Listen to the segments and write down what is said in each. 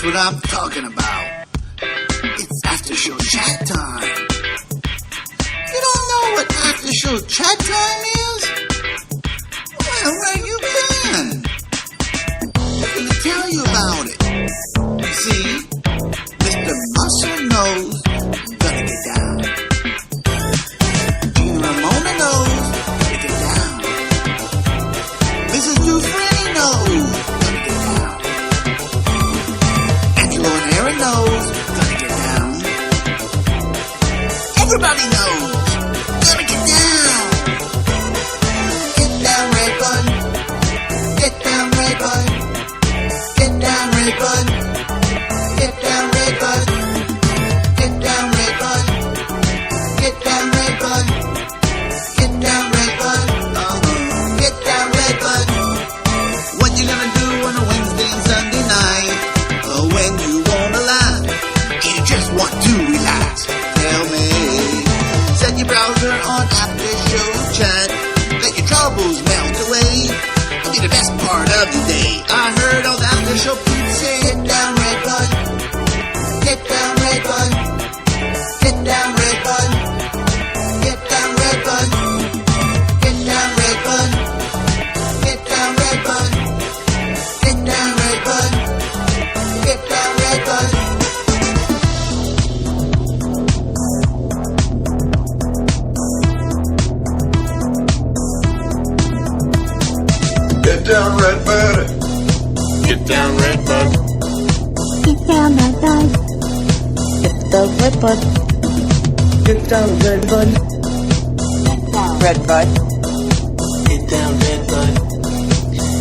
That's what I'm talking about. It's after show chat time. You don't know what after show chat time is? Well, where you been? I'm gonna tell you about it. You see, Mr. Muscle knows gonna get down. Ramona knows gonna get down. Mrs. Dufrene knows gonna get down. Angelo and Aaron knows gonna get down. Everybody knows gonna get down. Get down, red bun. Get down, red bun. Get down, red bun. Get down, red bun. Get down, red bun. Get down, red bun. Get down, red bun. Get down, red bun. What you gonna do on a Wednesday and Sunday night? When you wanna lie, you just want to relax. Tell me. Set your browser on after show chat. Let your troubles melt away. It'll be the best part of the day. I heard all the after show people say, get down, red bun. Get down, red bun. Get down, red bun. Get down, red bun. Get down, red bun. Get down, red bun. Get down, red bun. Get down, red bun. Get down, red bud. Get down, red bud. Get down, red bud.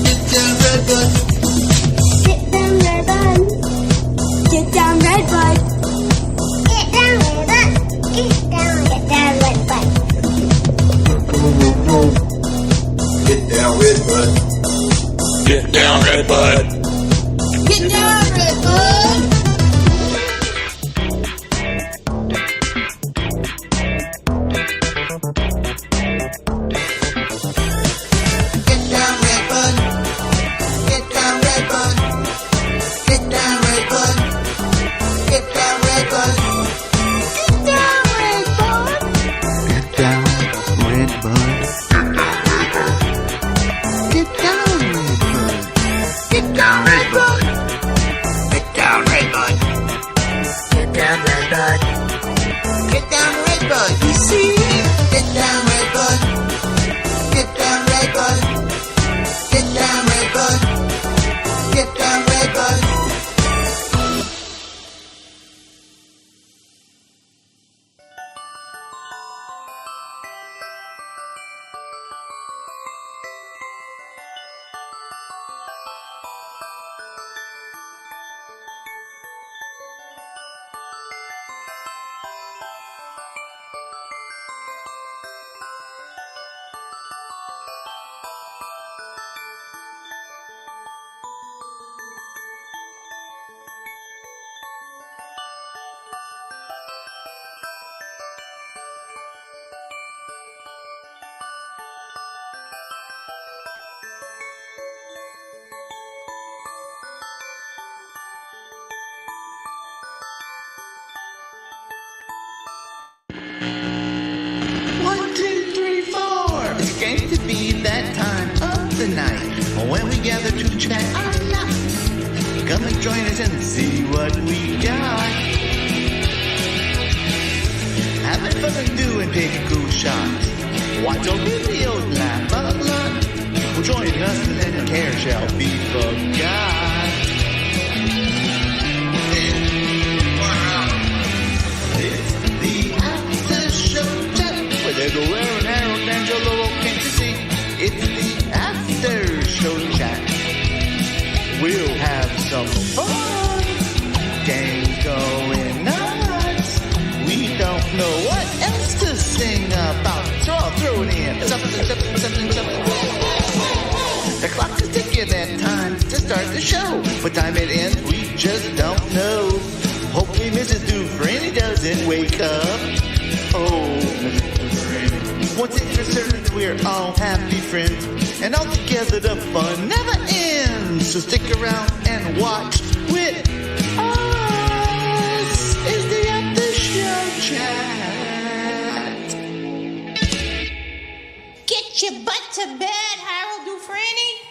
Get the red bud. Get down, red bud. Get down, red bud. Get down, red bun. Get down, red bun. Get down, red bud. Get down, red bud. Get down, red bud. Get down, red bud. Get down, red bud. Get down, red bud. Get down, red bud. Get down, red bun. Get down, red bun. Get down, red bun. Get down, red bun. Get down, red bun. Get down, red bun. Get down, red bun. Get down, red bun. Get down, red bun. Get down, red bun. You see? Get down, red bun. Get down, red bun. Get down, red bun. Get down, red bun. It's going to be that time of the night when we gather to chat our life. Come and join us and see what we got. Having fun and doing taking cool shots. Watch our videos, laugh a lot. Well, join us and the care shall be forgot. It's the after show chat where they go Aaron, Angelo came to see. It's the after show chat. We'll have some fun. Games going nuts. We don't know what else to sing about. So I'll throw it in. Something. The clock is ticking and time to start the show. What time it ends, we just don't know. Hopefully Mrs. Dufrene doesn't wake up. Oh, Mrs. Dufrene. One thing for certain, we're all happy friends. And all together the fun never ends. So stick around and watch with us is the After Show Chat. Get your butt to bed, Harold Dufrene.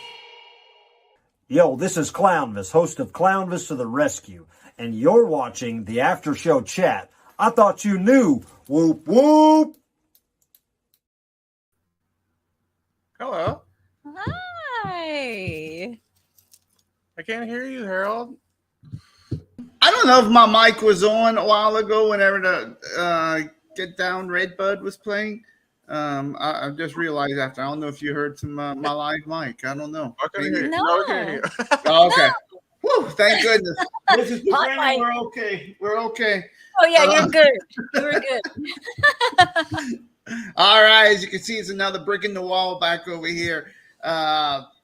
Yo, this is Clownvis, host of Clownvis to the Rescue, and you're watching the After Show Chat. I thought you knew. Whoop, whoop. Hello. Hi. I can't hear you, Harold. I don't know if my mic was on a while ago whenever the Get Down Redbud was playing. I just realized after. I don't know if you heard my live mic. I don't know. I couldn't hear you. No. I can't hear you. Oh, okay. Whew, thank goodness. This is the Hot friend. mic. We're okay. We're okay. Oh yeah, you're good. You're good. All right. As you can see, it's another brick in the wall back over here.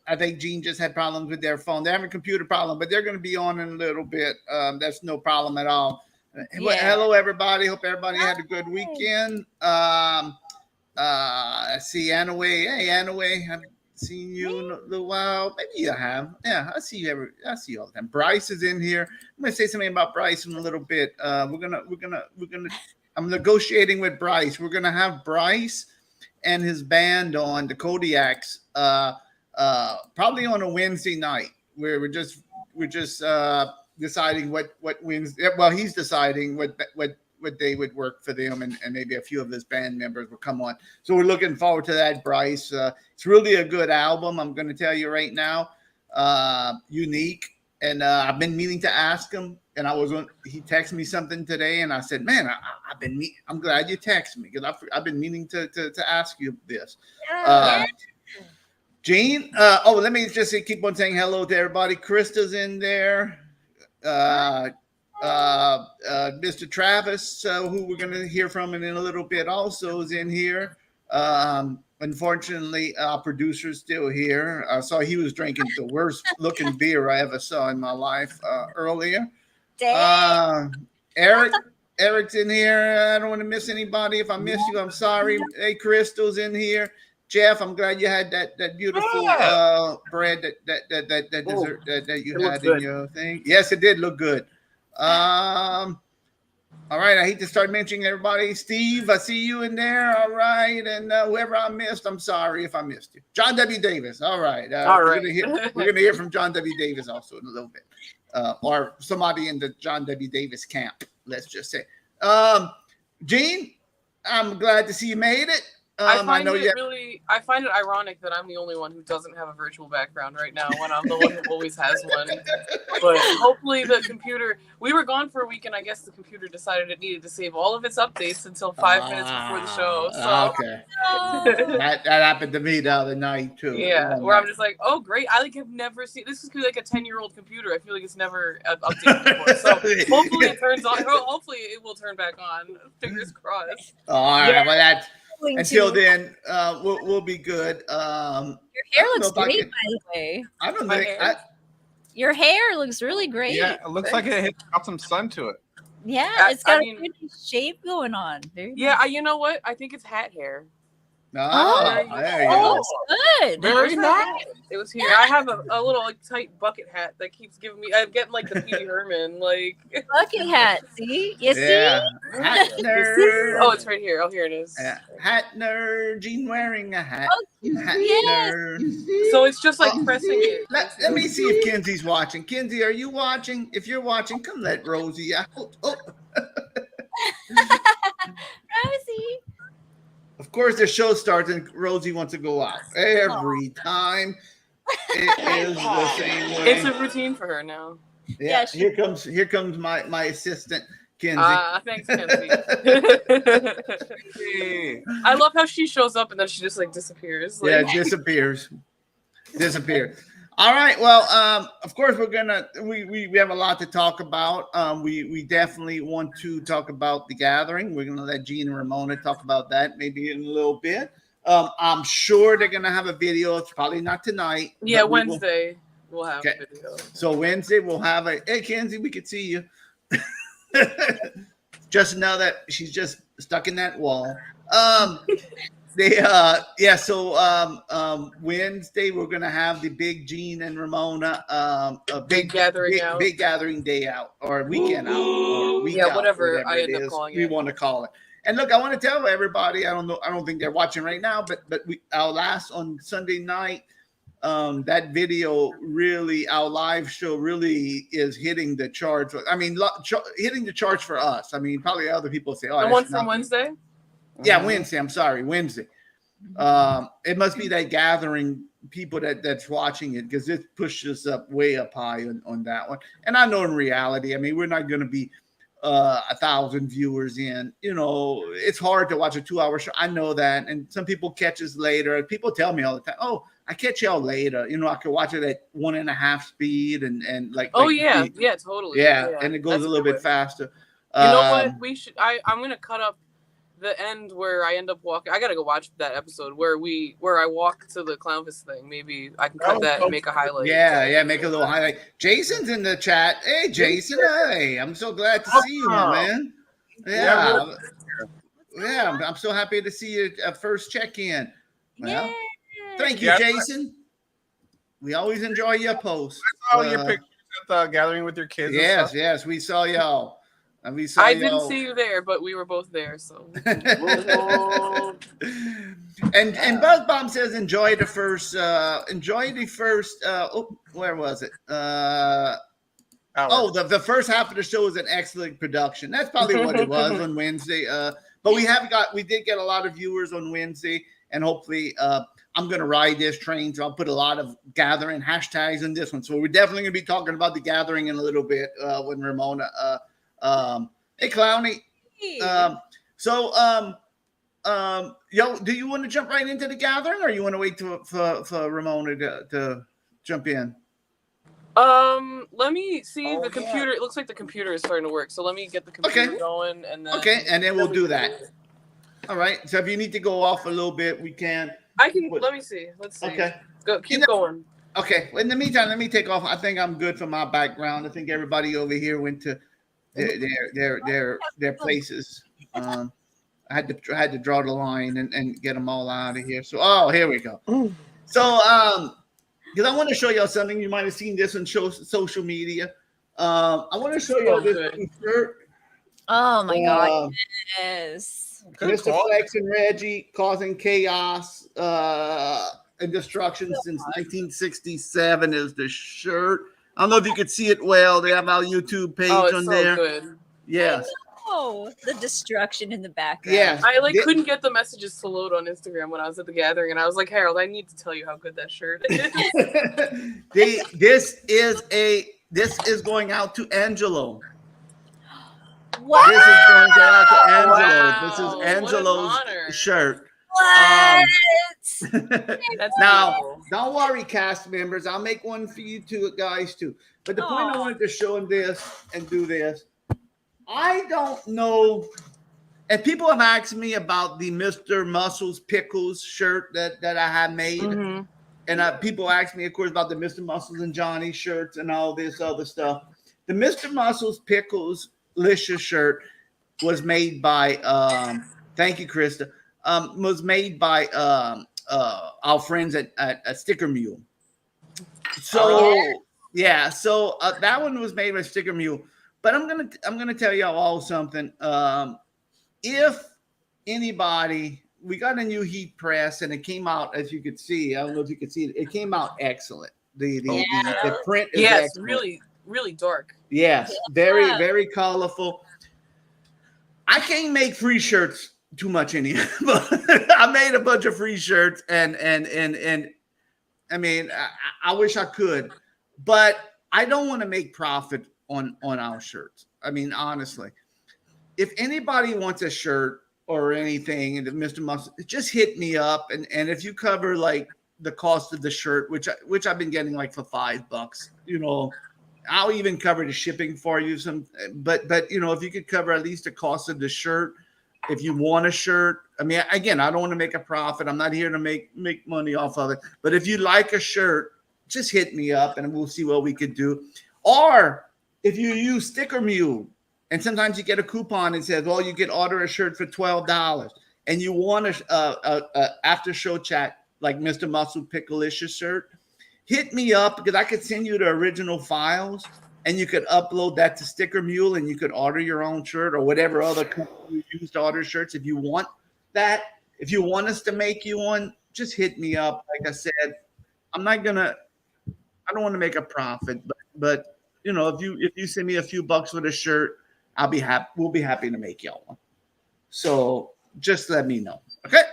I think Gene just had problems with their phone. They're having a computer problem, but they're going to be on in a little bit. That's no problem at all. Well, hello, everybody. Hope everybody had a good weekend. I see Anaway. Hey, Anaway. Haven't seen you in a little while. Maybe you have. Yeah, I see you all the time. Bryce is in here. I'm going to say something about Bryce in a little bit. We're gonna. I'm negotiating with Bryce. We're gonna have Bryce and his band on the Kodiaks. Probably on a Wednesday night where we're just deciding what Wednesday. Well, he's deciding what day would work for them, and maybe a few of his band members will come on. So we're looking forward to that, Bryce. It's really a good album. I'm going to tell you right now, unique. And I've been meaning to ask him, and he texted me something today, and I said, man, I'm glad you texted me because I've been meaning to ask you this. Gene, let me just keep on saying hello to everybody. Krista's in there. Mr. Travis, who we're going to hear from in a little bit, also is in here. Unfortunately, our producer's still here. I saw he was drinking the worst looking beer I ever saw in my life earlier. Eric's in here. I don't want to miss anybody. If I miss you, I'm sorry. Hey, Crystal's in here. Jeff, I'm glad you had that beautiful bread that dessert that you had in your thing. Yes, it did look good. All right, I hate to start mentioning everybody. Steve, I see you in there. All right, and whoever I missed, I'm sorry if I missed you. John W. Davis. All right. We're gonna hear from John W. Davis also in a little bit, or somebody in the John W. Davis camp. Let's just say, Gene, I'm glad to see you made it. I find it ironic that I'm the only one who doesn't have a virtual background right now when I'm the one who always has one. But hopefully the computer, we were gone for a week and I guess the computer decided it needed to save all of its updates until 5 minutes before the show. So. Okay. That happened to me the other night too. Yeah, where I'm just like, oh great, I have never seen, this is like a 10-year-old computer. I feel like it's never updated before. So hopefully it turns on, hopefully it will turn back on. Fingers crossed. All right, well that's, until then, we'll be good. Your hair looks great, by the way. I don't think your hair looks really great. Yeah, it looks like it got some sun to it. Yeah, it's got a pretty shape going on. You know what? I think it's hat hair. There you go. Looks good. Very nice. It was here. I have a little tight bucket hat that keeps giving me. I'm getting like the P.D. Herman bucket hat. See, you see? Hat nerd. Oh, it's right here. Oh, here it is. Hat nerd. Gene wearing a hat. Hat nerd. So it's just like pressing it. Let me see if Kenzie's watching. Kenzie, are you watching? If you're watching, come let Rosie out. Oh. Rosie. Of course, the show starts and Rosie wants to go out every time. It is the same way. It's a routine for her now. Yeah, here comes my assistant, Kenzie. Thanks, Kenzie. I love how she shows up and then she just disappears. Disappears. All right. Well, of course, we have a lot to talk about. We definitely want to talk about the gathering. We're gonna let Gene and Ramona talk about that maybe in a little bit. I'm sure they're gonna have a video. It's probably not tonight. Yeah, Wednesday we'll have a video. So Wednesday we'll have hey Kenzie, we could see you. Just know that she's just stuck in that wall. Wednesday we're gonna have the big Gene and Ramona a Big gathering out. big gathering day out or weekend out or week out, whatever I it end up is calling we it. want to call it. And look, I want to tell everybody, I don't think they're watching right now, but our last on Sunday night, that video really, our live show really is hitting the charts. I mean, hitting the charts for us. I mean, probably other people say, "Oh, The that's one from nothing." Wednesday? Yeah, Wednesday. I'm sorry, Wednesday. It must be that gathering people that's watching it because it pushes up way up high on that one. And I know in reality, I mean, we're not going to be 1,000 viewers in. You know, it's hard to watch a 2-hour show. I know that, and some people catch us later. People tell me all the time, "Oh, I catch y'all later. You know, I could watch it at 1.5 speed and like." Oh like yeah, the, yeah, totally. yeah, and it goes That's a little good bit way. faster. You know what? We should. I'm gonna cut up the end where I end up walking. I gotta go watch that episode where I walk to the Clownfest thing. Maybe I can cut that and make a highlight. Yeah, make a little highlight. Jason's in the chat. Hey, Jason. Hey, I'm so glad to see you, my man. Yeah. Yeah, I'm so happy to see you first check-in. Well, thank you, Jason. We always enjoy your posts. I saw your pictures at the gathering with your kids. Yes, we saw y'all. And we saw I didn't see you there, but we were both there. So. and Buzz Bomb says enjoy the first. Where was it? The first half of the show was an excellent production. That's probably what it was on Wednesday. But we did get a lot of viewers on Wednesday, and hopefully I'm going to ride this train, so I'll put a lot of gathering hashtags in this one. So we're definitely going to be talking about the gathering in a little bit when Ramona. Hey, Clowny. Yo, do you want to jump right into the gathering, or you want to wait for Ramona to jump in? Let me see the computer. It looks like the computer is starting to work. So let me get the computer going, and then and then we'll do that. All right. So if you need to go off a little bit, we can. I can. Let me see. Let's see. Okay. Keep going. Okay. Well, in the meantime, let me take off. I think I'm good for my background. I think everybody over here went to their places. I had to draw the line and get them all out of here. So here we go. So because I want to show y'all something. You might have seen this on social media. I want to show you this shirt. Oh my God! Yes. Mr. Flex and Reggie causing chaos and destruction since 1967 is the shirt. I don't know if you could see it well. They have our YouTube page on there. Good. Yes. Oh, the destruction in the background. Yeah. I couldn't get the messages to load on Instagram when I was at the gathering, and I was like, Harold, I need to tell you how good that shirt is. This is going out to Angelo. What? This is going out to Angelo. Wow. This is Angelo's shirt. What? That's Now, beautiful. don't worry, cast members. I'll make one for you two guys too. But the point I wanted to show him this and do this, I don't know. And people have asked me about the Mr. Muscles Pickles shirt that I had made. Mm-hmm. And people ask me, of course, about the Mr. Muscles and Johnny shirts and all this other stuff. The Mr. Muscles Pickles Licious shirt was made by, thank you, Krista, was made by our friends at Sticker Mule. So, so that one was made by Sticker Mule. But I'm gonna tell y'all all something. If anybody, we got a new heat press and it came out, as you could see. I don't know if you could see it. It came out excellent. The print is excellent. Really, really dark. Yes, very, very colorful. I can't make free shirts too much anymore. I made a bunch of free shirts and I mean, I wish I could, but I don't want to make profit on our shirts. I mean, honestly, if anybody wants a shirt or anything, and Mr. Muscle, just hit me up. And if you cover like the cost of the shirt, which I've been getting like for $5, you know, I'll even cover the shipping for you. But you know, if you could cover at least the cost of the shirt, if you want a shirt, I mean, again, I don't want to make a profit. I'm not here to make money off of it. But if you like a shirt, just hit me up and we'll see what we could do. Or if you use Sticker Mule, and sometimes you get a coupon and says, well, you can order a shirt for $12. and you want a after show chat like Mr. Muscle Picklelicious shirt, hit me up because I could send you the original files and you could upload that to Sticker Mule and you could order your own shirt or whatever other company you use to order shirts. If you want that, if you want us to make you one, just hit me up. Like I said, I don't want to make a profit, but you know, if you send me a few bucks for the shirt, I'll be happy. We'll be happy to make y'all one. So just let me know. Okay.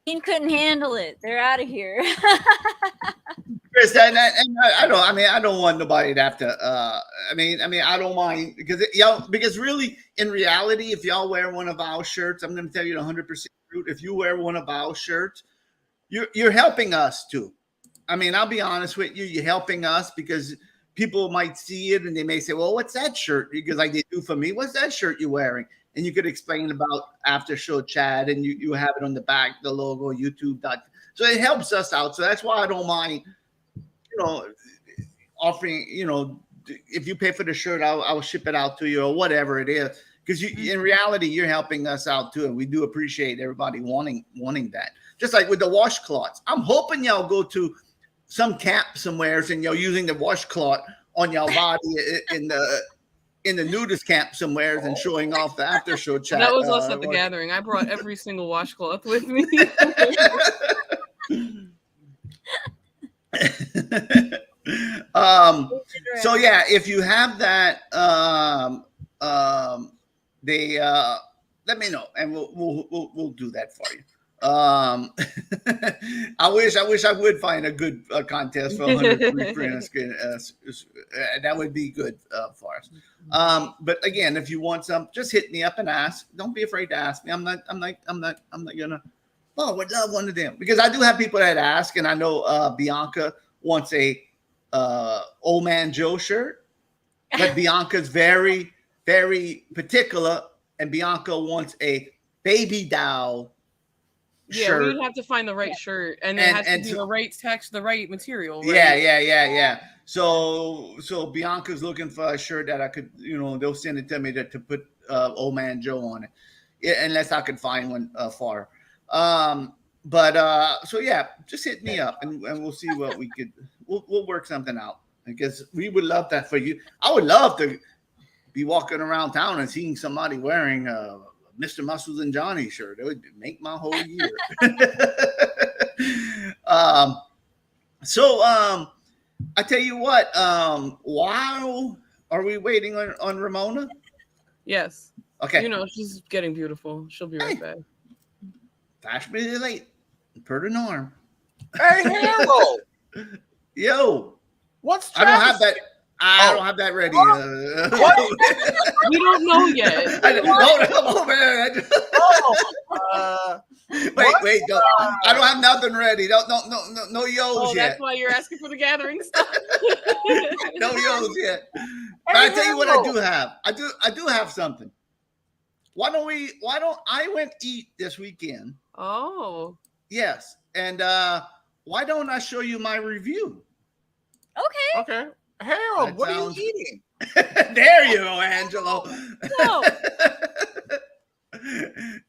Team couldn't handle it. They're out of here. Chris, and I don't want nobody to have to. I don't mind because really, in reality, if y'all wear one of our shirts, I'm going to tell you the 100% truth. If you wear one of our shirts, you're helping us too. I mean, I'll be honest with you, you're helping us because people might see it and they may say, "Well, what's that shirt?" Because like they do for me, "What's that shirt you're wearing?" And you could explain about after show chat, and you have it on the back, the logo, YouTube. So it helps us out. So that's why I don't mind, offering. If you pay for the shirt, I'll ship it out to you or whatever it is. Because in reality, you're helping us out too, and we do appreciate everybody wanting that. Just like with the washcloths, I'm hoping y'all go to some camp somewhere and you're using the washcloth on your body in the nudist camp somewhere and showing off the after show chat. That was us at the gathering. I brought every single washcloth with me. So yeah, if you have that, let me know and we'll do that for you. I wish I would find a good contest for 100 free prints. That would be good for us. But again, if you want some, just hit me up and ask. Don't be afraid to ask me. I'm not gonna. Oh, would love one of them because I do have people that ask, and I know Bianca wants a Old Man Joe shirt, but Bianca's very, very particular, and Bianca wants a baby doll. Yeah, we would have to find the right shirt, and it has to be the right text, the right material. Right? Yeah. So Bianca's looking for a shirt that I could, they'll send it to me to put Old Man Joe on it, unless I could find one for her. So yeah, just hit me up and we'll see what we could. We'll work something out because we would love that for you. I would love to be walking around town and seeing somebody wearing Mr. Muscles and Johnny shirt. It would make my whole year. I tell you what, while are we waiting on Ramona? Yes. Okay. She's getting beautiful. She'll be right back. Fashionably late, per the norm. Hey, Harold. Yo. What's I don't have that. I don't have that ready. We don't know yet. Wait. I don't have nothing ready. No yos yet. That's why you're asking for the gathering stuff. No yos yet. But I tell you what I do have. I do have something. Why don't I went eat this weekend? Oh. Yes. And why don't I show you my review? Okay. Harold, what are you eating? There you go, Angelo. No.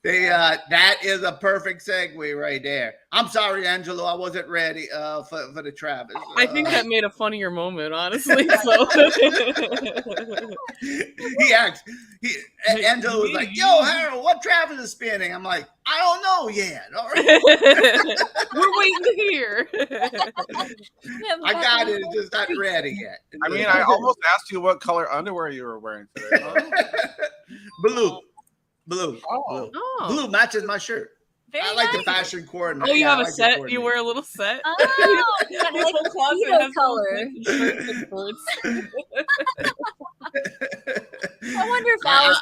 That is a perfect segue right there. I'm sorry, Angelo, I wasn't ready for the Travis. I think that made a funnier moment, honestly. So Angelo was like, "Yo, Harold, what Travis is spinning?" I'm like, "I don't know yet." All right. We're waiting to hear. I got it. It's just not ready yet. I mean, I almost asked you what color underwear you were wearing today. Blue. Oh. Blue matches my shirt. Very I like nice. the fashion coordinate. Oh, you have a like set? You wear a little set? Oh, you got like a keto color. I wonder if I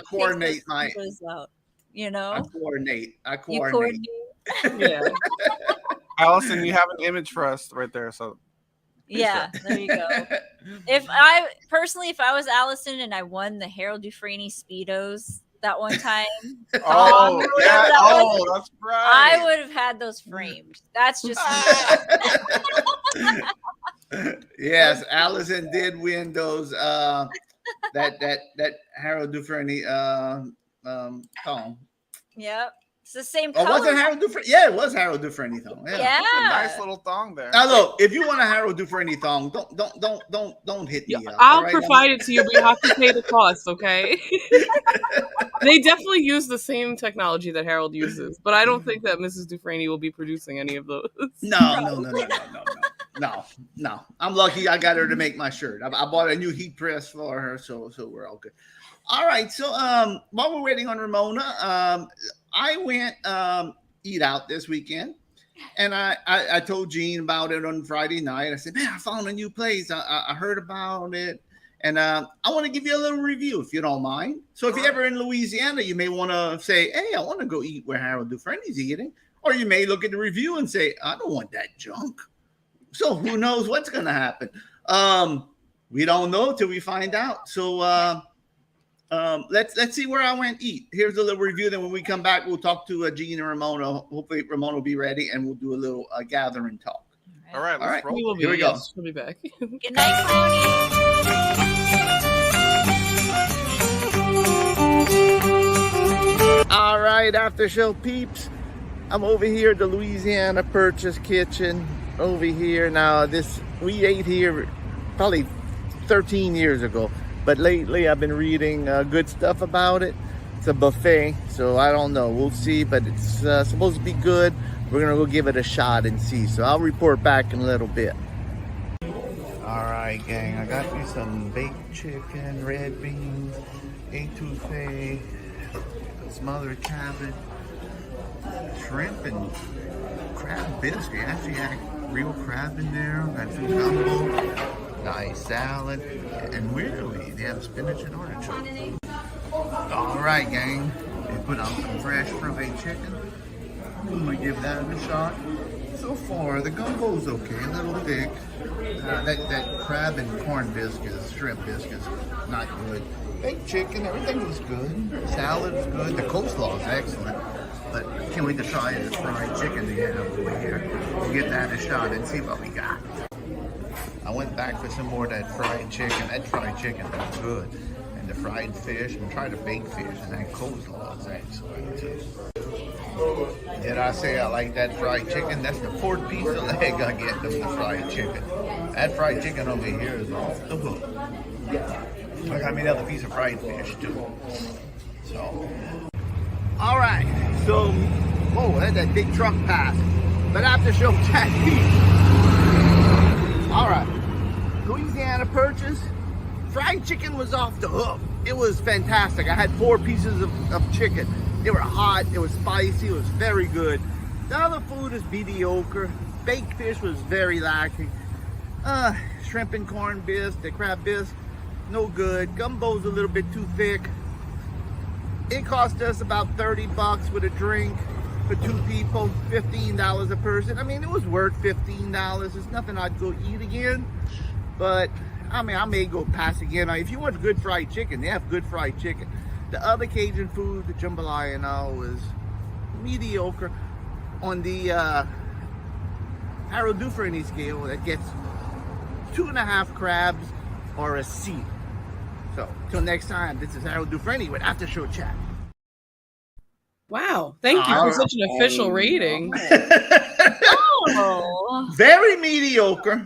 coordinate my. Out, I coordinate. You coordinate. Yeah. Allison, you have an image for us right there. So yeah, there you go. If I was Allison and I won the Harold Dufrene Speedos that one time, that's right. I would have had those framed. That's just Yes, Allison did win those that Harold Dufrene thong. Yep. It's the same Oh, color. was it Harold Dufrene? Yeah, it was Harold Dufrene thong. Yeah. It's a nice little thong there. Now look, if you want a Harold Dufrene thong, don't hit me up. I'll all right? provide it to you, but you have to pay the cost, okay? They definitely use the same technology that Harold uses, but I don't think that Mrs. Dufrene will be producing any of those. No. I'm lucky I got her to make my shirt. I bought a new heat press for her, so we're all good. All right, so while we're waiting on Ramona, I went eat out this weekend, and I told Gene about it on Friday night. I said, man, I found a new place. I heard about it, and I want to give you a little review if you don't mind. So if you're ever in Louisiana, you may want to say, hey, I want to go eat where Harold Dufrene's eating, or you may look at the review and say, I don't want that junk. So who knows what's going to happen? We don't know till we find out. So let's see where I went eat. Here's a little review. Then when we come back, we'll talk to Gene and Ramona. Hopefully Ramona will be ready, and we'll do a little gathering talk. All right, let's roll. Here we go. We'll be back. Good night, Clowny. All right, after show peeps, I'm over here at the Louisiana Purchase Kitchen. Over here now, we ate here probably 13 years ago. But lately, I've been reading good stuff about it. It's a buffet, so I don't know. We'll see, but it's supposed to be good. We're going to go give it a shot and see. So I'll report back in a little bit. All right, gang. I got me some baked chicken, red beans, etouffee, smothered cabbage, shrimp, and crab biscuit. Actually, I had real crab in there. Got some gumbo. Nice salad, and weirdly, they have spinach and artichoke. All right, gang. They put out some fresh fried chicken. I'm gonna give that a shot. So far, the gumbo's okay, a little thick. That crab and corn biscuits, shrimp biscuits, not good. Baked chicken, everything was good. Salad is good. The coleslaw is excellent. But can't wait to try this fried chicken they have over here. We'll give that a shot and see what we got. I went back for some more of that fried chicken. That fried chicken was good. And the fried fish, and tried the baked fish, and that coleslaw is excellent too. Did I say I like that fried chicken? That's the fourth piece of leg I get from the fried chicken. That fried chicken over here is off the hook. I got me another piece of fried fish too. So, all right. So, whoa, that's that big truck pass. But after show chat. All right, Louisiana Purchase. Fried chicken was off the hook. It was fantastic. I had 4 pieces of chicken. They were hot, it was spicy, it was very good. The other food is mediocre. Baked fish was very lacking. Shrimp and corn bisque, the crab bisque, no good. Gumbo's a little bit too thick. It cost us about $30 with a drink. For 2 people, $15 a person. I mean, it was worth $15. It's nothing I'd go eat again. But, I mean, I may go pass again. If you want good fried chicken, they have good fried chicken. The other Cajun food, the jambalaya and all, was mediocre. On the Harold Dufrene scale, that gets 2.5 crabs or a C. So, till next time, this is Harold Dufrene with After Show Chat. Wow, thank you for such an official rating. Oh. Very mediocre.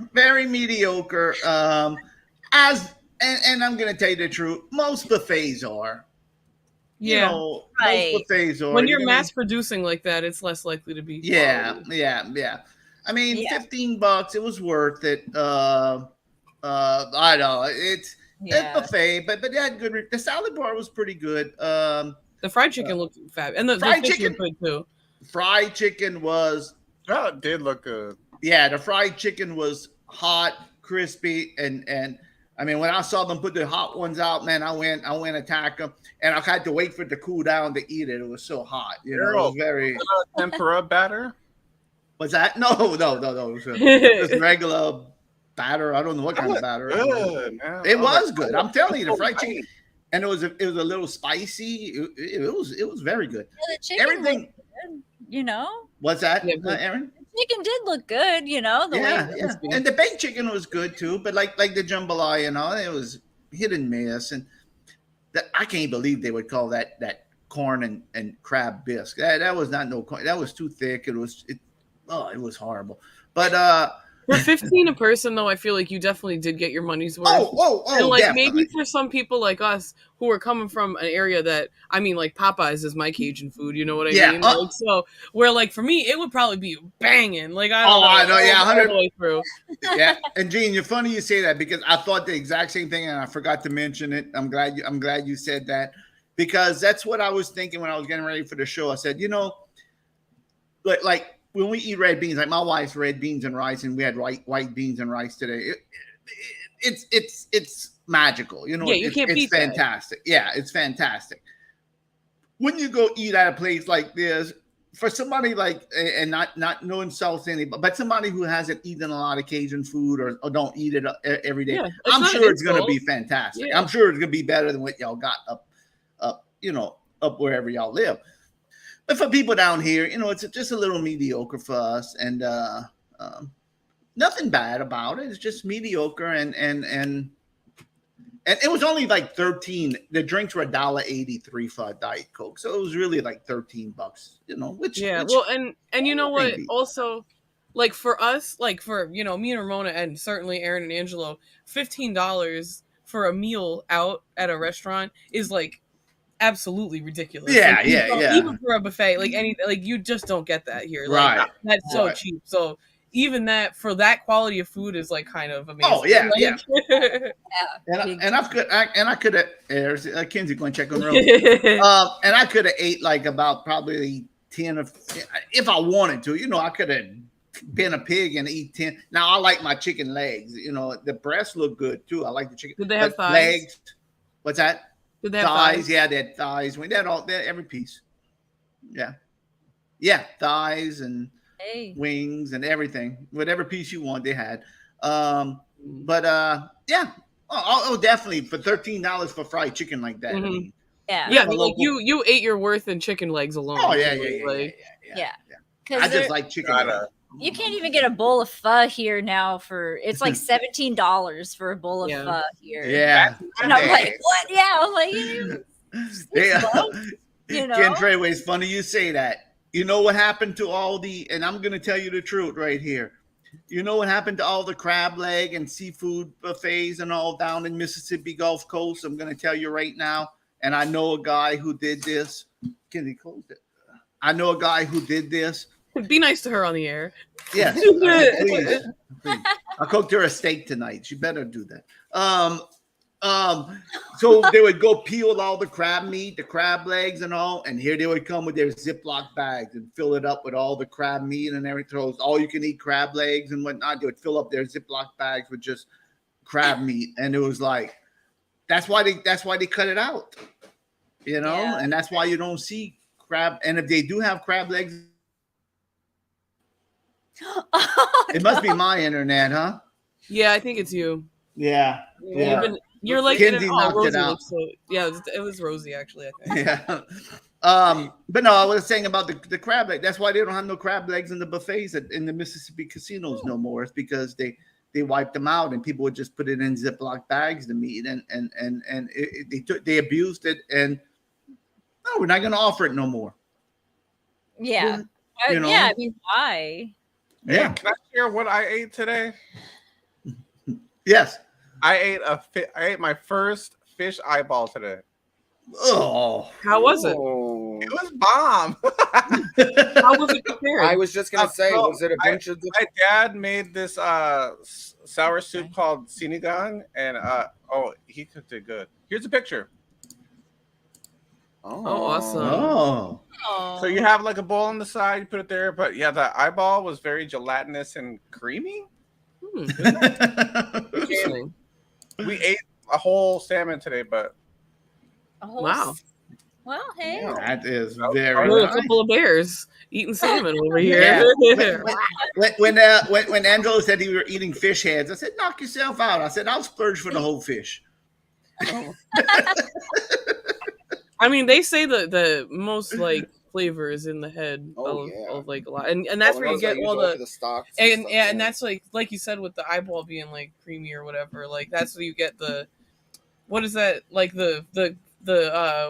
And I'm gonna tell you the truth, most buffets are. Yeah, You know, right. most buffets are. When you're You know, mass producing like that, it's less likely to be. yeah. I mean, Yeah. $15, it was worth it. I know it's buffet, but they had good. The salad bar was pretty good. The fried chicken looked fab, and the fried fish chicken looked good too. Fried chicken was. Oh, it did look good. Yeah, the fried chicken was hot, crispy, and I mean, when I saw them put the hot ones out, man, I went attack them, and I had to wait for it to cool down to eat it. It was so hot, you know. It was very tempura batter. Was that? No. It was regular batter. I don't know what kind of batter. Good, man. It was good. I'm telling you, the fried chicken, and it was a little spicy. It was very good. Yeah, the chicken Everything. looked good, you know. What's that, Yeah, Aaron? Chicken did look good, you know. The way Yeah. And the baked chicken was good too, but like the jambalaya, you know, it was hit and miss, and that I can't believe they would call that corn and crab bisque. That was not no corn. That was too thick. It was horrible. But for 15 a person, though, I feel like you definitely did get your money's worth. And like definitely. maybe for some people like us who are coming from an area that, I mean, like Popeyes is my Cajun food. You know what I mean? Like, so where like for me, it would probably be banging. Like I know, yeah, 100 the way through. Yeah, and Gene, you're funny you say that because I thought the exact same thing and I forgot to mention it. I'm glad you said that because that's what I was thinking when I was getting ready for the show. I said, like when we eat red beans, like my wife's red beans and rice, and we had white beans and rice today. It's magical, Yeah, you can't beat it's fantastic. That. Yeah, it's fantastic. When you go eat at a place like this, for somebody like, and not no insults anybody, but somebody who hasn't eaten a lot of Cajun food or don't eat it every day, I'm sure it's going to be fantastic. Yeah. I'm sure it's going to be better than what y'all got up wherever y'all live. But for people down here, it's just a little mediocre for us, and nothing bad about it. It's just mediocre, and it was only like $13. The drinks were $1.83 for a Diet Coke, so it was really like $13. Which well, and you know what? Also, like for us, like for me and Ramona, and certainly Aaron and Angelo, $15 for a meal out at a restaurant is like absolutely ridiculous. Yeah, like, even for a buffet, like anything, like you just don't get that here. Like, right. That's so cheap. So even that for that quality of food is like kind of amazing. Oh yeah, like, And I could have. There's Kinsey going to check on the road. And I could have ate like about probably 10 of, if I wanted to. I could have been a pig and eat 10. Now I like my chicken legs. The breasts look good too. I like the chicken. Did they have thighs? Legs? What's that? Did they have thighs? Yeah, they had thighs. We had every piece. Yeah, thighs and wings and everything. Whatever piece you want, they had. Definitely for $13 for fried chicken like that. Mm-hmm. I mean, yeah. Like you ate your worth in chicken legs alone. Oh yeah. I just like chicken. You can't even get a bowl of pho here now it's like $17 for a bowl of pho here. Yeah. And I'm like, what? Yeah, I was like, Ken Treyway, it's funny you say that. You know what happened to all and I'm going to tell you the truth right here. You know what happened to all the crab leg and seafood buffets and all down in Mississippi Gulf Coast? I'm going to tell you right now. And I know a guy who did this. Can he close it? I know a guy who did this. Be nice to her on the air. Yes, please. I cooked her a steak tonight. She better do that. So they would go peel all the crab meat, the crab legs and all, and here they would come with their Ziploc bags and fill it up with all the crab meat and everything. All you can eat crab legs and whatnot. They would fill up their Ziploc bags with just crab meat, and it was like that's why they cut it out, and that's why you don't see crab. And if they do have crab legs. It must be my internet, huh? Yeah, I think it's you. Yeah. You're like Kinsey knocked it out. It was Rosie actually, I think. Yeah. But no, I was saying about the crab leg. That's why they don't have no crab legs in the buffets in the Mississippi casinos no more. It's because they wiped them out and people would just put it in Ziploc bags, the meat, and they abused it, and no, we're not going to offer it no more. Yeah. I mean, why? Yeah. Can I share what I ate today? Yes. I ate my first fish eyeball today. Oh, how was it? It was bomb. How was it prepared? I was just gonna say, was it a bunch of? My dad made this sour soup called sinigang, and he cooked it good. Here's a picture. Oh, awesome. Oh. So you have like a bowl on the side, you put it there, but yeah, the eyeball was very gelatinous and creamy. Interesting. We ate a whole salmon today, but wow. Well, hey. That is very We're nice. a couple of bears eating salmon over here. Yeah. When Angelo said he were eating fish heads, I said, knock yourself out. I said, I'll splurge for the whole fish. I mean, they say the most like flavor is in the head of like a lot, and that's where you get all the stocks and that's like you said with the eyeball being like creamy or whatever, like that's where you get the what is that like the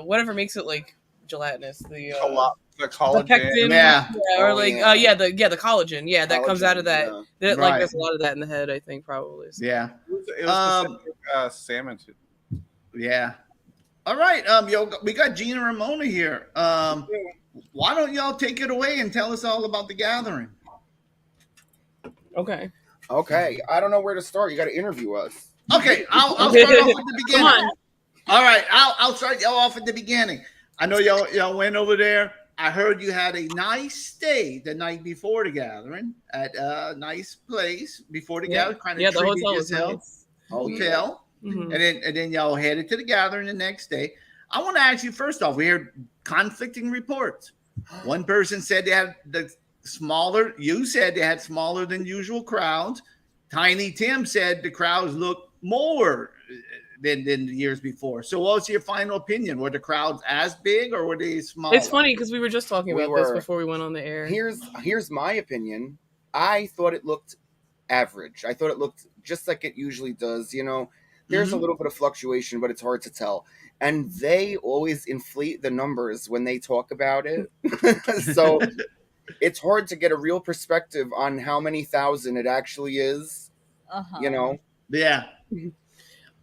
whatever makes it like gelatinous, the collagen, pectin, or like the collagen, that comes out of that. yeah. Like Right. there's a lot of that in the head, I think, probably. So. Yeah. It was Pacific, salmon too. Yeah. All right. We got Gina and Ramona here. Why don't y'all take it away and tell us all about the gathering? Okay. I don't know where to start. You got to interview us. Okay, I'll start off at the beginning. Come on. All right, I'll start y'all off at the beginning. I know y'all went over there. I heard you had a nice stay the night before the gathering at a nice place before the gathering. Kind of the treated hotel was yourself. nice. Hotel. Mm-hmm. And then y'all headed to the gathering the next day. I want to ask you first off, we heard conflicting reports. One person said they had you said they had smaller than usual crowds. Tiny Tim said the crowds looked more than the years before. So what was your final opinion? Were the crowds as big or were they smaller? It's funny because we were just talking about this before we went on the air. Here's my opinion. I thought it looked average. I thought it looked just like it usually does. There's a little bit of fluctuation, but it's hard to tell. And they always inflate the numbers when they talk about it. So it's hard to get a real perspective on how many thousand it actually is. Yeah.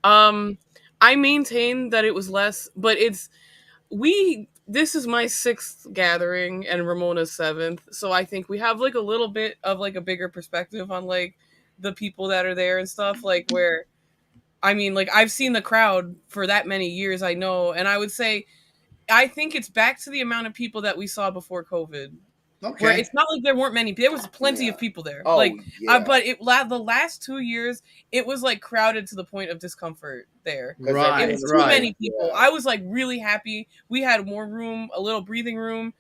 I maintain that it was less, but this is my 6th gathering and Ramona's 7th. So I think we have like a little bit of like a bigger perspective on like the people that are there and stuff, like where, I mean, like I've seen the crowd for that many years, I know. And I would say, I think it's back to the amount of people that we saw before COVID. Okay. Where it's not like there weren't many. There was plenty of people there. Oh, But the last 2 years, it was like crowded to the point of discomfort there. Right. It was too many people. Yeah. I was like really happy. We had more room, a little breathing room.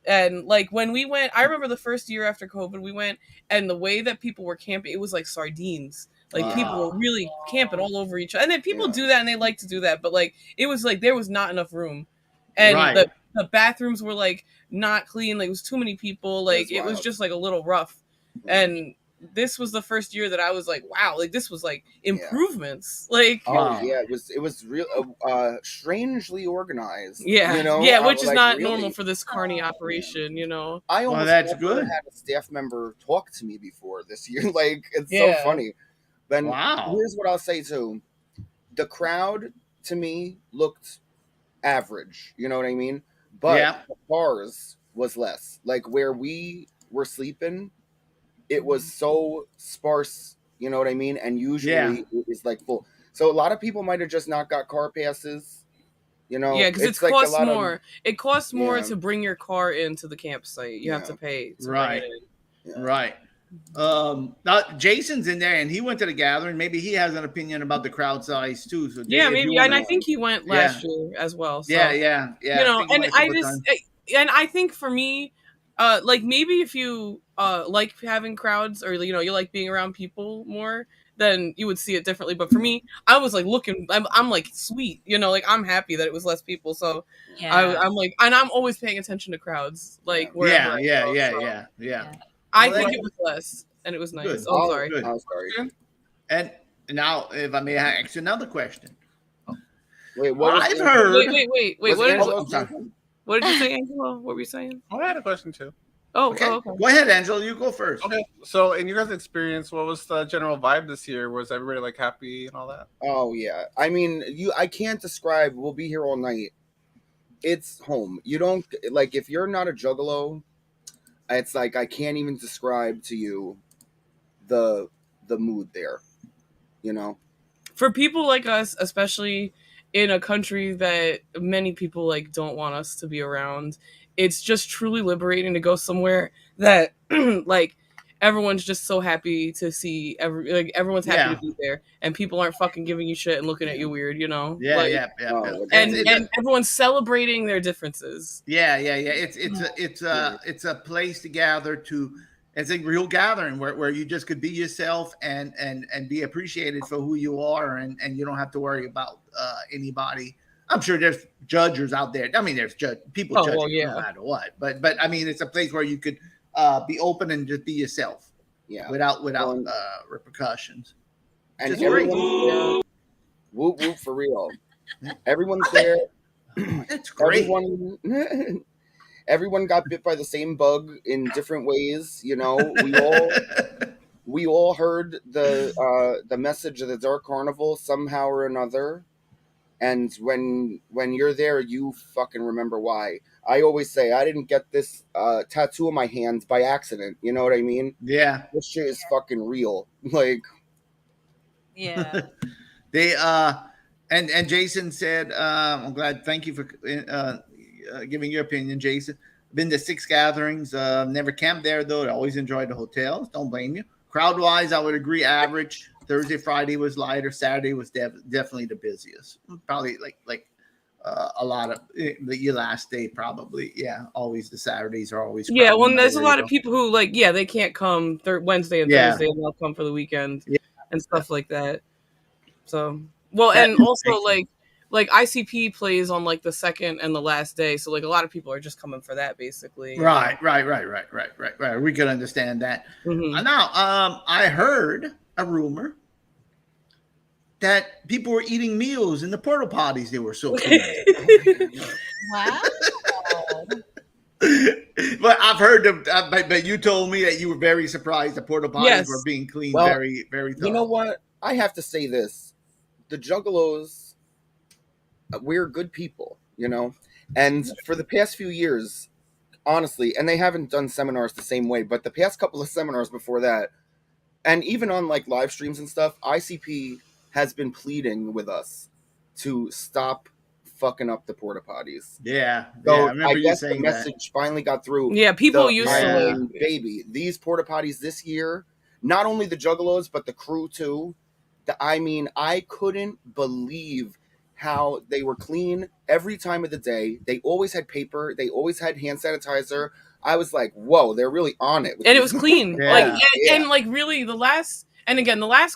And like when we went, I remember the first year after COVID, we went, and the way that people were camping, it was like sardines. Like people were really camping all over each other. And then people do that and they like to do that. But like, it was like, there was not enough room. And the bathrooms were like not clean. Like it was too many people. Like it was just like a little rough. And this was the first year that I was like, wow, like this was like improvements. Like it was real strangely organized. Which is not normal for this carny operation. I almost that's good. Had a staff member talk to me before this year. Like it's so funny. Then here's what I'll say too: the crowd to me looked average. You know what I mean? But the bars was less. Like where we were sleeping, it was so sparse. You know what I mean? And usually it was like full. So a lot of people might have just not got car passes. Because it costs more. It costs more to bring your car into the campsite. You have to pay. To bring it in. Right. Now Jason's in there and he went to the gathering. Maybe he has an opinion about the crowd size too. So maybe. And I think he went last year as well. So, yeah. And I think for me, like maybe if you like having crowds or you like being around people more, then you would see it differently. But for me, I was like looking. I'm like sweet, like I'm happy that it was less people. So I'm like, and I'm always paying attention to crowds. Like wherever I go, so. I think it was less, and it was nice. Good. Oh, sorry. Good. I'm sorry. And now, if I may ask you another question. Wait, what? I've heard. Wait. What did you say, Angelo? What were you saying? I had a question too. Okay. Go ahead, Angelo. You go first. Okay. So, in your guys' experience, what was the general vibe this year? Was everybody like happy and all that? Oh yeah. I mean, I can't describe. We'll be here all night. It's home. You don't like if you're not a juggalo. It's like I can't even describe to you the mood there, For people like us, especially in a country that many people like don't want us to be around, it's just truly liberating to go somewhere that like everyone's just so happy to see. Everyone's happy to be there, and people aren't fucking giving you shit and looking at you weird, And everyone's celebrating their differences. It's a place to gather to. It's a real gathering where you just could be yourself and be appreciated for who you are, and you don't have to worry about anybody. I'm sure there's judges out there. I mean, there's people judging you no matter what. But I mean, it's a place where you could be open and just be yourself. Without repercussions. And everyone's there. Whoop whoop for real. Everyone's there. That's great. Everyone got bit by the same bug in different ways. You know, we all heard the message of the Dark Carnival somehow or another. And when you're there, you fucking remember why. I always say I didn't get this tattoo on my hands by accident. You know what I mean? Yeah. This shit is fucking real. Like, Yeah. They and Jason said, I'm glad. Thank you for giving your opinion, Jason. Been to 6 gatherings. Never camped there though. I always enjoyed the hotels. Don't blame you. Crowd wise, I would agree. Average. Thursday, Friday was lighter. Saturday was definitely the busiest. Probably like a lot of your last day. Probably, yeah. Always the Saturdays are always crowded. Yeah, well, there's a lot of people who they can't come Wednesday and Thursday, and they'll come for the weekend and stuff like that. So and also like ICP plays on like the second and the last day, so like a lot of people are just coming for that basically. Right. We can understand that. Mm-hmm. Now, I heard a rumor that people were eating meals in the porta potties. They were so clean. Wow. But I've heard them. But you told me that you were very surprised the porta potties were being cleaned very, very thoroughly. You know what? I have to say this: the Juggalos, we're good people, you know. And for the past few years, honestly, and they haven't done seminars the same way, but the past couple of seminars before that, and even on like live streams and stuff, ICP has been pleading with us to stop fucking up the porta potties. Yeah. So I remember you guess saying the message finally got through. Yeah, people used to baby. These porta potties this year, not only the Juggalos, but the crew too. I mean, I couldn't believe how they were clean every time of the day. They always had paper. They always had hand sanitizer. I was like, whoa, they're really on it. And it was clean. Yeah. And like really the last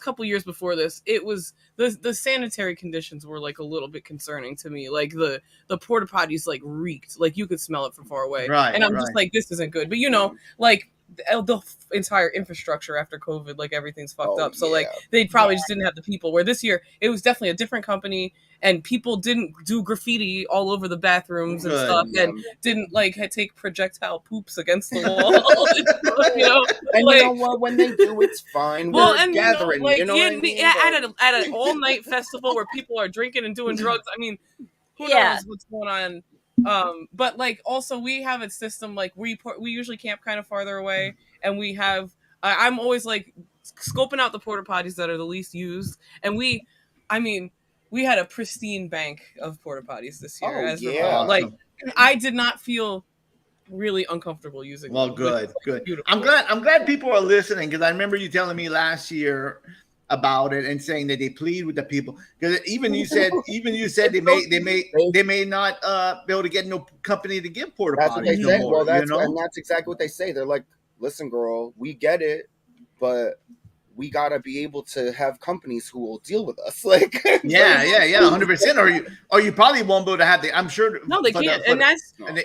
couple years before this, it was the sanitary conditions were like a little bit concerning to me. Like the porta potties like reeked. Like you could smell it from far away. Right. And I'm just like, this isn't good. But you know, like the entire infrastructure after COVID, like everything's fucked up. So like they probably just didn't have the people. Where this year it was definitely a different company, and people didn't do graffiti all over the bathrooms and stuff, and didn't like take projectile poops against the wall. You know, and you know what? When they do, it's fine. Well, We're and gathering. You know what I mean? At an all night festival where people are drinking and doing drugs. I mean, who knows what's going on? But like also we have a system like we usually camp kind of farther away, and we have I'm always like scoping out the porta potties that are the least used, and we had a pristine bank of porta potties this year. Like I did not feel really uncomfortable using them. Good. I'm glad people are listening, because I remember you telling me last year about it and saying that they plead with the people, because even you said they may not be able to get no company to give porta potties. That's what they say. No Well, more, and that's exactly what they say. They're like, listen, girl, we get it, but we gotta be able to have companies who will deal with us. Like, 100%. Or you probably won't be able to have the. I'm sure. No, they can't,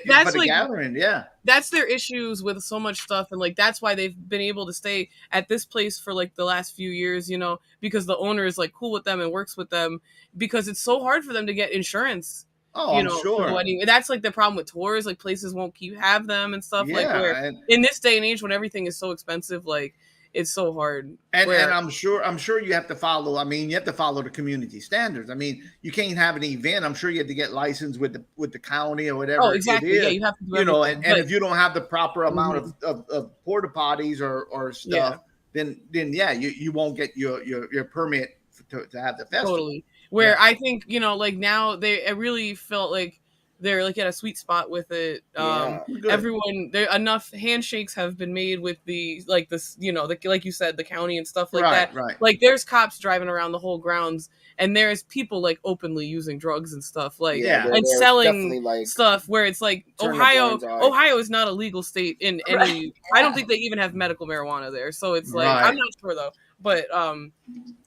that's like gathering. Yeah, that's their issues with so much stuff, and like that's why they've been able to stay at this place for like the last few years. You know, because the owner is like cool with them and works with them, because it's so hard for them to get insurance. Oh, I'm sure. That's like the problem with tours. Like places won't have them and stuff. Like where in this day and age when everything is so expensive, like. It's so hard. And I'm sure you have to follow. I mean, you have to follow the community standards. I mean, you can't have an event. I'm sure you have to get licensed with the county or whatever. Oh, exactly. Yeah, you have to do everything. And if you don't have the proper amount of porta potties or stuff, then you won't get your permit to have the festival. Totally. Where I think like now I really felt like they're like at a sweet spot with it. Everyone, enough handshakes have been made with the like this, like you said, the county and stuff like that. Right. Like there's cops driving around the whole grounds, and there's people like openly using drugs and stuff, like and selling stuff. Where it's like Ohio is not a legal state in any. I don't think they even have medical marijuana there. So it's like I'm not sure though, but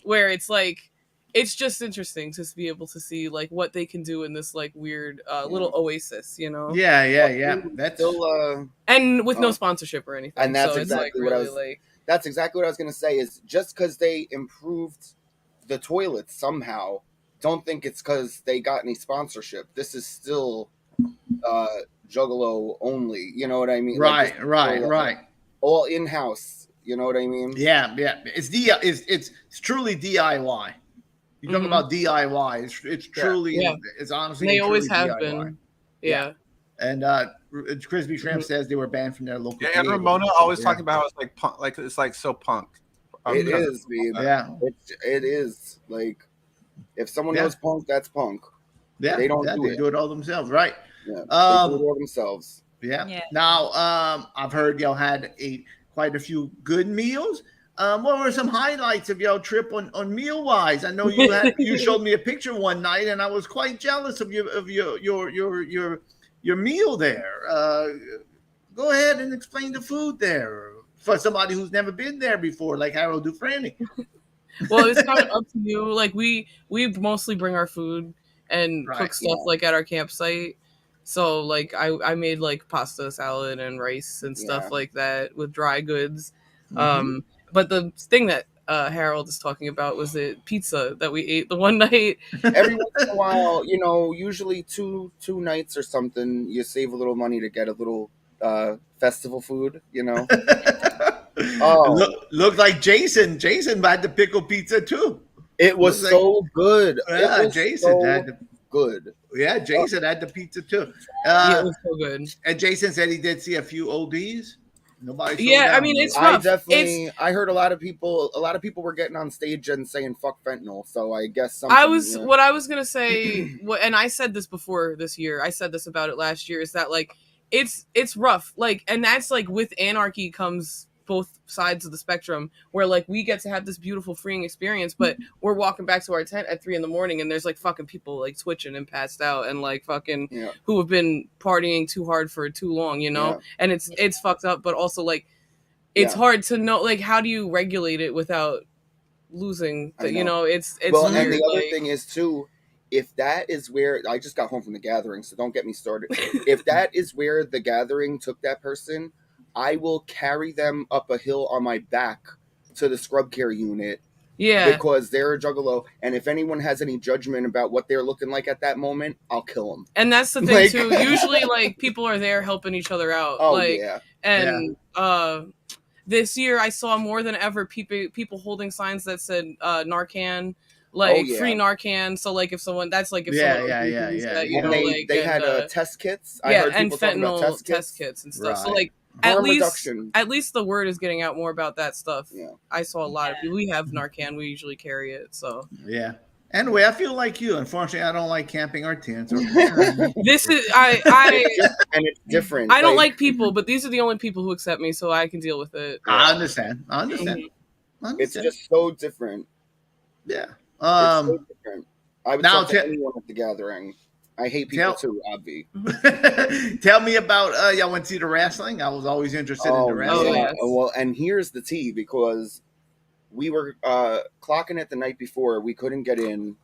where it's like. It's just interesting to be able to see like what they can do in this like weird little oasis, Yeah. That's still, and with no sponsorship or anything. And that's so exactly it's what I was. That's exactly what I was gonna say. Is just because they improved the toilets somehow don't think it's because they got any sponsorship. This is still Juggalo only. You know what I mean? Right, Like, right. All in house. You know what I mean? Yeah. It's truly DIY. You talk about DIY. It's truly. It's honestly. They always truly have DIY. been. Yeah. And Crispy Shrimp says they were banned from their local. Yeah, and Ramona always talking about how it's like punk, like it's like so punk. It is, babe. Yeah. It is. Like, if someone knows punk, that's punk. Yeah. They don't do it. They do it all themselves, right? Yeah. They do it all themselves. Yeah. Now, I've heard y'all had quite a few good meals. What were some highlights of y'all trip on meal wise? I know you showed me a picture one night, and I was quite jealous of your meal there. Go ahead and explain the food there for somebody who's never been there before, like Harold Dufrene. Well, it's kind of up to you. Like we mostly bring our food and cook stuff like at our campsite. So like I made like pasta, salad, and rice and stuff like that with dry goods. But the thing that Harold is talking about was the pizza that we ate the one night. Every once in a while, you know, usually two nights or something, you save a little money to get a little festival food, you know. Looked like Jason had the pickle pizza too. It was so good. Yeah, Jason had the good. Yeah, Jason had the pizza too. It was so good. And Jason said he did see a few ODs. Nobody. Yeah, I mean it's rough. I heard a lot of people were getting on stage and saying "fuck fentanyl." So I guess what I was gonna say, and I said this before this year. I said this about it last year. Is that like it's rough, like, and that's like with anarchy comes both sides of the spectrum, where like we get to have this beautiful freeing experience, but we're walking back to our tent at 3 a.m. and there's like fucking people like twitching and passed out and like fucking who have been partying too hard for too long, you know, and it's fucked up, but also like it's hard to know, like, how do you regulate it without losing the, you know, it's well, weird, and the other like, thing is too, if that is where I just got home from the gathering, so don't get me started. If that is where the gathering took that person, I will carry them up a hill on my back to the scrub care unit. Yeah. Because they're a juggalo. And if anyone has any judgment about what they're looking like at that moment, I'll kill them. And that's the thing, too. Usually, like, people are there helping each other out. Oh, like, yeah. And this year, I saw more than ever people holding signs that said Narcan. Like free Narcan, so like if someone that, you and know, they had test kits. I heard and fentanyl test kits and stuff. Right. So like at least the word is getting out more about that stuff. Yeah, I saw a lot of people. We have Narcan. We usually carry it. So yeah. Anyway, I feel like you. Unfortunately, I don't like camping or tents. This is I and it's different. I don't like people, but these are the only people who accept me, so I can deal with it. I understand. It's just so different. Yeah. It's so different. I would talk to anyone at the gathering. I hate people too, Obvi. Tell me about y'all went to see the wrestling. I was always interested in the wrestling. Yeah. Well, and here's the tea, because we were clocking it the night before. We couldn't get in.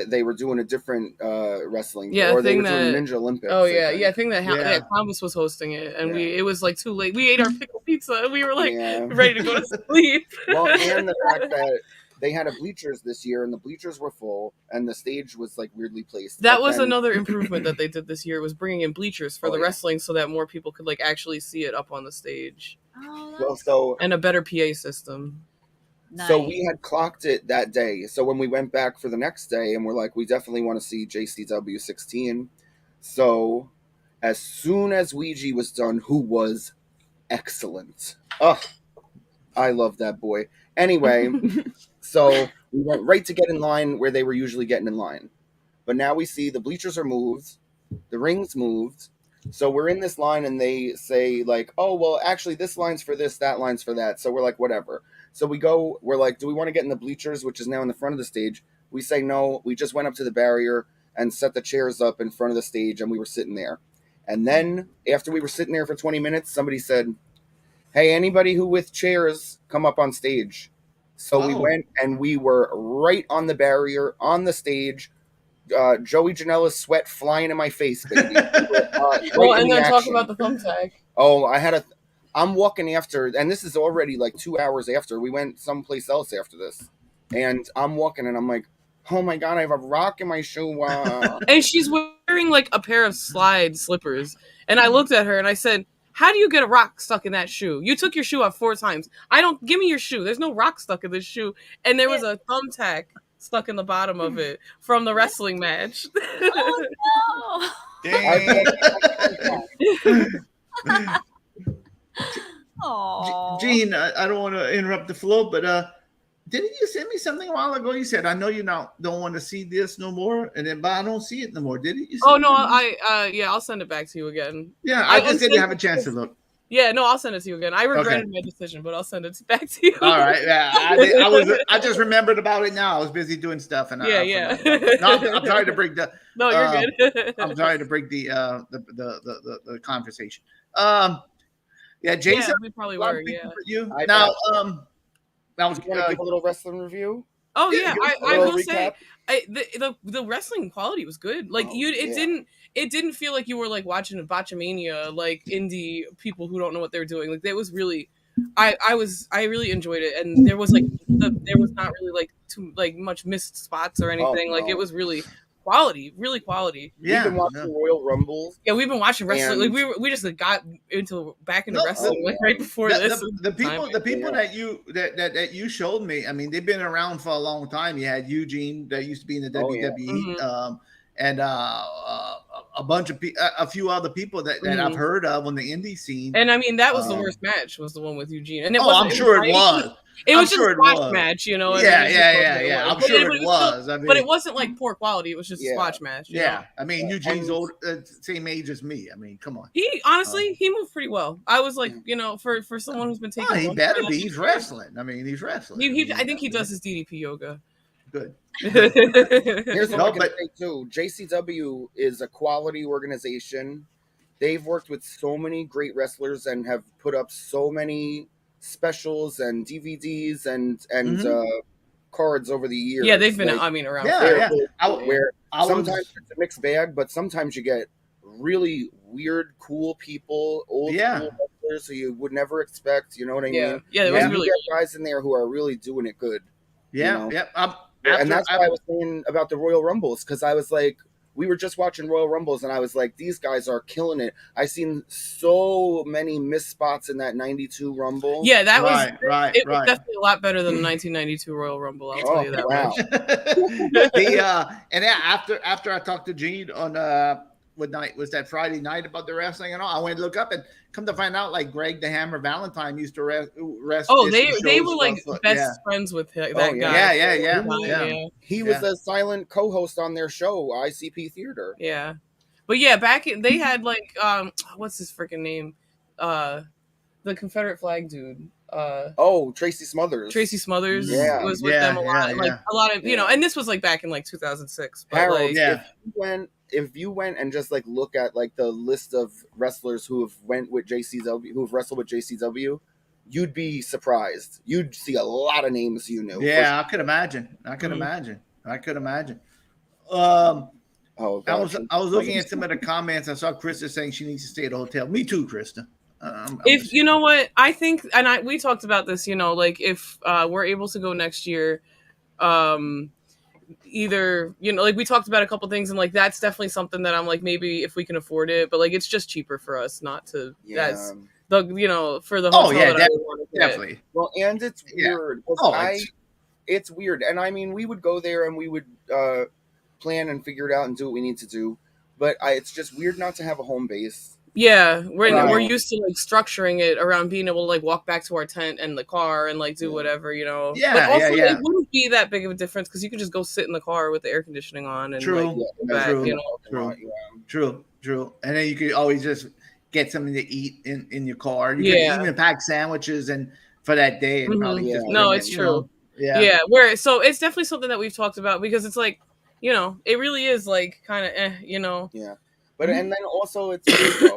They were doing a different wrestling, or they were doing Ninja Olympics. Oh yeah, I think that Columbus was hosting it, and it was like too late. We ate our pickle pizza, and we were like ready to go to sleep. Well, and the fact that they had a bleachers this year, and the bleachers were full, and the stage was like weirdly placed. That was another improvement that they did this year, was bringing in bleachers for the wrestling, so that more people could like actually see it up on the stage. And a better PA system. Nice. So we had clocked it that day. So when we went back for the next day, and we're like, we definitely want to see JCW 16. So as soon as Ouija was done, who was excellent. Oh, I love that boy. Anyway, so we went right to get in line where they were usually getting in line. But now we see the bleachers are moved, the rings moved. So we're in this line, and they say like, oh, well, actually this line's for this, that line's for that. So we're like, whatever. So we're like, do we want to get in the bleachers, which is now in the front of the stage? We say no. We just went up to the barrier and set the chairs up in front of the stage, and we were sitting there. And then after we were sitting there for 20 minutes, somebody said, hey, anybody who with chairs, come up on stage. So we went, and we were right on the barrier, on the stage. Joey Janela's sweat flying in my face, baby. And then talk about the thumbtack. Oh, I'm walking after, and this is already like 2 hours after. We went someplace else after this, and I'm walking, and I'm like, oh my God, I have a rock in my shoe. And she's wearing like a pair of slide slippers. And I looked at her and I said, how do you get a rock stuck in that shoe? You took your shoe off 4 times. Give me your shoe. There's no rock stuck in this shoe. And there was a thumbtack stuck in the bottom of it from the wrestling match. Oh no. Aww. Gene, I don't want to interrupt the flow, but didn't you send me something a while ago? You said, I know you don't want to see this no more, but I don't see it no more. Didn't you? Oh no, I'll send it back to you again. Yeah, I just didn't have a chance to look. Yeah, no, I'll send it to you again. I regretted my decision, but I'll send it back to you. All right, yeah, I just remembered about it now. I was busy doing stuff, and yeah. No, I'm sorry to break the. No, you're good. I'm sorry to break the conversation. Yeah, Jason, yeah, we probably were. Yeah. For you now, that was give a little wrestling review. Oh yeah, I will say the wrestling quality was good. Like it didn't feel like you were like watching a botchamania, like indie people who don't know what they're doing. Like it was really, I really enjoyed it, and there was not really like too like much missed spots or anything. Like it was really really quality. Yeah, we've been watching Royal Rumbles. Yeah, we've been watching wrestling. Like we just got back into wrestling like right before this. The people that you showed me, I mean, they've been around for a long time. You had Eugene that used to be in the WWE, and a bunch of a few other people that I've heard of on the indie scene. And I mean, that was the worst match. Was the one with Eugene, and I'm sure it was. It was just a squash match, you know. Yeah. I'm sure it was. I mean, but it wasn't like poor quality. It was just a squash match. Yeah, I mean, Eugene's old, same age as me. I mean, come on. He honestly, he moved pretty well. I was like, you know, for someone who's been taking. He better be. He's wrestling. I mean, he's wrestling. I think he does his DDP yoga. Good. Here's what I can say too. JCW is a quality organization. They've worked with so many great wrestlers and have put up so many specials and DVDs and cards over the years. Yeah, they've been around. Yeah. Where sometimes it's a mixed bag, but sometimes you get really weird, cool people, old cool wrestlers who you would never expect. You know what I mean? Yeah, there was really you get guys in there who are really doing it good. Yeah, you know? And that's why I was saying about the Royal Rumbles, because I was like, we were just watching Royal Rumbles, and I was like, these guys are killing it. I seen so many missed spots in that '92 Rumble. Yeah, that was It was definitely a lot better than the 1992 Royal Rumble. I'll tell you that. Wow. And after I talked to Gene on what night was that, Friday night, about the wrestling and all, I went to look up and come to find out, like, Greg the Hammer Valentine used to wrestle. Oh, they were like best friends with that guy. Yeah. He was a silent co-host on their show, ICP Theater. Yeah, but yeah, they had like what's his freaking name? The Confederate flag dude. Tracy Smothers. Tracy Smothers was with them a lot. Like a lot of, you know, and this was like back in like 2006. But Harold, if you went and just like look at like the list of wrestlers who have went with JCW, who have wrestled with JCW, you'd be surprised. You'd see a lot of names you knew. Yeah, I could imagine. I could imagine. I was looking at some of the comments. I saw Krista saying she needs to stay at a hotel. Me too, Krista. If you know what I think, and we talked about this, you know, like if we're able to go next year, either, you know, like we talked about a couple things, and like that's definitely something that I'm like, maybe if we can afford it, but like it's just cheaper for us not to. That's the, you know, for the hotel. Definitely. Well, and it's weird. It's weird, and I mean, we would go there and we would plan and figure it out and do what we need to do, but it's just weird not to have a home base. Yeah, we're used to like structuring it around being able to like walk back to our tent and the car and like do whatever, you know. Yeah, but also, it wouldn't be that big of a difference because you could just go sit in the car with the air conditioning on and True. you know. True. And then you could always just get something to eat in your car. You can even pack sandwiches and for that day. And probably it's true. So it's definitely something that we've talked about because it's like, you know, it really is like kind of you know. Yeah. But and then also it's weird,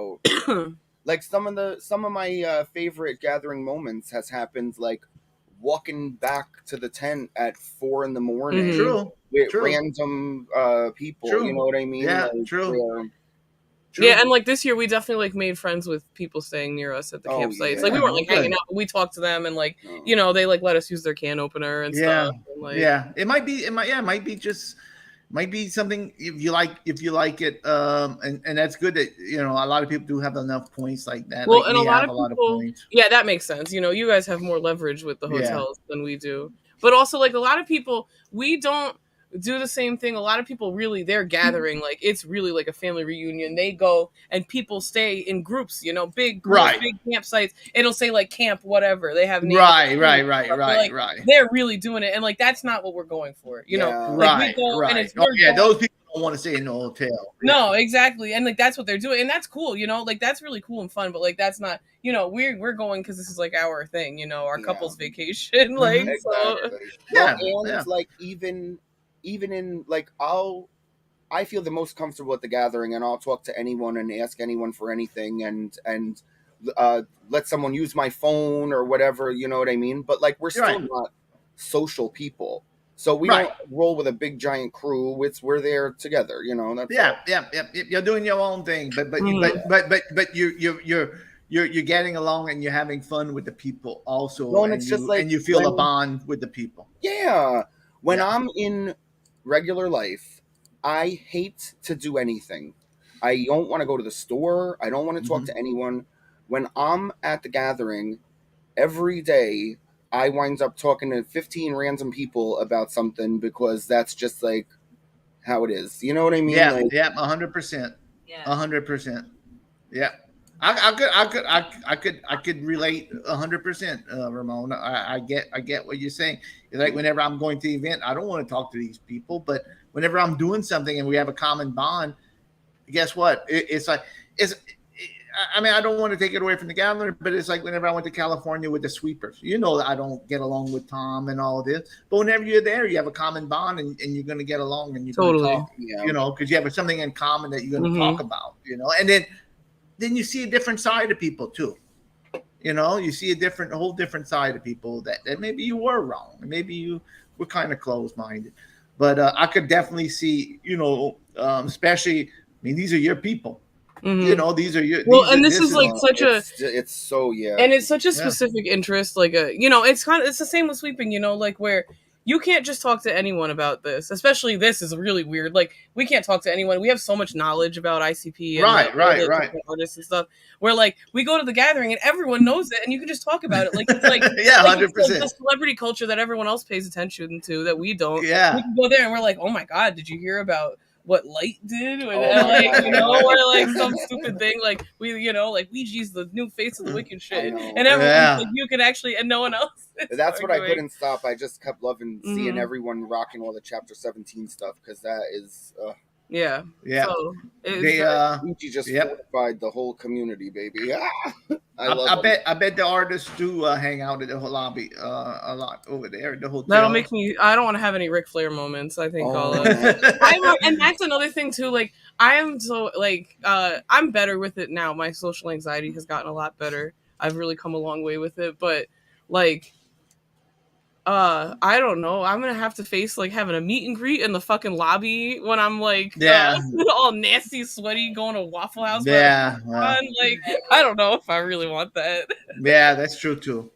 though. Like some of my favorite gathering moments has happened like walking back to the tent at 4 a.m. with random people. You know what I mean? Yeah, like, true. Yeah, and like this year, we definitely like made friends with people staying near us at the campsites. yeah. Like we weren't like hanging out, but we talked to them, and like you know, they like let us use their can opener and stuff. And, like, it might be something if you like it, and that's good that you know a lot of people do have enough points like that. Well, like and a lot of people, points. yeah, that makes sense. You know, you guys have more leverage with the hotels than we do, but also like a lot of people, we don't do the same thing. A lot of people really, they're gathering, like it's really like a family reunion. They go and people stay in groups, you know, big groups, big campsites. It'll say like camp whatever. They have names. Right. They're really doing it, and like that's not what we're going for, you know. Like, we go and it's those people don't want to stay in the hotel. No, exactly, and like that's what they're doing, and that's cool, you know. Like that's really cool and fun, but like that's not, you know, we're going because this is like our thing, you know, our couple's vacation, like like even in like I feel the most comfortable at the gathering, and I'll talk to anyone and ask anyone for anything, and let someone use my phone or whatever, you know what I mean? But like we're still not social people, so we don't roll with a big giant crew. We're there together, you know. That's You're doing your own thing, but you're getting along and you're having fun with the people also, well, and it's just like, and you feel a bond with the people. When I'm in regular life, I hate to do anything. I don't want to go to the store. I don't want to talk to anyone. When I'm at the gathering, every day I wind up talking to 15 random people about something because that's just like how it is. You know what I mean? 100%. 100%. Yeah. I could relate 100%, Ramona. I get what you're saying. It's like whenever I'm going to the event, I don't want to talk to these people, but whenever I'm doing something and we have a common bond, guess what? I mean, I don't want to take it away from the gathering, but it's like whenever I went to California with the sweepers, you know, I don't get along with Tom and all of this, but whenever you're there, you have a common bond and you're going to get along and you're going to talk, you know, because you have something in common that you're going to talk about, you know, and then you see a different side of people too. You know, you see a whole different side of people that maybe you were wrong. Maybe you were kind of closed-minded. But I could definitely see, you know, especially, I mean, these are your people. You know, these are your. Well, and this is like such it's so, and it's such a specific interest. Like you know, it's the same with sweeping, you know, like where you can't just talk to anyone about this. Especially this is really weird. Like we can't talk to anyone. We have so much knowledge about ICP and artists and stuff. Where like we go to the gathering and everyone knows it, and you can just talk about it. Like it's like 100%. The celebrity culture that everyone else pays attention to that we don't. we can go there and we're like, oh my god, did you hear about what Light did? And like, you know, or like some stupid thing like we, you know, like Ouija's the new face of the wicked shit, and everyone like, you can actually, and no one else. That's what I couldn't stop. I just kept loving seeing everyone rocking all the Chapter 17 stuff because that is. So Ouija just fortified the whole community, baby. I bet the artists do hang out at the whole lobby a lot over there at the hotel. That'll make me. I don't want to have any Ric Flair moments. I think and that's another thing too. Like I am so like I'm better with it now. My social anxiety has gotten a lot better. I've really come a long way with it, but like. I don't know. I'm gonna have to face like having a meet and greet in the fucking lobby when I'm like all nasty, sweaty, going to Waffle House. Like I don't know if I really want that. Yeah, that's true too.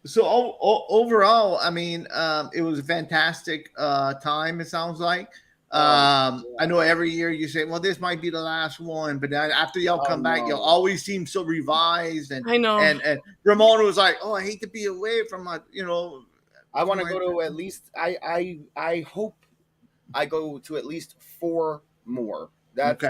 So overall, I mean, it was a fantastic time. It sounds like. I know every year you say, well, this might be the last one, but then after y'all come back, y'all always seem so revised. And I know. And Ramona was like, oh, I hate to be away from my, you know. I want to go to at least, I hope I go to at least 4 more. That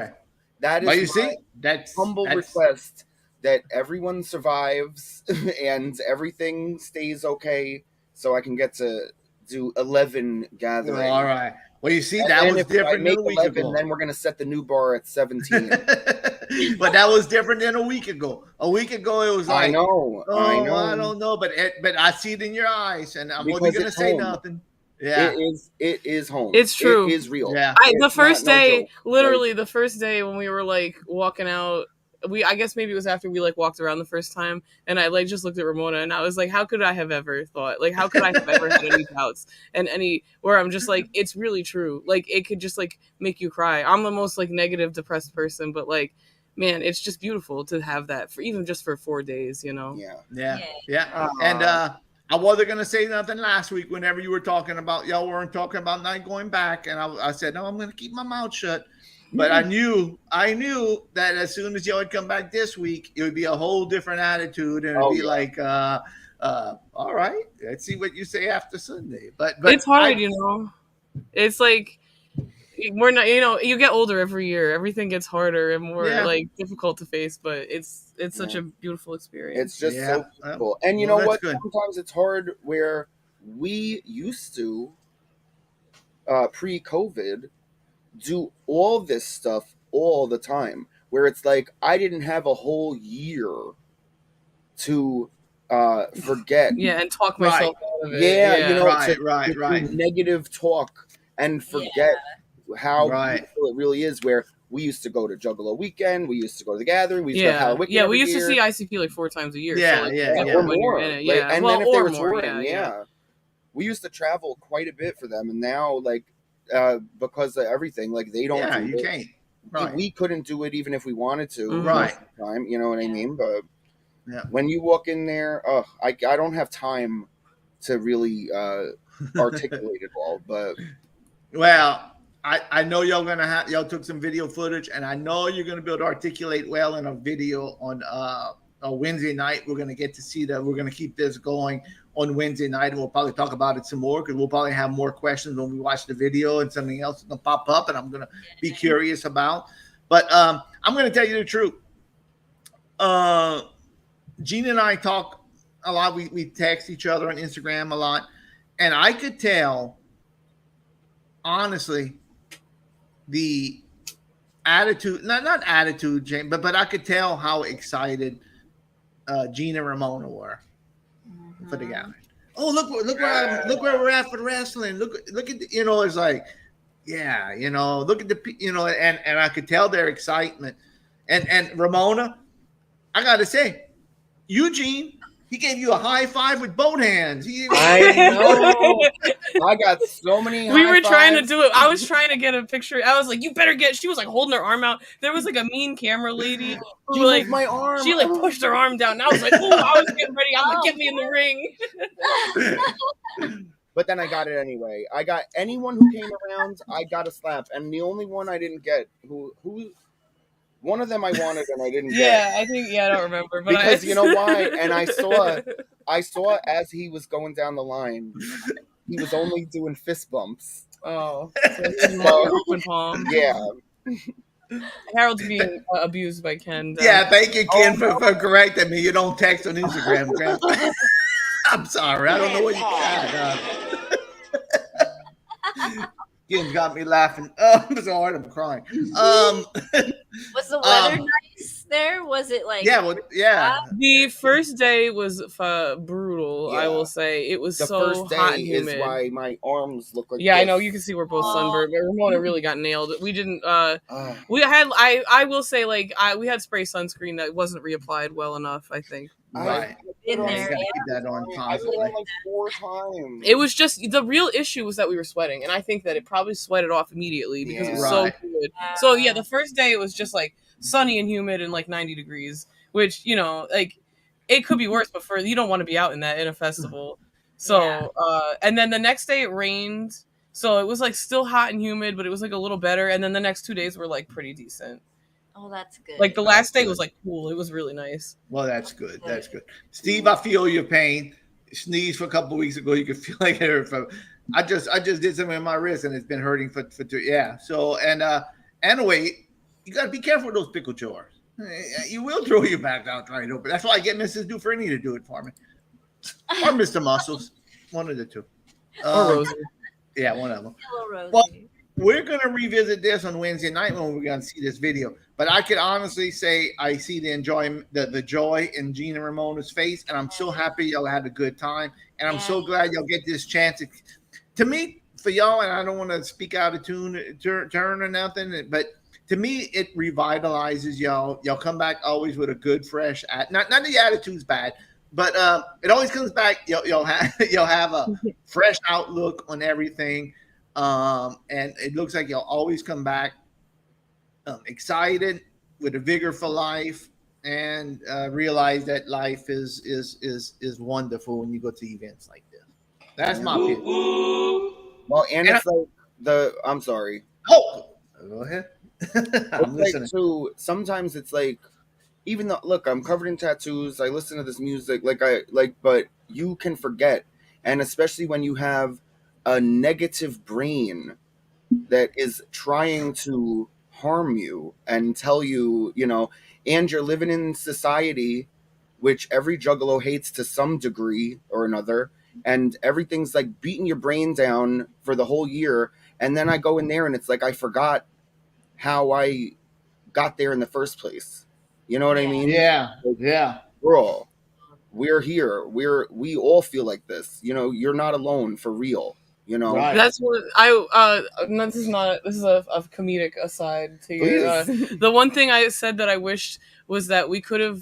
is that's humble request that everyone survives and everything stays okay so I can get to do 11 gatherings. All right. Well, you see, that was different than a week ago. Then we're going to set the new bar at 17. But that was different than a week ago. A week ago, it was like, I know. I don't know. But I see it in your eyes, and I'm only going to say nothing. Yeah. It is home. It's true. It is real. Yeah. The first day, literally the first day when we were like walking out, I guess maybe it was after we like walked around the first time, and I like just looked at Ramona and I was like, how could I have ever thought, like, how could I have ever had any doubts and any where I'm just like, it's really true. Like, it could just like make you cry. I'm the most like negative, depressed person, but like, man, it's just beautiful to have that for even just for 4 days, you know? Yeah. And I wasn't gonna say nothing last week whenever you were talking about y'all weren't talking about not going back, and I said no, I'm gonna keep my mouth shut. But I knew that as soon as y'all would come back this week, it would be a whole different attitude, and it'd be like, all right, let's see what you say after Sunday. But it's hard, you know. It's like we're not, you know, you get older every year. Everything gets harder and more like difficult to face, but it's such a beautiful experience. It's just so cool. And you know what? Sometimes it's hard where we used to pre-COVID do all this stuff all the time, where it's like I didn't have a whole year to forget. And talk myself out of it. You know, right. Negative talk and forget how beautiful it really is. Where we used to go to Juggalo weekend, we used to go to the gathering, we used to have Halloween. We used to see ICP like 4 times a year. Or more. And then if they were touring, we used to travel quite a bit for them, and now like. Because of everything, like they don't. Yeah, you can't. Right. We couldn't do it even if we wanted to. Right. Most of the time, you know what I mean? But when you walk in there, I don't have time to really articulate it all. But I know y'all took some video footage, and I know you're gonna be able to articulate well in a video on a Wednesday night. We're gonna get to see that. We're gonna keep this going on Wednesday night, and we'll probably talk about it some more because we'll probably have more questions when we watch the video and something else is gonna pop up and I'm gonna be curious about. But I'm gonna tell you the truth. Gina and I talk a lot. We text each other on Instagram a lot, and I could tell, honestly, the attitude, not attitude, Jane, but I could tell how excited Gina and Ramona were for the gathering. Oh, look where we're at for the wrestling. Look at the, you know, it's like, you know, look at the, you know, and I could tell their excitement. And Ramona, I gotta say, Eugene, he gave you a high five with both hands. I know. I got so many. We were trying to do it. I was trying to get a picture. I was like, "You better get." She was like holding her arm out. There was like a mean camera lady who like my arm. She like pushed her arm down. And I was like, "Oh, I was getting ready. I'm like, get me in the ring." But then I got it anyway. I got anyone who came around. I got a slap, and the only one I didn't get who. One of them I wanted and I didn't get. I think I don't remember, but because you know why? And I saw as he was going down the line, he was only doing fist bumps. Oh, so open palm. Yeah. Harold's being abused by Ken. Yeah, thank you, Ken, for correcting me. You don't text on Instagram, Grandpa. I'm sorry, I don't know what you got. Ken got me laughing. I'm so hard, I'm crying. Was the weather nice there? Was it like? The first day was brutal. I will say it was the so first day hot and humid. Is why my arms look like. Yeah, this. I know you can see we're both sunburned. But Ramona really got nailed. We didn't. We had. I will say we had spray sunscreen that wasn't reapplied well enough. I think. Right. In there. Keep that on I put it on like 4 times. It was just the real issue was that we were sweating, and I think that it probably sweated off immediately because it was so good. So yeah, the first day it was just like sunny and humid and like 90 degrees, which you know, like it could be worse. But you don't want to be out in a festival. So and then the next day it rained, so it was like still hot and humid, but it was like a little better. And then the next 2 days were like pretty decent. Oh, that's good. Like the last day was like cool. It was really nice. Well, that's good. That's good. Steve, I feel your pain. Sneezed for a couple of weeks ago. You could feel like it hurt from. I just did something in my wrist and it's been hurting for 2. Yeah. So anyway, you got to be careful with those pickle jars. You will throw your back out right open. That's why I get Mrs. Dufrene to do it for me, or Mr. Muscles, one of the two. Or Rosie. Yeah, one of them. Hello, Rosie. Well, we're going to revisit this on Wednesday night when we're going to see this video. But I can honestly say I see the joy in Gina Ramona's face, and I'm so happy y'all had a good time. And I'm so glad y'all get this chance to meet for y'all. And I don't want to speak out of turn or nothing, but to me, it revitalizes y'all. Y'all come back always with a good, fresh. Not the attitude's bad, but it always comes back. You'll have a fresh outlook on everything, and it looks like you'll always come back excited with a vigor for life, and realize that life is wonderful when you go to events like this. That's my opinion. Well, and it's like I'm sorry. Oh, go ahead. I'm like listening. too, sometimes it's like, even though, look, I'm covered in tattoos, I listen to this music, but you can forget, and especially when you have a negative brain that is trying to harm you and tell you, and you're living in society, which every juggalo hates to some degree or another, and everything's like beating your brain down for the whole year, and then I go in there and it's like I forgot how I got there in the first place. You know what I mean? Yeah. Bro, we're here. We all feel like this. You're not alone for real. Right. That's what this is a comedic aside to you. The one thing I said that I wished was that we could have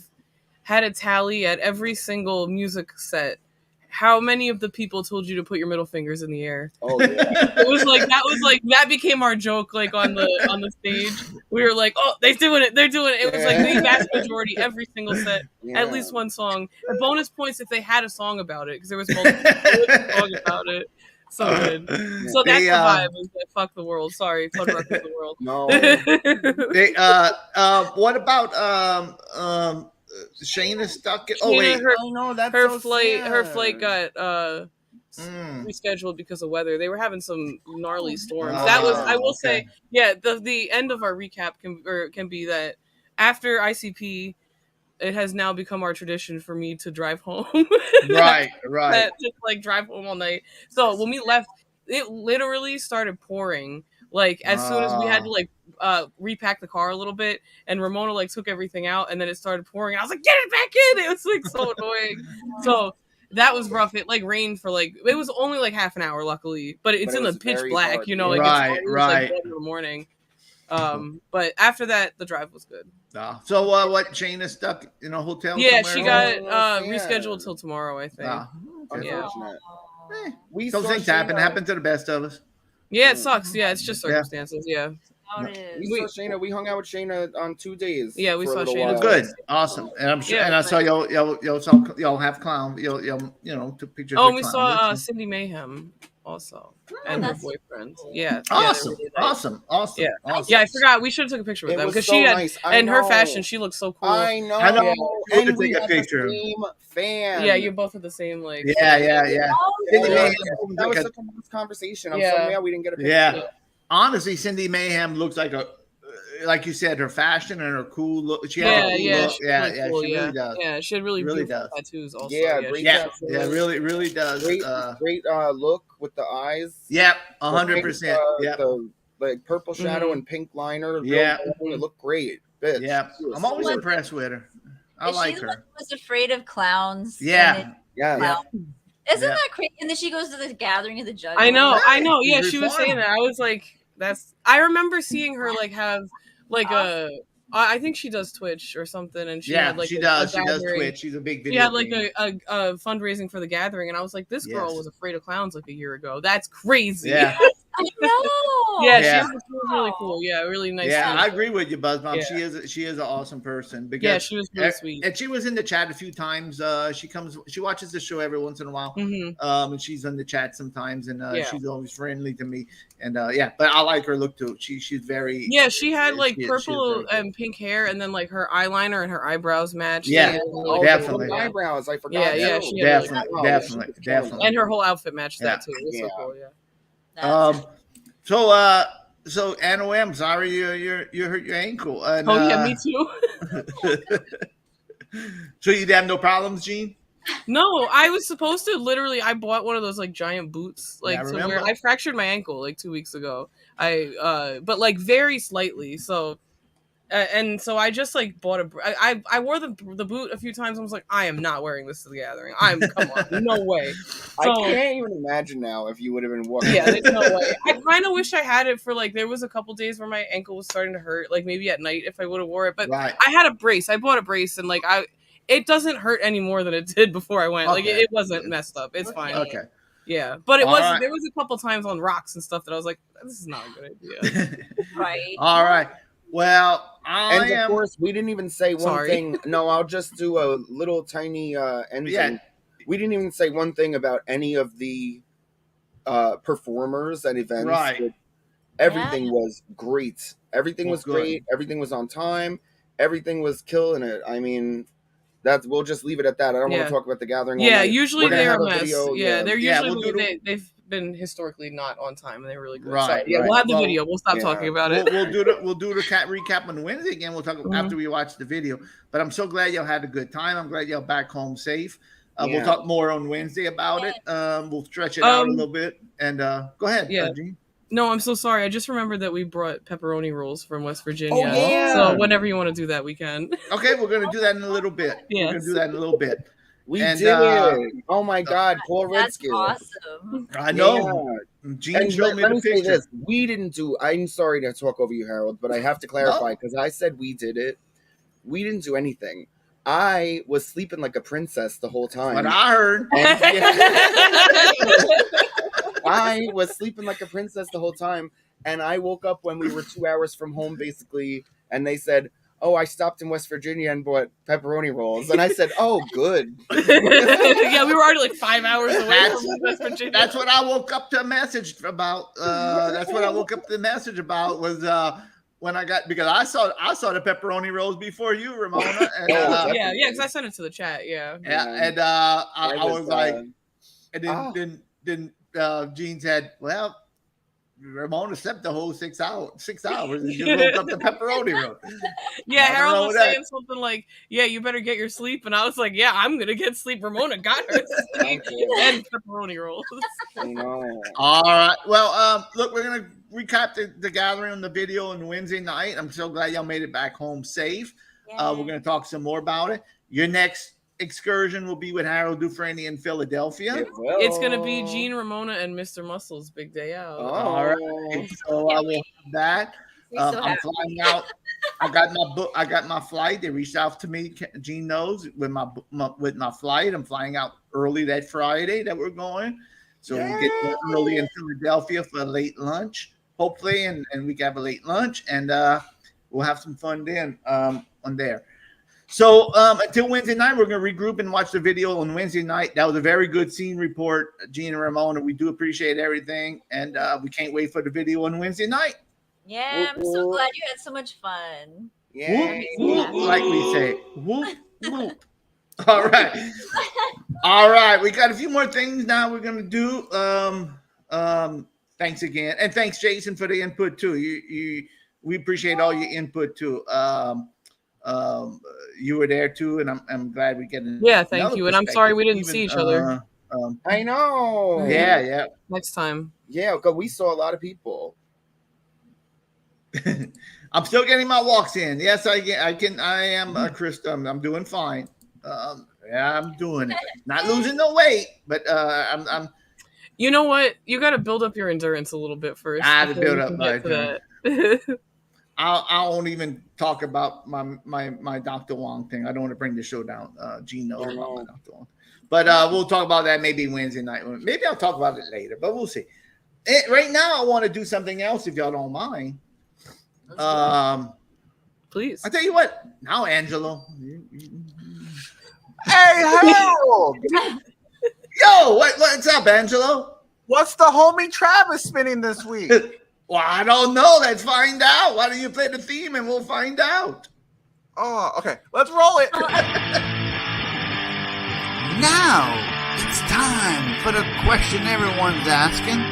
had a tally at every single music set. How many of the people told you to put your middle fingers in the air? Oh yeah. That became our joke, like on the stage. We were like, oh, they're doing it. It was like the vast majority, every single set, at least one song. And bonus points if they had a song about it, because there was multiple songs about it. So good. So that's the vibe. Is that fuck the world. Sorry, Fun Rock is the world. No. What about Shayna stuck it? Oh wait, her flight got rescheduled because of weather. They were having some gnarly storms. That was, I will say, the end of our recap can be that after ICP, it has now become our tradition for me to drive home. Right. Just like drive home all night. So when we left, it literally started pouring. Like as soon as we had to repack the car a little bit, and Ramona took everything out, and then it started pouring. I was like, "Get it back in!" It was so annoying. So that was rough. It rained for it was only half an hour, luckily, but it's in the pitch black. Hard. It was like 1 in the morning. But after that, the drive was good. So what? Shayna stuck in a hotel? Yeah, somewhere? she got rescheduled till tomorrow, I think. Unfortunate. Those things happen. Happen to the best of us. Yeah, it sucks. Yeah, it's just circumstances. Yeah. We saw Shayna. We hung out with Shayna on 2 days. Yeah, we saw Shayna. Good, awesome, and I'm sure. And I saw y'all have clown. Y'all took pictures. Oh, we saw Cindy Mayhem also, and her boyfriend. Yeah. Awesome. Really nice. Awesome. Yeah, I forgot. We should have took a picture with them because she had, nice. And her fashion, she looked so cool. I know. Yeah. And we had the same fan. Yeah, you both had the same Yeah. That was such a nice conversation. I'm sorry we didn't get a picture. Yeah. Honestly, Cindy Mayhem looks like you said, her fashion and her cool look. She had a cool look. She really does. Yeah, she had really beautiful tattoos also. Yeah, really does. Great look with the eyes. Yep, 100%. Yeah, the purple shadow and pink liner. Yeah, it looked great. Bitch. Yeah, I'm always impressed with her. I like her. She was afraid of clowns. Yeah. Isn't that crazy? And then she goes to the gathering of the Juggalos. I know. Yeah, she was saying that. I was like, I remember seeing her have I think she does Twitch or something, and she had she does Twitch. She's a big video. She had a fundraising for the gathering, and I was like, this girl was afraid of clowns a year ago. That's crazy. Yeah. I know. Yeah, she was really cool. Yeah, really nice. Yeah, I agree with you, Buzz Mom. Yeah. She is an awesome person. Because she was really sweet. And she was in the chat a few times. She watches the show every once in a while. Mm-hmm. And she's in the chat sometimes, and she's always friendly to me. And but I like her look too. She's very she had purple and pink hair, and then her eyeliner and her eyebrows matched. Yeah, definitely. Eyebrows, I forgot. Yeah, definitely. And her whole outfit matched that too. It was so cool. Yeah. So Anna, I'm sorry you hurt your ankle. And, me too. So you have no problems, Gene? No, I was supposed to I bought one of those giant boots I fractured my ankle 2 weeks ago. But very slightly. So And so I just like bought I wore the boot a few times. I was like, I am not wearing this to the gathering. Come on, no way. I can't even imagine now if you would have been walking. Yeah, there's no way. I kind of wish I had it for like, there was a couple days where my ankle was starting to hurt, like maybe at night if I would have wore it. But I had a brace. I bought a brace, and like it doesn't hurt any more than it did before I went. Like it wasn't messed up. It's fine. Okay. Yeah, but there was a couple times on rocks and stuff that I was like, this is not a good idea. Right. All right. Well, of course, we didn't even say one thing. No, I'll just do a little tiny ending. Yeah. We didn't even say one thing about any of the performers at events. Right. Everything was great. Everything was great. Everything was on time. Everything was killing it. I mean, we'll just leave it at that. I don't want to talk about the gathering. Yeah, usually they're a mess. They're usually they've been historically not on time, and they're really good. Right. So, we'll have the video. We'll stop talking about it. We'll do the recap on Wednesday again. We'll talk after we watch the video. But I'm so glad y'all had a good time. I'm glad y'all back home safe. We'll talk more on Wednesday about it. We'll stretch it out a little bit. And go ahead, Gene. No, I'm so sorry. I just remembered that we brought pepperoni rolls from West Virginia. Oh, yeah. So whenever you want to do that, we can. Okay, we're going to do that in a little bit. Yes. We're going to do that in a little bit. We did it. Oh my God, Paul Redskin. Awesome. I know. Gene showed me the picture. We didn't do. I'm sorry to talk over you, Harold, but I have to clarify because I said we did it. We didn't do anything. I was sleeping like a princess the whole time. But I heard. I was sleeping like a princess the whole time, and I woke up when we were 2 hours from home, basically, and they said, "Oh, I stopped in West Virginia and bought pepperoni rolls," and I said, "Oh, good." Yeah, we were already like 5 hours away from West Virginia. That's what I woke up to a message about. That's what I woke up to the message about was when I got, because I saw the pepperoni rolls before you, Ramona. And, yeah, because I sent it to the chat. Yeah, and I was like, and then Gene said, "Well, Ramona slept the whole 6 hours. 6 hours, and just woke up the pepperoni roll." Yeah, Harold was saying something like, "Yeah, you better get your sleep," and I was like, "Yeah, I'm gonna get sleep." Ramona got her sleep and pepperoni rolls. I know. All right. Well, look, we're gonna recap the gathering on the video on Wednesday night. I'm so glad y'all made it back home safe. Yeah. We're gonna talk some more about it. Your next excursion will be with Harold Dufrene in Philadelphia. It's gonna be Gene, Ramona, and Mr. Muscle's big day out. All right. So I will have that. I'm flying out. I got my flight. They reached out to me. Gene knows with my flight. I'm flying out early that Friday that we're going. So we'll get there early in Philadelphia for a late lunch, hopefully, and we can have a late lunch, and we'll have some fun then on there. So until Wednesday night, we're going to regroup and watch the video on Wednesday night. That was a very good scene report, Gene and Ramona. We do appreciate everything, and we can't wait for the video on Wednesday night. Yeah, I'm so glad you had so much fun. Yeah. Whoop, whoop, like we say. Whoop, whoop. All right. All right. We got a few more things now we're going to do. Thanks again. And thanks, Jason, for the input, too. We appreciate all your input, too. You were there too, and I'm glad we get. Thank you, and I'm sorry we didn't see each other. I know. Yeah. Next time. Yeah, because we saw a lot of people. I'm still getting my walks in. Yes, I am, Chris. I'm doing fine. I'm doing it. Not losing no weight, but I'm. You know what? You got to build up your endurance a little bit first. I have to build up my endurance. I won't even talk about my Dr. Wong thing. I don't want to bring the show down. Gene knows about my Dr. Wong. But we'll talk about that maybe Wednesday night. Maybe I'll talk about it later, but we'll see. Right now, I want to do something else if y'all don't mind. Please. I'll tell you what. Now, Angelo. Hey, Harold! Yo, what's up, Angelo? What's the homie Travis spinning this week? Well, I don't know. Let's find out. Why don't you play the theme and we'll find out? Oh, okay. Let's roll it. Now it's time for the question everyone's asking.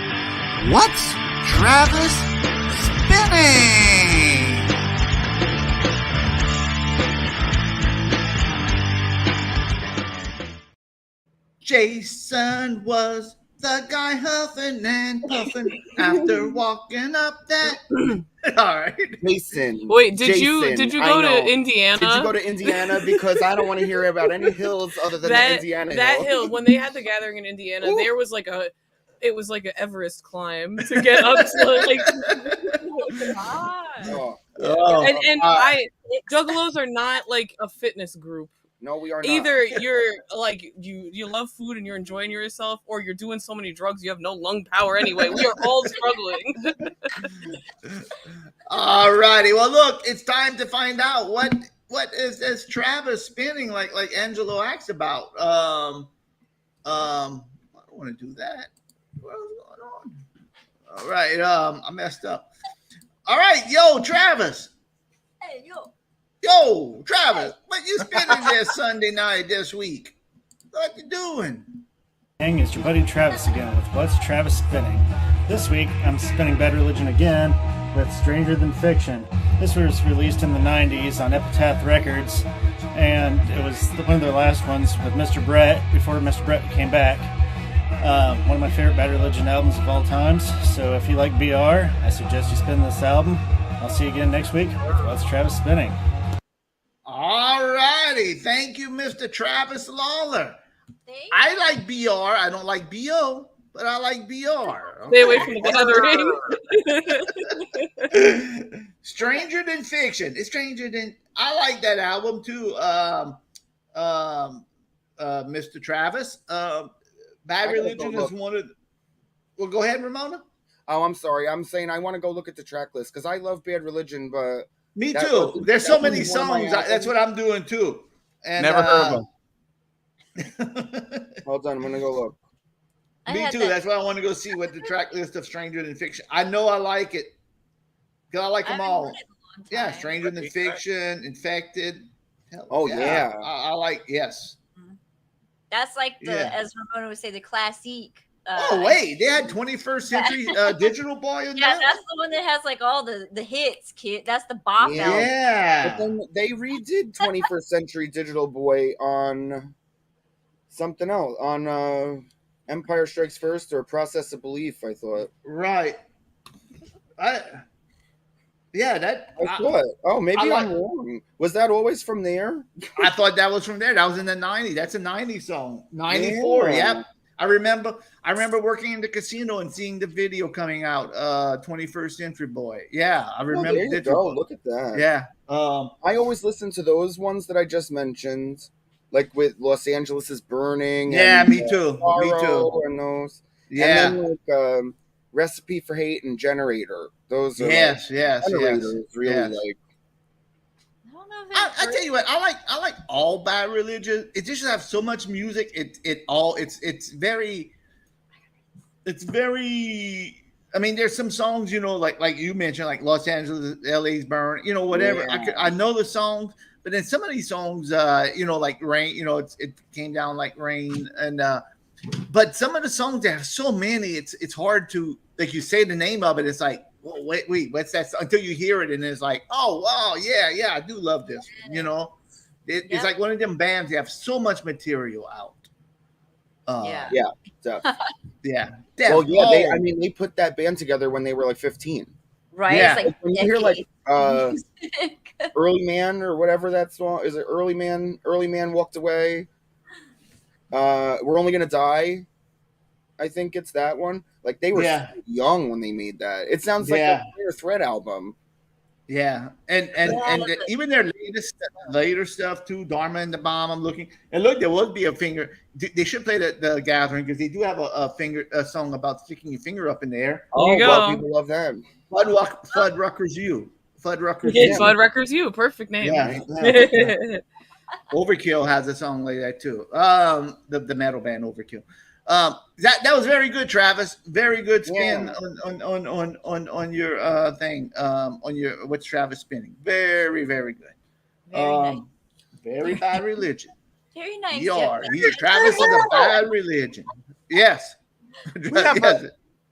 What's Travis spinning? Jason was The guy huffing and puffing after walking up that. All right. Jason. Wait, did you Jason, go I know. to Indiana? Did you go to Indiana? Because I don't want to hear about any hills other than the Indiana that hill. When they had the gathering in Indiana, there was like an Everest climb to get up to like. Juggalos are not like a fitness group. No, we are not. Either you're like you love food and you're enjoying yourself, or you're doing so many drugs you have no lung power anyway. We are all struggling. All righty. Well, look, it's time to find out what is Travis spinning like Angelo asked about. I don't want to do that. What's going on? All right. I messed up. All right, yo, Travis. Hey, yo. Yo, Travis, what you spending this Sunday night this week? What you doing? Hey, it's your buddy Travis again with What's Travis Spinning. This week, I'm spinning Bad Religion again with Stranger Than Fiction. This was released in the 90s on Epitaph Records, and it was one of their last ones with Mr. Brett, before Mr. Brett came back. One of my favorite Bad Religion albums of all times, so if you like BR, I suggest you spin this album. I'll see you again next week with What's Travis Spinning. All righty. Thank you, Mr. Travis Lawler. I like BR. I don't like BO, but I like BR. Stay away from the gathering. Stranger Than Fiction. It's Stranger Than. I like that album too, Mr. Travis. Bad Religion is one of. Well, go ahead, Ramona. Oh, I'm sorry. I'm saying I want to go look at the track list because I love Bad Religion, but me too. There's so many songs. That's what I'm doing too. And never heard of them. Hold on, I'm gonna go look. Me too. That's why I want to go see what the track list of Stranger Than Fiction. I know I like it because I like them all. Yeah, Stranger Than Fiction, Infected. Oh yeah, I like yes. That's like as Ramona would say, the classique. Oh wait, they had 21st Century Digital Boy in Yeah, that? that's the one that has like all the hits, kid. That's the bop album. Yeah. But then they redid 21st Century Digital Boy on something else, on Empire Strikes First or Process of Belief, I thought. Right. What? Oh, maybe I'm wrong. Was that always from there? I thought that was from there. That was in the 90s. That's a 90s song. 94. Yeah. Yep. I remember working in the casino and seeing the video coming out, 21st Century Boy. Yeah, I remember. There you go. Look at that. Yeah. I always listen to those ones that I just mentioned, like with Los Angeles is Burning. Yeah, and, me too. Me too. And those. Yeah. And then like Recipe for Hate and Generator. Those are yes. Generators really like. I tell you what, I like all Bad Religion. It just have so much music. It's very. I mean, there's some songs, like you mentioned, like Los Angeles, LA's Burn, whatever. Yeah. I know the songs, but then some of these songs, like Rain, it came down like rain, and but some of the songs that have so many, it's hard to, like, you say the name of it, it's like, well, wait, what's that? Until you hear it, and it's like, oh wow, yeah, I do love this. It's like one of them bands that have so much material out. Yeah. Yeah. Well, yeah, they put that band together when they were like 15. Right. Yeah. It's like when you hear like Early Man or whatever that song is, it Early Man Walked Away. We're Only Gonna Die. I think it's that one. Like they were so young when they made that. It sounds like a Clear Thread album. Yeah, and even their later stuff too. Dharma and the Bomb. I'm looking, and look, there would be a finger. They should play the Gathering because they do have a song about sticking your finger up in the air. Oh, well, people love that. Fuddruckers You. Fuddruckers You. Perfect name. Yeah. Overkill has a song like that too. The metal band Overkill. That was very good, Travis. Very good spin on your thing. On your What's Travis Spinning. Very, very good. Very nice. Very Bad Religion. Very nice. Travis is a Bad Religion. Yes.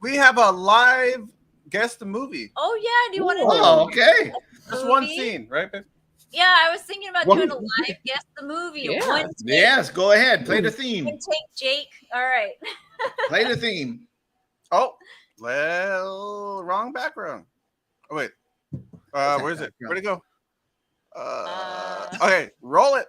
We have a live guess the movie. Oh yeah, do you want to? Oh, okay. Just one scene, right? Yeah, I was thinking about doing a live guess the movie. Yes, go ahead. Play the theme. Take Jake. All right. Play the theme. Oh, well, wrong background. Oh, wait. Where is it? Where'd it go? Okay, roll it.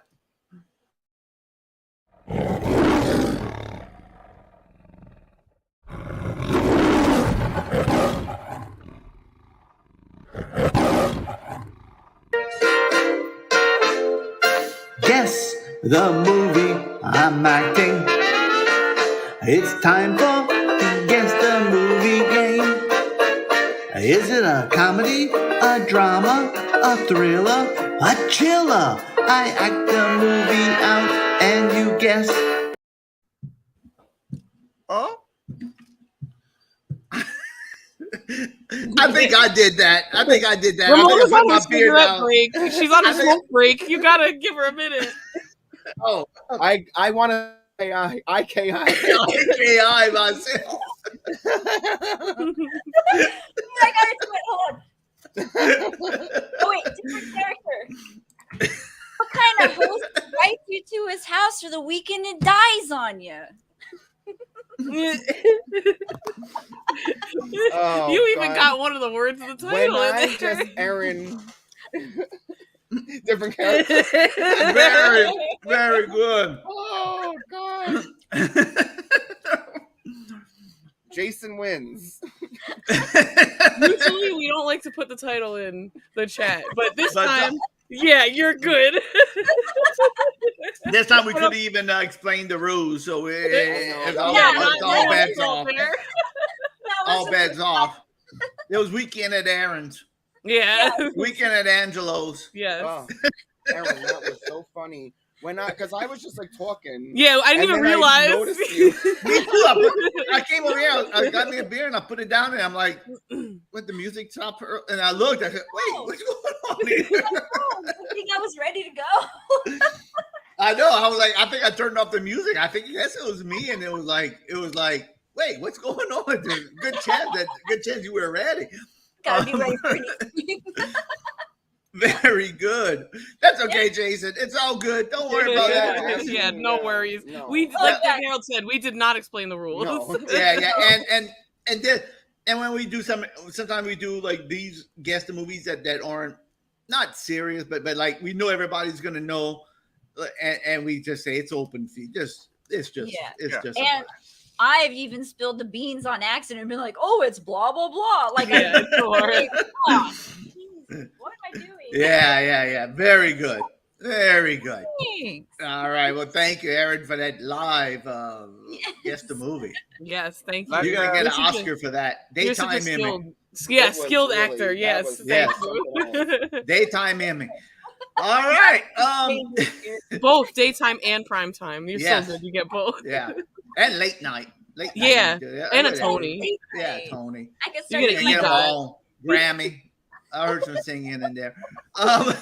Guess the movie I'm acting. It's time for Guess the Movie game. Is it a comedy, a drama, a thriller, a chiller? I act the movie out and you guess. Oh? I think I did that. Ramona's on her cigarette break. She's on a smoke break. You gotta give her a minute. Oh, I want to say IKI myself. I gotta do it. Hold on. Oh wait, different character. What kind of host invites you to his house for the weekend and dies on you? Oh, you even God. got one of the words of the title. When in I there. just Aaron. Different character. Very, very good. Oh God. Jason wins. Usually we don't like to put the title in the chat, but this time, yeah, you're good. This time we couldn't even explain the rules, so it's all bets off. All bets off. It was weekend at Aaron's. Yeah. Weekend at Angelo's. Yes. Oh, Aaron, that was so funny. Because I was just like talking. Yeah, I didn't even realize. I noticed you. Me too. I came over here. I got me a beer and I put it down, and I'm like, "With the music stop?" And I looked. I said, "Wait, what's going on here?" I think I was ready to go. I know. I was like, I think I turned off the music. I think yes, it was me, and it was like, wait, what's going on? There's good chance you were ready. Gotta be ready for anything. Very good. That's okay, Jason. It's all good. Don't worry about that. Yeah, no worries. No. We, like Harold said, we did not explain the rules. No. Yeah. And when we do sometimes we do like these guess the movies that aren't not serious, but like we know everybody's gonna know, and we just say it's open fee. It's just. And I've even spilled the beans on accident and been like, "Oh, it's blah blah blah." Like, Yeah, sure. What am I doing? Yeah. Very good. Very good. Thanks. All right. Well, thank you, Aaron, for that live guess the movie. Yes, thank you. You're gonna get an Oscar for that. You're such a Daytime Emmy. skilled really- actor. that Yes, was- thank that you. Daytime Emmy. All right. Both daytime and prime time. You're Yes. so good. You get both. Yeah. And late night. Yeah. And a Yeah. Tony. Yeah, Tony. I can You're start gonna doing You eat get them that. all. Grammy. I heard some singing in there. All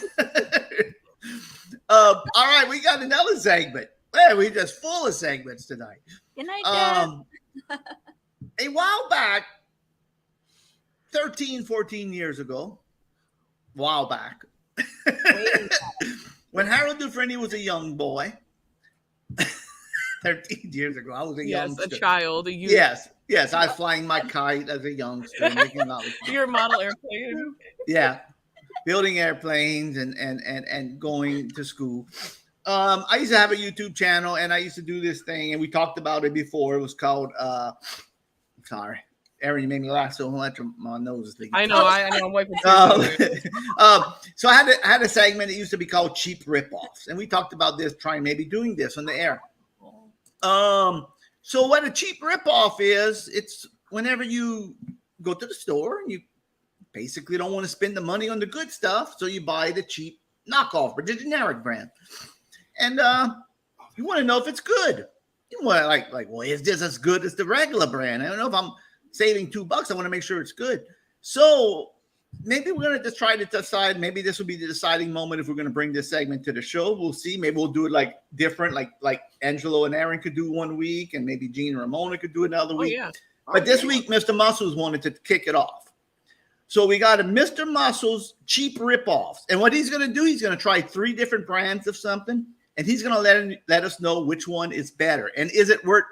right, we got another segment. Man, we're just full of segments tonight. Good night, Dad. A while back, 13, 14 years ago, while back, when Harold Dufrene was a young boy, 13 years ago, I was a youngster. a child. A youth. Yes, I was flying my kite as a youngster. Making You're a model airplane. yeah, building airplanes and going to school. I used to have a YouTube channel, and I used to do this thing, and we talked about it before. It was called sorry, Aaron, you made me laugh so much my nose is leaking. I know. I'm wiping. So I had a segment that used to be called Cheap Ripoffs, and we talked about this, trying maybe doing this on the air. So what a cheap ripoff is, it's whenever you go to the store and you basically don't want to spend the money on the good stuff, so you buy the cheap knockoff or the generic brand. And you want to know if it's good. You want to like, well, is this as good as the regular brand? I don't know if I'm saving $2. I want to make sure it's good. So maybe we're going to just try to decide. Maybe this will be the deciding moment if we're going to bring this segment to the show. We'll see. Maybe we'll do it like different, like Angelo and Aaron could do one week, and maybe Gene and Ramona could do another week. Yeah. But this week, Mr. Muscles wanted to kick it off. So we got a Mr. Muscles cheap ripoffs. And what he's going to do, he's going to try 3 different brands of something, and he's going to let us know which one is better. And is it worth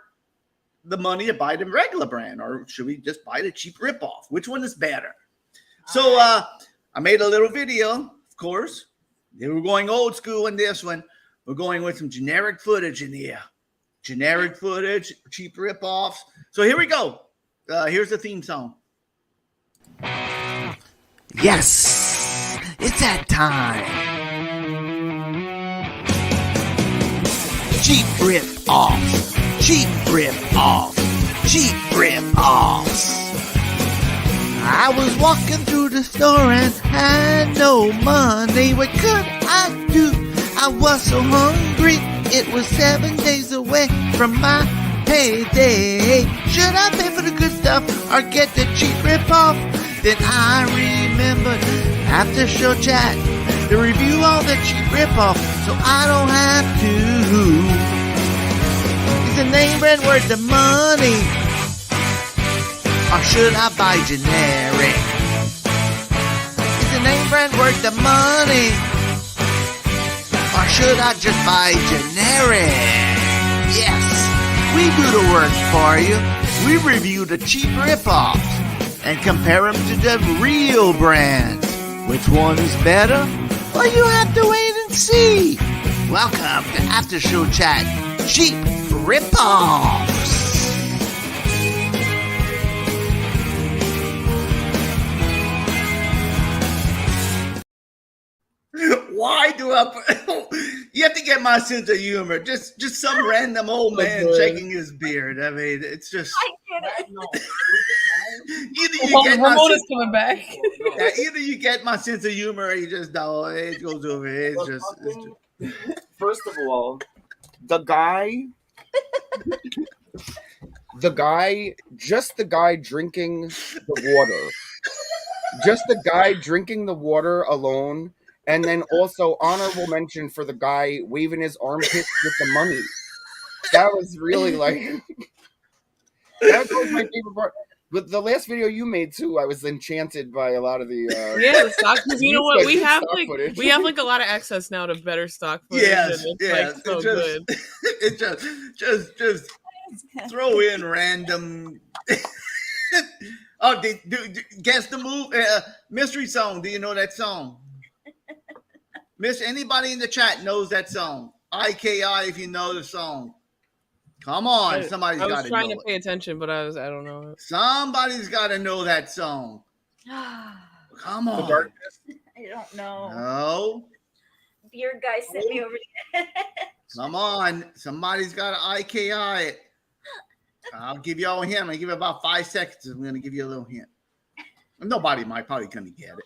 the money to buy the regular brand, or should we just buy the cheap ripoff? Which one is better? So I made a little video, of course. They were going old school in this one. We're going with some generic footage in here. Generic footage, cheap ripoffs. So here we go. Here's the theme song. Yes, it's that time. Cheap rip-offs, cheap rip-offs, cheap rip-offs. I was walking through the store and had no money. What could I do? I was so hungry. It was 7 days away from my payday. Should I pay for the good stuff or get the cheap rip-off? Then I remembered after show chat to review all the cheap rip-off so I don't have to. Is the name brand worth the money? Or should I buy generic? Is the name brand worth the money? Or should I just buy generic? Yes, we do the work for you. We review the cheap rip-offs and compare them to the real brand. Which one is better? Well, you have to wait and see. Welcome to After Show Chat Cheap Rip-Offs. Why do I? You have to get my sense of humor. Just some random old man shaking his beard. I mean, it's just. I get it. Either you get Ramona's coming back. Either you get my sense of humor, or you just don't. It goes over. It's just. First of all, the guy, just the guy drinking the water, just the guy drinking the water alone. And then also honorable mention for the guy waving his armpits with the money. That was really like that was my favorite part. But the last video you made too, I was enchanted by a lot of the the stock. You know what? We have footage. we have like a lot of access now to better stock footage. Yes, and it's like so good. It just throw in random. Oh, guess the move mystery song. Do you know that song? Miss, anybody in the chat knows that song? IKI if you know the song. Come on, somebody's got to know. I was trying to pay attention, but I don't know it. Somebody's got to know that song. Come on. I don't know. No. Beard guy sent me over there. Come on. Somebody's got to IKI it. I'll give you all a hint. I'm going to give you about 5 seconds. I'm going to give you a little hint. Nobody might probably going to get it.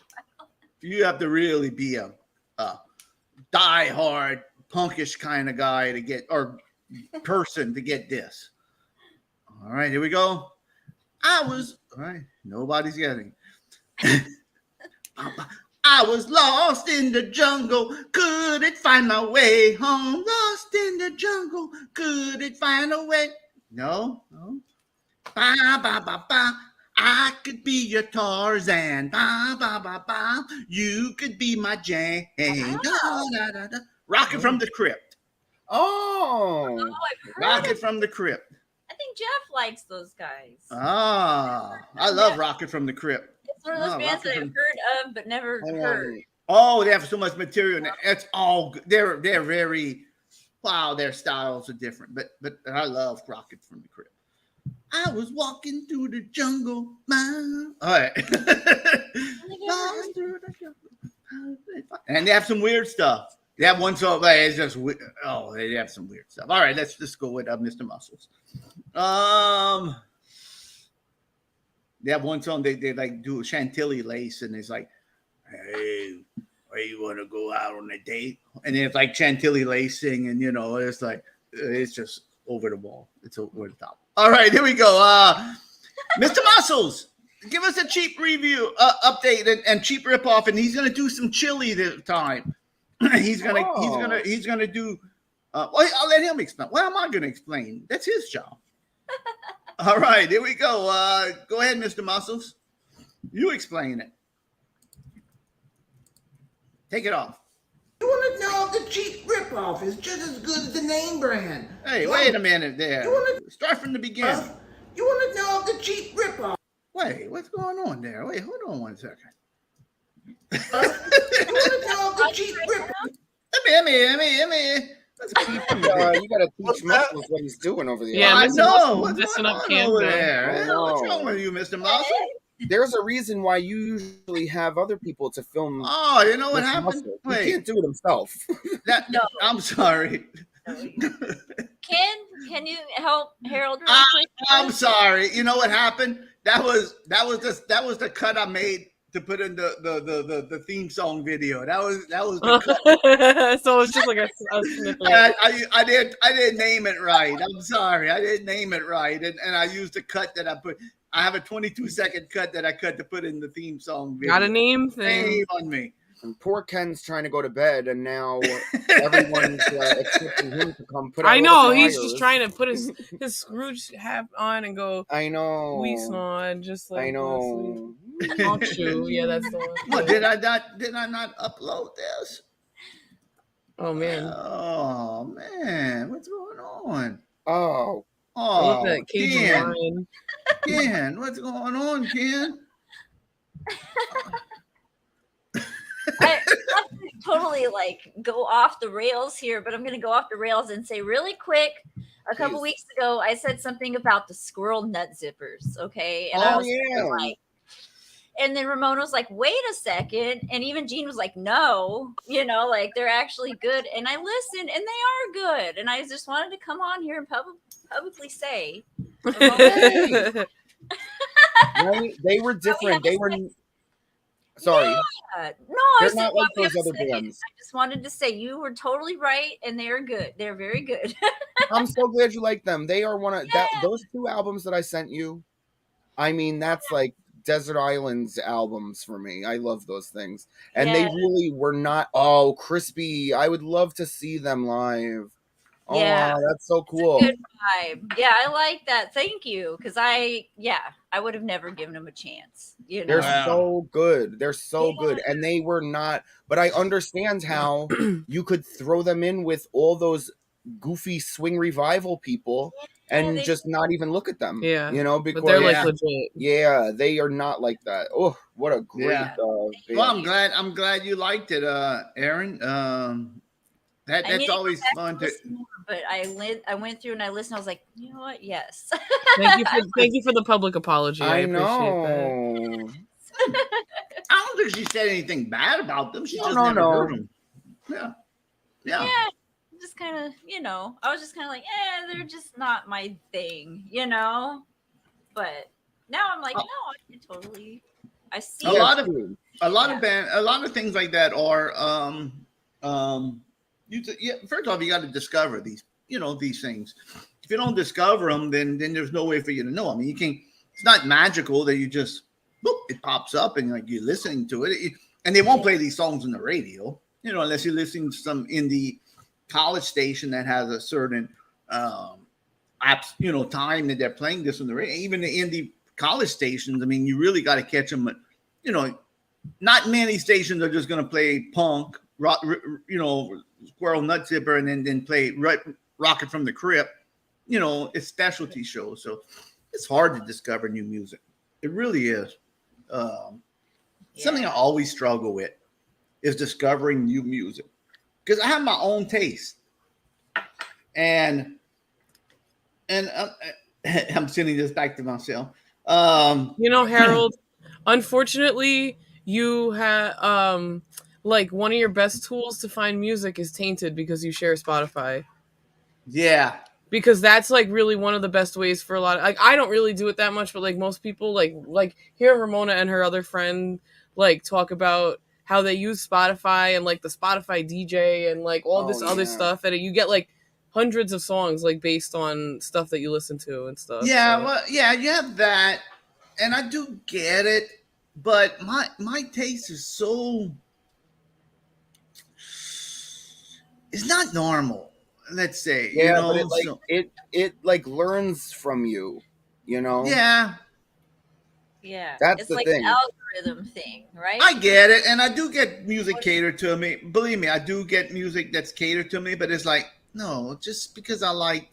You have to really be a die-hard, punkish kind of guy to get, or person to get this. All right, here we go. All right, nobody's getting. I was lost in the jungle, couldn't find my way home. Lost in the jungle, couldn't find a way. No. Ba, ba, ba, ba. I could be your Tarzan. Ba, ba, ba, ba. You could be my Jane. Da, da, da, da. Rocket from the Crypt. Oh. Rocket from the Crypt. I think Jeff likes those guys. I love Rocket from the Crypt. It's one of those bands that I've heard of but never heard. Oh, they have so much material. And it's all good. They're very, wow, their styles are different. But I love Rocket from the Crypt. I was walking through the jungle, man. All right. And they have some weird stuff. They have one song, but it's just they have some weird stuff. All right, let's just go with Mr. Muscles. They have one song they like do Chantilly lace, and it's like, hey, where you want to go out on a date? And then it's like Chantilly lacing, and it's like it's just over the wall. It's over the top. All right, here we go. Mr. Muscles, give us a cheap review update and cheap ripoff, and he's gonna do some chili this time. He's gonna do. I'll let him explain. What am I gonna explain? That's his job. All right, here we go. Go ahead, Mr. Muscles. You explain it. Take it off. You want to know if the cheap ripoff is just as good as the name brand? Hey, wait a minute there. Start from the beginning. You want to know if the cheap ripoff? Wait, what's going on there? Wait, hold on one second. You want to know if the cheap ripoff? Let me. Let's keep you gotta teach Muscles what he's doing over there. Yeah, I Mr. know. Muscle What's messing going up on Ken over there. there? What's wrong with you, Mr. Muscle? There's a reason why you usually have other people to film. Oh, you know what Mr. happened? Muscle. He Wait. can't do it himself. I'm sorry. Can you help Harold? Really quick? I'm sorry. You know what happened? That was the cut I made to put in the theme song video. That was the cut. So it's just like a snippet. I didn't name it right. I'm sorry. I didn't name it right, and I used the cut that I put. I have a 22-second cut that I cut to put in the theme song video. Got a name thing. Shame on me. And poor Ken's trying to go to bed, and now everyone's expecting him to come put out I know all the he's fires. just trying to put his Scrooge hat on and go. I know. We saw just like I know. Honk shoe. Yeah, that's the one. What did I not upload this? Oh man. Oh man, what's going on? Oh. Look at that Cajun wine. Ken, what's going on, Ken? I have to totally like go off the rails here, but I'm going to go off the rails and say really quick. A couple weeks ago, I said something about the squirrel nut zippers. Okay, and I was like, and then Ramona was like, "Wait a second," and even Jean was like, "No, like they're actually good." And I listened, and they are good. And I just wanted to come on here and publicly say, Right? They were different. They were. Sorry. Yeah. No, They're not like those other bands. I just wanted to say you were totally right, and they're good. They're very good. I'm so glad you like them. They are one of those two albums that I sent you. I mean, that's like Desert Island's albums for me. I love those things. And they really were not crispy. I would love to see them live. Oh, Yeah. wow, that's so cool. Good vibe. Yeah, I like that. Thank you. Because I would have never given them a chance. They're so good. They're so good. And they were not, but I understand how you could throw them in with all those goofy swing revival people and just not even look at them. Yeah. Because but they're like legit. Yeah, they are not like that. Oh, what a great band. Well, I'm glad you liked it, Aaron. That's always fun to. But I went through and I listened. I was like, you know what? Yes. Thank you for the public apology. I appreciate know. I don't think she said anything bad about them. She just never heard them. Yeah. Yeah. Just kind of, I was just kind of like, they're just not my thing, But now I'm like, no, I can totally. I see a lot of things like that are first off, you got to discover these things. If you don't discover them, then there's no way for you to know. I mean, you can't. It's not magical that you just it pops up and like you're listening to it. And they won't play these songs on the radio, unless you're listening to some indie college station that has a certain time that they're playing this on the radio. Even the indie college stations, I mean, you really got to catch them. Not many stations are just going to play punk, rock, Squirrel Nut Zipper, and then play Rocket from the Crypt. It's specialty shows, so it's hard to discover new music. It really is. Something I always struggle with is discovering new music because I have my own taste, and I'm sending this back to myself. Harold, unfortunately, you have like one of your best tools to find music is tainted because you share Spotify. Yeah. Because that's like really one of the best ways for a lot of, like, I don't really do it that much, but like most people like hear Ramona and her other friend like talk about how they use Spotify and like the Spotify DJ and like all this other stuff, and you get like hundreds of songs like based on stuff that you listen to and stuff. Yeah, so. well, yeah, you have that, and I do get it, but my taste is so. It's not normal, let's say. But it like learns from you, Yeah. Yeah, That's it's the like thing. an algorithm thing, right? I get it, and I do get music catered to me. Believe me, I do get music that's catered to me. But it's like, no, just because I like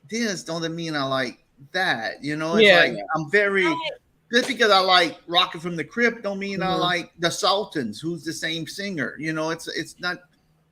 this doesn't mean I like that. You know, it's like I'm very. Just because I like Rocket from the Crypt don't mean I like the Sultans, who's the same singer. You know, it's not.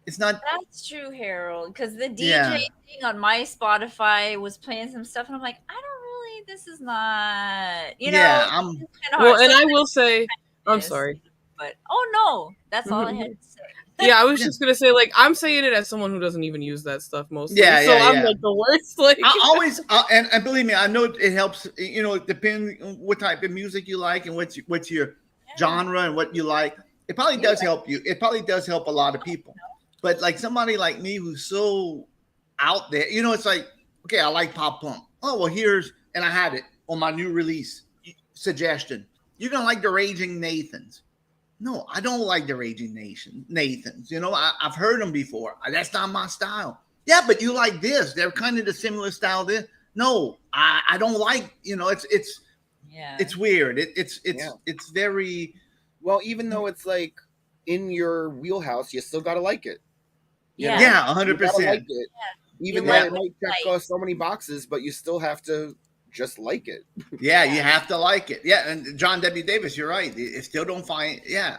That's true, Harold. Because the DJ thing on my Spotify was playing some stuff, and I'm like, I don't really. This is not. You know. I'm. Well, and I will say, I'm sorry. But no, that's all I had to say. Yeah, I was just gonna say, like, I'm saying it as someone who doesn't even use that stuff mostly. Yeah, so I'm like the worst. Like, I always and believe me, I know it helps. You know, it depends on what type of music you like and what's your genre and what you like. It probably does help you. It probably does help a lot of people. But like somebody like me who's so out there, you know, it's like, okay, I like pop punk. Oh well, and I had it on my new release suggestion. You're gonna like the Raging Nathans. No, I don't like the Raging Nathans. You know, I've heard them before. That's not my style. Yeah, but you like this. They're kind of the similar style. This. No, I don't like. You know, it's weird. It's very well. Even though it's like in your wheelhouse, you still gotta like it. Yeah, 100%. Even though it might check so many boxes, but you still have to just like it. Yeah, you have to like it. Yeah, and John W. Davis, you're right. It still don't find. Yeah,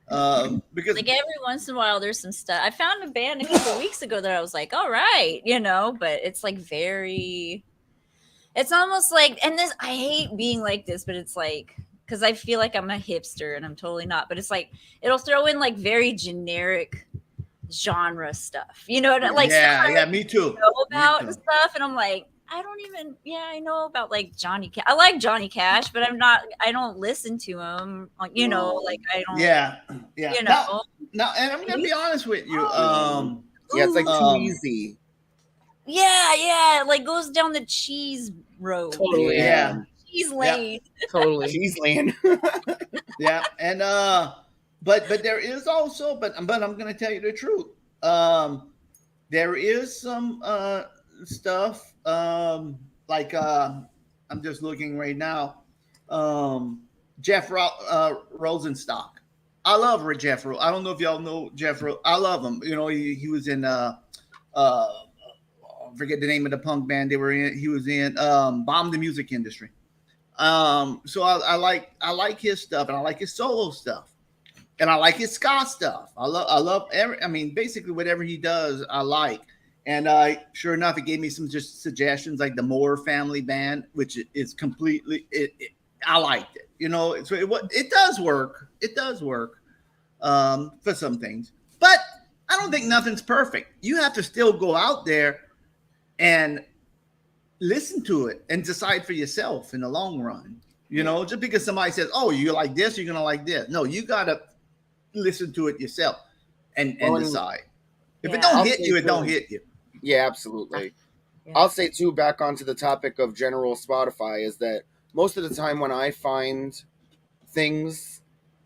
because like every once in a while, there's some stuff. I found a band a couple weeks ago that I was like, all right, you know, but it's like very. It's almost like, and this I hate being like this, but it's like because I feel like I'm a hipster and I'm totally not. But it's like it'll throw in like very generic genre stuff, you know, like me too. Know about and stuff, and I'm like. I don't even. Yeah, I know about like Johnny Cash. I like Johnny Cash, but I don't listen to him. You know, like I don't. Yeah. You know. Now, and I'm gonna be honest with you. It's like too easy. Yeah, like goes down the cheese road. Totally. Yeah. Cheese lane. Totally. Cheese lane. Yeah, and but there is also, but I'm gonna tell you the truth. There is some stuff. Like I'm just looking right now. Jeff Rosenstock. I love Jeff. I don't know if y'all know Jeff. I love him. You know, he was in forget the name of the punk band they were in. He was in Bomb the Music Industry. So I like his stuff, and I like his solo stuff, and I like his ska stuff. I love basically whatever he does, I like. And sure enough, it gave me some just suggestions like the Moore Family Band, which is completely I liked it. You know, so it does work. It does work for some things, but I don't think nothing's perfect. You have to still go out there and listen to it and decide for yourself in the long run. You know, just because somebody says, "Oh, you like this, you're gonna like this." No, you gotta listen to it yourself and decide. If it don't hit you, it don't hit you. Yeah, absolutely. I'll say too, back onto the topic of general Spotify, is that most of the time when I find things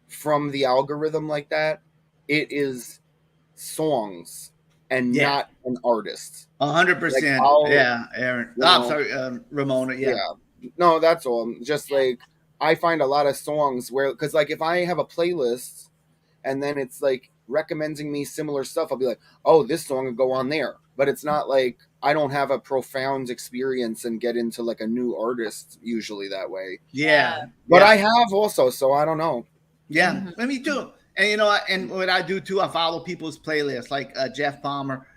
from the algorithm like that, it is songs and not an artist. 100%. Yeah, Aaron. I'm sorry, Ramona. Yeah. No, that's all. Just like I find a lot of songs where, because like if I have a playlist and then it's like recommending me similar stuff, I'll be like, oh, this song will go on there. But it's not like I don't have a profound experience and get into like a new artist usually that way. Yeah. But I have also, so I don't know. Yeah, me too. And you know, and what I do too, I follow people's playlists, like Jeff Palmer.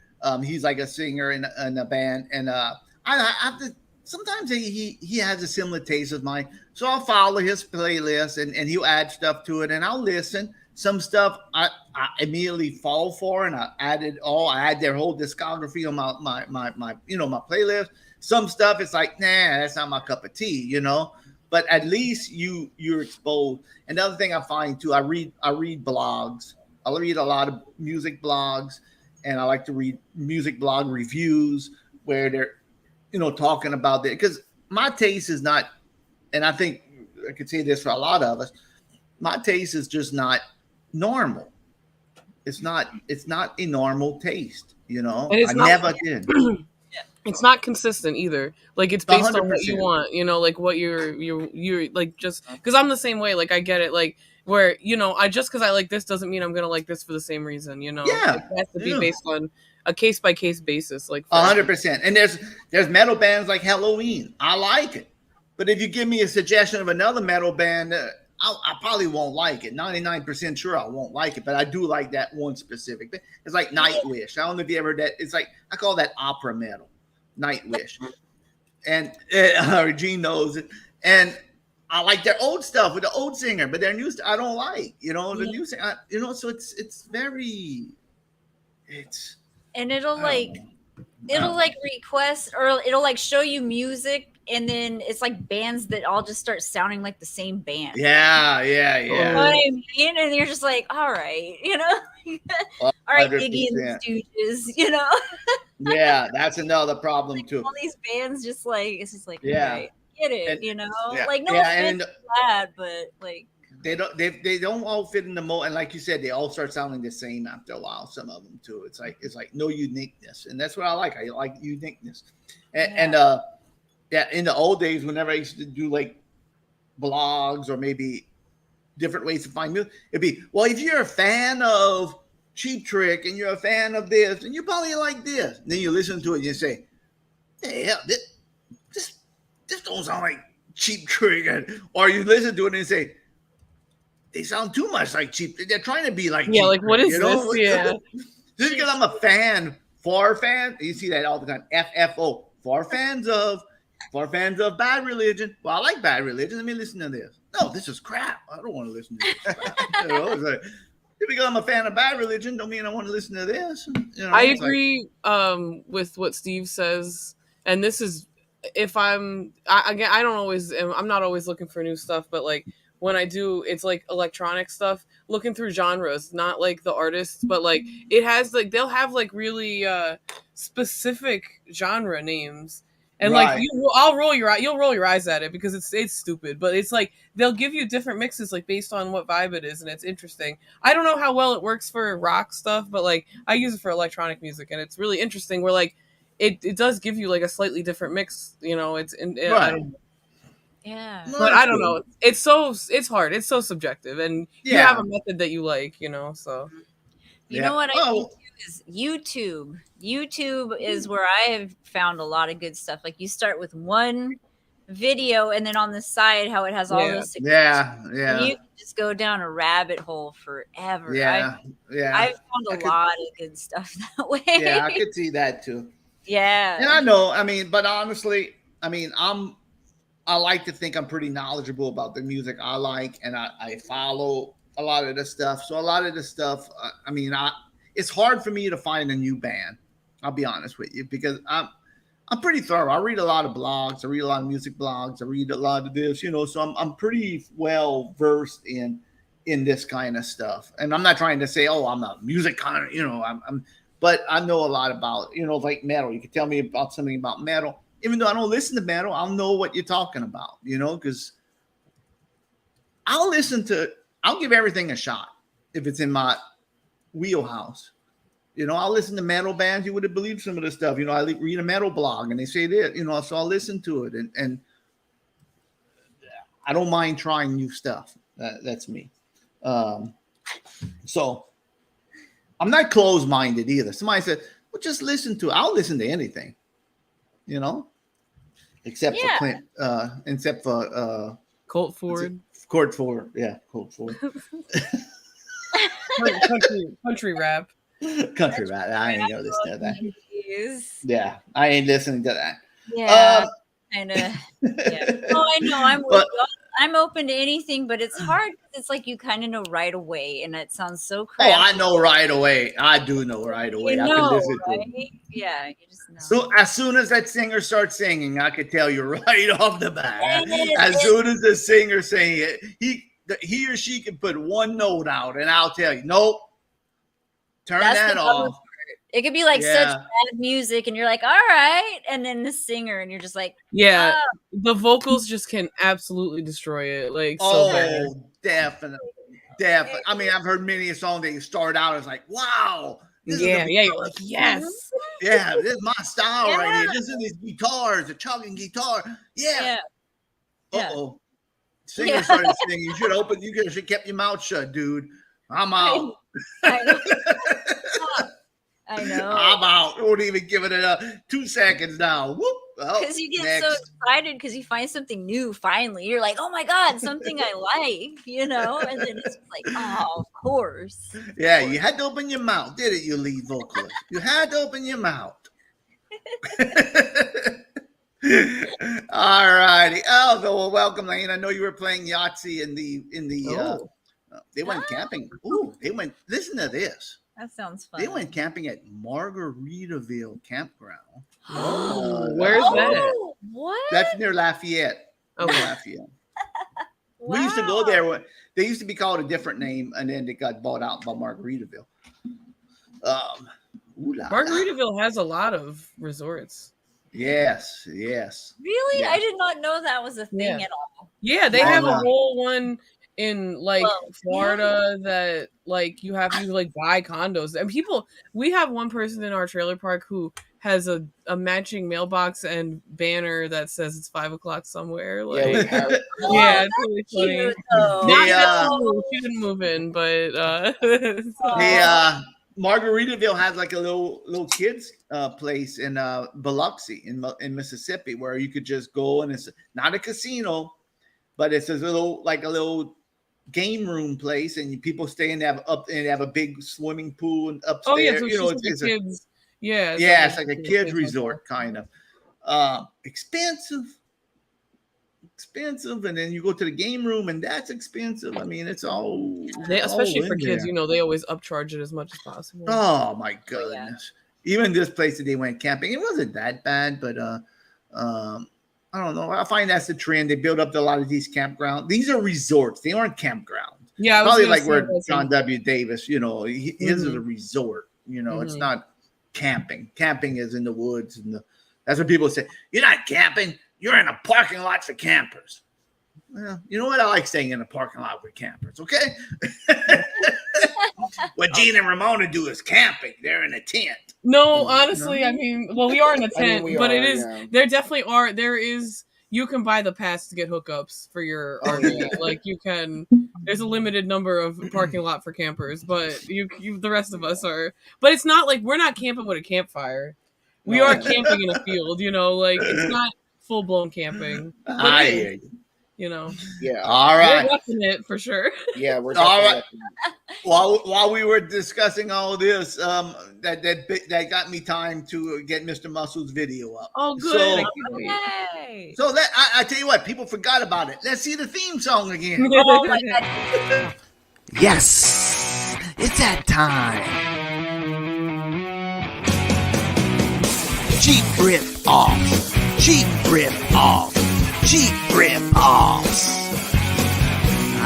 He's like a singer in a band, and I have to. Sometimes he has a similar taste of mine, so I'll follow his playlist, and he'll add stuff to it, and I'll listen. Some stuff I immediately fall for, and I add their whole discography on my my playlist. Some stuff it's like, nah, that's not my cup of tea, you know. But at least you're exposed. And the other thing I find too, I read blogs. I read a lot of music blogs, and I like to read music blog reviews where they're talking about that, because my taste is not, and I think I could say this for a lot of us, my taste is just not normal. It's not a normal taste, I never did. it's not consistent either. Like it's based on what 100%. you want, you know, like what you're like, just because I'm the same way. Like I get it, like where, you know, I just because I like this doesn't mean I'm gonna like this for the same reason, you know. Yeah, it has to be based on a case by case basis, like 100%. And there's metal bands like Halloween. I like it, but if you give me a suggestion of another metal band, I probably won't like it. 99% sure I won't like it, but I do like that one specific thing. It's like Nightwish. I don't know if you ever heard that. It's like, I call that opera metal, Nightwish. And Regine knows it. And I like their old stuff with the old singer, but their new stuff I don't like. You know, the new singer, you know, so it's very, it's. And it'll like request, or it'll like show you music, and then it's like bands that all just start sounding like the same band. Yeah. You know what I mean? And you're just like, all right, you know, all right, 100%. Iggy and the Stooges, you know. Yeah, that's another problem too. All these bands just like, it's just like, Yeah. all right, get it, And- you know, yeah. like no Yeah, offense and- to that, but like they don't all fit in the mold, and like you said, they all start sounding the same after a while. Some of them too. It's like no uniqueness, and that's what I like. I like uniqueness, and in the old days, whenever I used to do like blogs or maybe different ways to find music, it'd be, well, if you're a fan of Cheap Trick and you're a fan of this, and you probably like this, and then you listen to it and you say, hey, this don't sound like Cheap Trick, or you listen to it and say, they sound too much like Cheap. They're trying to be like Cheap like what Trick, is this? Yeah. Just because I'm a fan, you see that all the time. FFO, for fans of Bad Religion. Well, I like Bad Religion. Let me listen to this. No, this is crap. I don't want to listen to this crap. You know, it's like, just because I'm a fan of Bad Religion, don't mean I want to listen to this. You know, I agree with what Steve says, and this is if I'm not always looking for new stuff, but like when I do, it's like electronic stuff, looking through genres, not like the artists, but like it has like they'll have like really specific genre names. And like you'll roll your eyes at it because it's stupid, but it's like they'll give you different mixes like based on what vibe it is, and it's interesting. I don't know how well it works for rock stuff, but like I use it for electronic music, and it's really interesting. Where like it does give you like a slightly different mix, you know. I don't know. yeah, But I don't know. It's hard. It's so subjective, and you have a method that you like, you know. So you know what I think is YouTube. YouTube is where I have found a lot of good stuff. Like you start with one video, and then on the side, how it has all those. You can just go down a rabbit hole forever. I've found a lot of good stuff that way. Yeah, I could see that too. Yeah, and I know. I mean, but honestly, I mean, I like to think I'm pretty knowledgeable about the music I like, and I follow a lot of the stuff. So a lot of the stuff, I mean, it's hard for me to find a new band. I'll be honest with you, because I'm pretty thorough. I read a lot of blogs. I read a lot of music blogs. I read a lot of this, you know. So I'm pretty well versed in this kind of stuff. And I'm not trying to say, oh, I'm a music kind of, you know. But I know a lot about, you know, like metal. You can tell me about something about metal. Even though I don't listen to metal, I'll know what you're talking about, you know, because I'll give everything a shot if it's in my wheelhouse. You know, I'll listen to metal bands. You would have believed some of the stuff. You know, I read a metal blog and they say this, you know, so I'll listen to it. And I don't mind trying new stuff. That's me. So I'm not closed-minded either. Somebody said, well, just listen to it. I'll listen to anything, you know, except for Clint, except for Colt Ford. Colt Ford. Yeah, Colt Ford. country rap. Country rap. I ain't gonna listen to that. Jeez. Yeah, I ain't listening to that. Yeah, kind of. Yeah. Oh, I know. I'm open to anything, but it's hard because it's like you kind of know right away, and it sounds so crazy. Oh, I know right away. I do know right away. You I know, can listen right? to it. Yeah, you just know. So as soon as that singer starts singing, I could tell you right off the bat. As soon as the singer sings it, he or she can put one note out, and I'll tell you, nope, turn that off. It could be like such bad music, and you're like, all right, and then the singer, and you're just like, yeah, the vocals just can absolutely destroy it. Like, so bad. Definitely. I mean, I've heard many a song that you start out as like, wow, Yeah, you're like, yes. Yeah, this is my style right Yeah. here. This is these guitars, the chugging guitar. Yeah. Yeah. Uh-oh. Singer started singing. You should have kept your mouth shut, dude. I'm out. I know. I know. I'm out. Won't even give it 2 seconds now. Whoop. Because you get so excited because you find something new finally. You're like, oh my God, something I like, you know? And then it's like, oh, of course. Yeah, you had to open your mouth, did it, you lead vocalist? You had to open your mouth. All righty. Oh, well, welcome, Lane. I know you were playing Yahtzee in the they went camping. Ooh, they went, listen to this. That sounds fun. They went camping at Margaritaville Campground. Where's that? What? That's near Lafayette. Okay. Lafayette. We used to go there. They used to be called a different name, and then they got bought out by Margaritaville. Margaritaville has a lot of resorts. Yes. Really? Yeah. I did not know that was a thing at all. Yeah, they have a whole one in Florida that you buy condos. And we have one person in our trailer park who has a matching mailbox and banner that says it's 5 o'clock somewhere. It's really funny. She didn't move in, but Margaritaville has like a little kids place in Biloxi in Mississippi where you could just go, and it's not a casino, but it's a little game room place, and people stay and have a big swimming pool and upstairs. Oh yeah, so it's kids. It's like a kids resort kind of. Expensive, and then you go to the game room, and that's expensive. I mean, it's all especially for kids. There. They always upcharge it as much as possible. Oh my goodness! Even this place that they went camping, it wasn't that bad, but I don't know. I find that's the trend. They build up a lot of these campgrounds. These are resorts. They aren't campgrounds. Yeah, probably like where John W. Davis. His is a resort. It's not camping. Camping is in the woods, and that's what people say. You're not camping. You're in a parking lot for campers. Well, you know what? I like staying in a parking lot with campers. Okay. What Gene and Ramona do is camping. They're in a tent. No, honestly, I mean, we are in a tent, but it is. Yeah. There definitely are. There is. You can buy the pass to get hookups for your RV. You can. There's a limited number of parking lot for campers, but the rest of us are. But it's not like we're not camping with a campfire. We are camping in a field. It's not full blown camping. I hear you. Yeah. All right. We're watching it for sure. Yeah, we're all right. Watching While we were discussing all this, that got me time to get Mr. Muscle's video up. Oh, good. So I tell you what, people forgot about it. Let's see the theme song again. Oh my God. Yes, it's that time. Cheap rip-offs. Cheap rip-offs. Cheap rip-offs.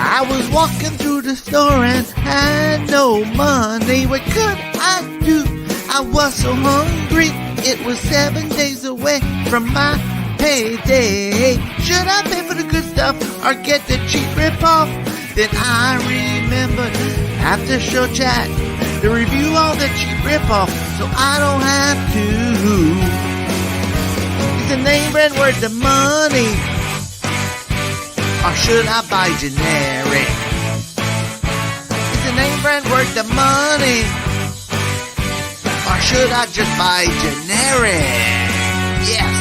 I was walking through the store and had no money. What could I do? I was so hungry. It was 7 days away from my payday. Should I pay for the good stuff or get the cheap rip-off? Then I remembered after show chat to review all the cheap rip-off so I don't have to. Is the name brand worth the money? Or should I buy generic? Is the name brand worth the money? Or should I just buy generic? Yes,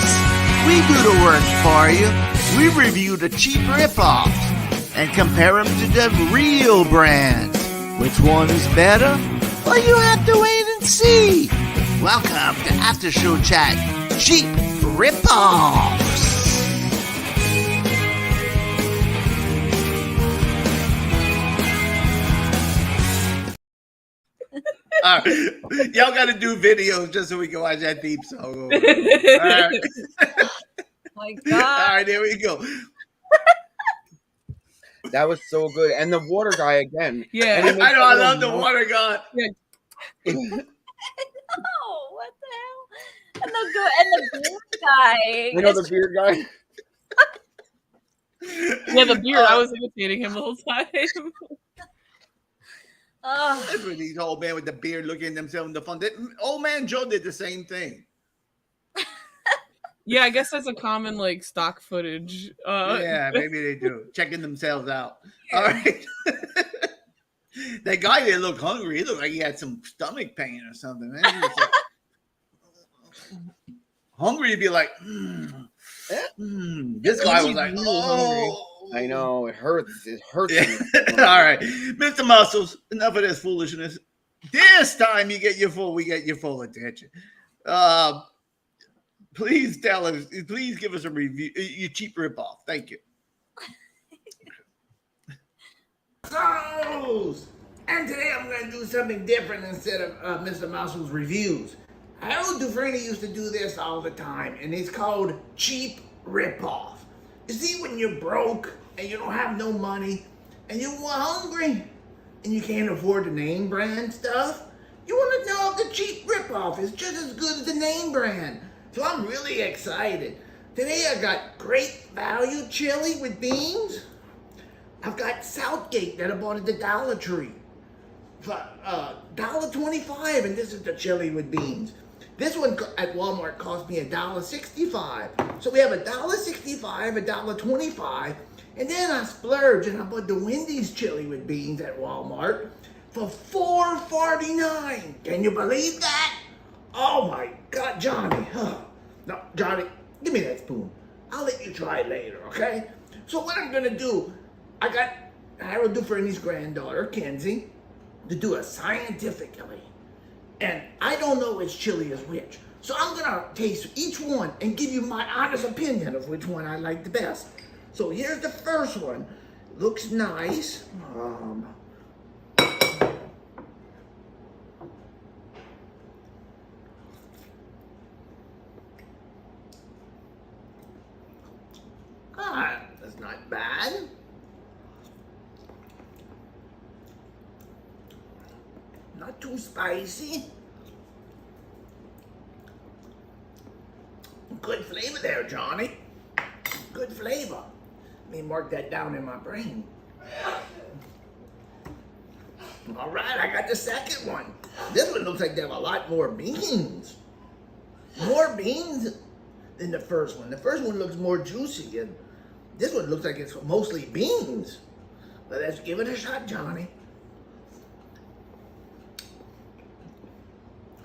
we do the work for you. We review the cheap rip-offs and compare them to the real brands. Which one is better? Well, you have to wait and see. Welcome to After Show Chat Cheap Rip-Offs. All right. Y'all got to do videos just so we can watch that theme song. All right. My God. All right, there we go. That was so good. And the water guy again. Yeah. And I know. I love the water guy. Oh, what the hell? And the beard guy. You know the beard guy? Yeah, the beard. I was imitating him the whole time. That's what these old men with the beard looking at themselves in the fun. Old man Joe did the same thing. Yeah, I guess that's a common like stock footage. Yeah, maybe they do. Checking themselves out. All right. That guy didn't look hungry. He looked like he had some stomach pain or something. Man. He was like, hungry to be like, This guy was like, oh. I know, it hurts. It hurts. Yeah. All right. Mr. Muscles, enough of this foolishness. This time we get your full attention. Please tell us, please give us a review, your cheap ripoff. Thank you. And today I'm going to do something different instead of Mr. Muscle's reviews. Harold Dufrene used to do this all the time, and it's called cheap ripoff. You see, when you're broke and you don't have no money and you're hungry and you can't afford the name brand stuff, you want to know if the cheap ripoff is just as good as the name brand. So I'm really excited. Today I got great value chili with beans. I've got Southgate that I bought at the Dollar Tree for $1.25, and this is the chili with beans. This one at Walmart cost me $1.65. So we have $1.65, $1.25, and then I splurged and I bought the Wendy's chili with beans at Walmart for $4.49. Can you believe that? Oh my God, Johnny. No, Johnny, give me that spoon. I'll let you try it later, okay? So what I'm gonna do, I got Harold Dufrene's granddaughter, Kenzie, to do it scientifically. And I don't know which chili is which. So I'm gonna taste each one and give you my honest opinion of which one I like the best. So here's the first one. Looks nice. That's not bad. Not too spicy. Good flavor there, Johnny. Good flavor. Let me mark that down in my brain. All right, I got the second one. This one looks like they have a lot more beans. More beans than the first one. The first one looks more juicy, and this one looks like it's mostly beans. But let's give it a shot, Johnny.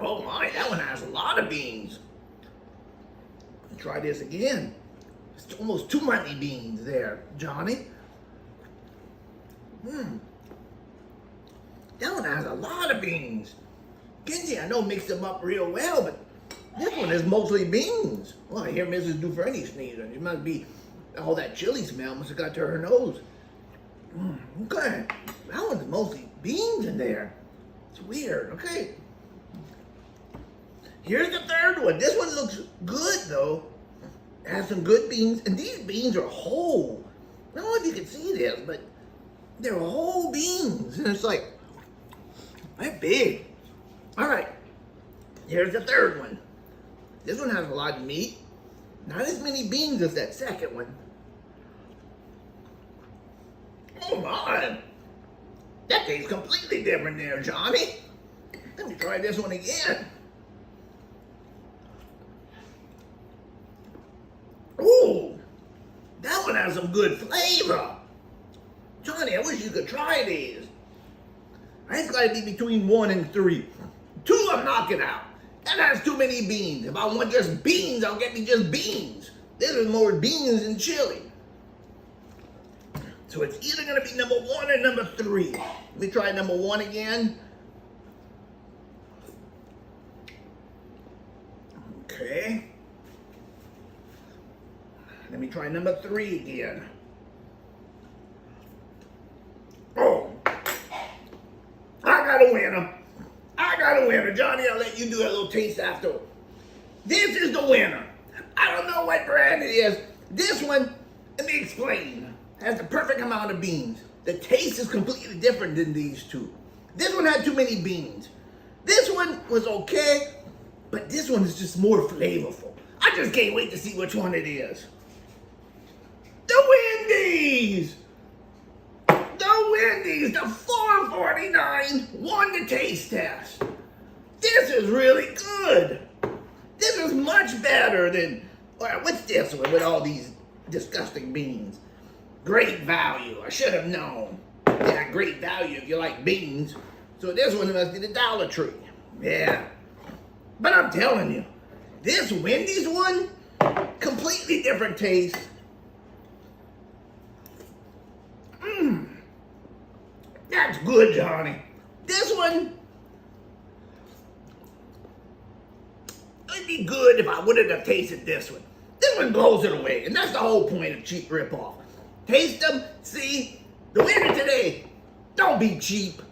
Oh my, that one has a lot of beans. Try this again. It's almost too many beans there, Johnny. That one has a lot of beans. Kenzie, I know mixed them up real well, but this one is mostly beans. Well, I hear Mrs. Dufrene sneezing. It must be all that chili smell must have got to her nose. Okay, that one's mostly beans in there. It's weird, okay. Here's the third one. This one looks good, though. It has some good beans, and these beans are whole. I don't know if you can see this, but they're whole beans, and it's like, they're big. All right, here's the third one. This one has a lot of meat. Not as many beans as that second one. Oh my, that tastes completely different there, Johnny. Let me try this one again. Ooh, that one has some good flavor. Johnny, I wish you could try these. It's got to be between 1 and 3. 2 I'm knocking out. That has too many beans. If I want just beans, I'll get me just beans. This is more beans than chili. So it's either going to be number 1 or number 3. Let me try number 1 again. Okay. Let me try number 3 again. Oh, I got a winner. I got a winner. Johnny, I'll let you do a little taste after. This is the winner. I don't know what brand it is. This one, let me explain, has the perfect amount of beans. The taste is completely different than these two. This one had too many beans. This one was okay, but this one is just more flavorful. I just can't wait to see which one it is. The Wendy's! The Wendy's Wendy's the $4.49 one to taste test. This is really good. This is much better than, what's this one with all these disgusting beans? Great value. I should have known. Yeah, great value if you like beans. So this one must be the Dollar Tree. Yeah. But I'm telling you, this Wendy's one, completely different taste. That's good, Johnny. This one, it'd be good if I wouldn't have tasted this one. This one blows it away, and that's the whole point of cheap ripoff. Taste them, see? The winner today, don't be cheap.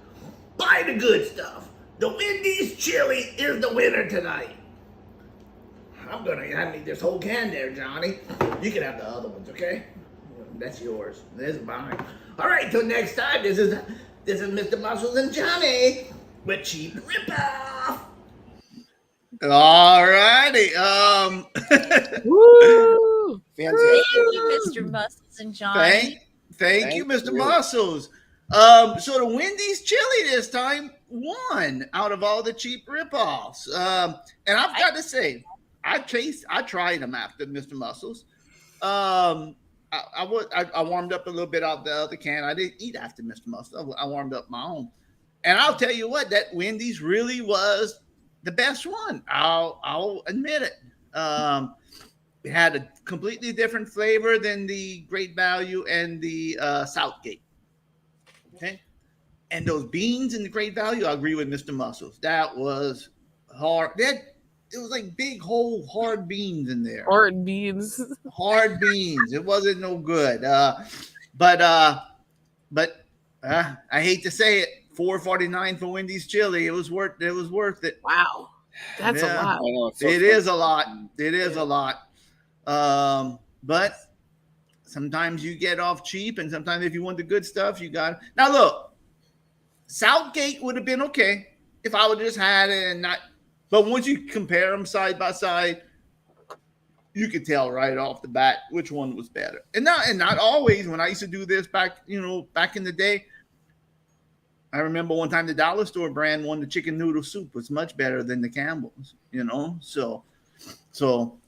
Buy the good stuff. The Wendy's chili is the winner tonight. I'm gonna have this whole can there, Johnny. You can have the other ones, okay? That's yours. This is mine. All right, till next time. This is Mr. Muscles and Johnny with Cheap Ripoff. All righty. Woo! Thank you, Mr. Muscles and Johnny. Thank you, Mr. Muscles. So the Wendy's chili this time won out of all the cheap ripoffs. And I've got to say, I tried them after Mr. Muscles. I warmed up a little bit out the other can. I didn't eat after Mr. Muscles. I warmed up my own. And I'll tell you what, that Wendy's really was the best one. I'll admit it. It had a completely different flavor than the Great Value and the Southgate. Okay. And those beans in the Great Value, I agree with Mr. Muscles. That was hard. It was like big, whole, hard beans in there. Hard beans. Hard beans. It wasn't no good. But I hate to say it, $4.49 for Wendy's chili. It was worth it. Wow, that's a lot. It is a lot. It is a lot. But sometimes you get off cheap, and sometimes if you want the good stuff, you got it. Now look, Southgate would have been okay if I would have just had it and not. But once you compare them side by side, you could tell right off the bat which one was better. And not always. When I used to do this back in the day, I remember one time the dollar store brand won the chicken noodle soup was much better than the Campbell's. So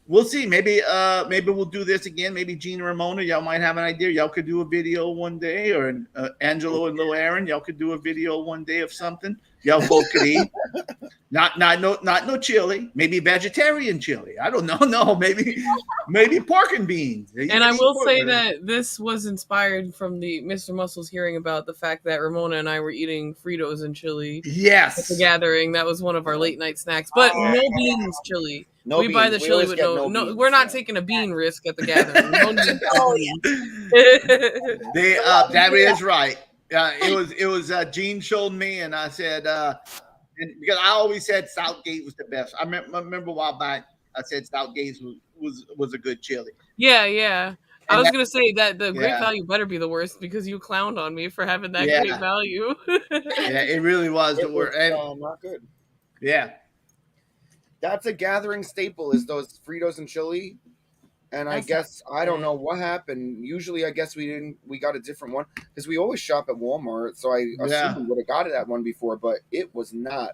we'll see. Maybe we'll do this again. Maybe Gene and Ramona, y'all might have an idea. Y'all could do a video one day, or Angelo and Lil Aaron, y'all could do a video one day of something. Y'all both could eat. Not no chili. Maybe vegetarian chili. I don't know. No, maybe pork and beans. And I will say that this was inspired from the Mr. Muscles hearing about the fact that Ramona and I were eating Fritos and chili. Yes. At the gathering. That was one of our late night snacks. But no beans chili. No we beans. Buy the We chili always with get no beans, we're not taking a bean risk at the gathering. No beans. Oh yeah. That is right. It was Gene showed me, and I said, and because I always said Southgate was the best. I remember a while back I said Southgate was a good chili. Yeah. I was gonna say that the Great Value better be the worst because you clowned on me for having that Great Value. Yeah, it really was the worst. Not good. Yeah. That's a gathering staple, is those Fritos and chili. And I guess I don't know what happened. Usually, I guess we got a different one because we always shop at Walmart. So I assumed we would have got it at one before, but it was not.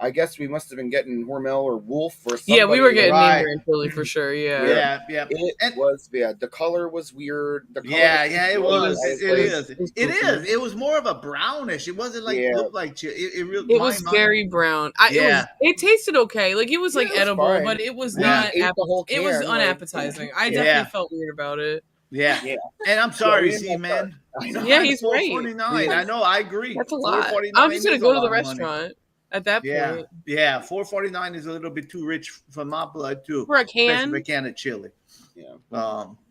I guess we must have been getting Hormel or Wolf or something. Yeah, we were getting Neighbor and chili for sure. Yeah. It was. Yeah, the color was weird. It was. It is. It was more of a brownish. It wasn't like looked like chili. It was very brown. It tasted okay. Like it was like edible, but it was not. It was unappetizing. I definitely felt weird about it. Yeah. And I'm sorry, man. Yeah, he's right. $4.49. I know. I agree. That's a lot. I'm just gonna go to the restaurant. At that point, $4.49 is a little bit too rich for my blood too. For a can, especially a can of chili. Yeah.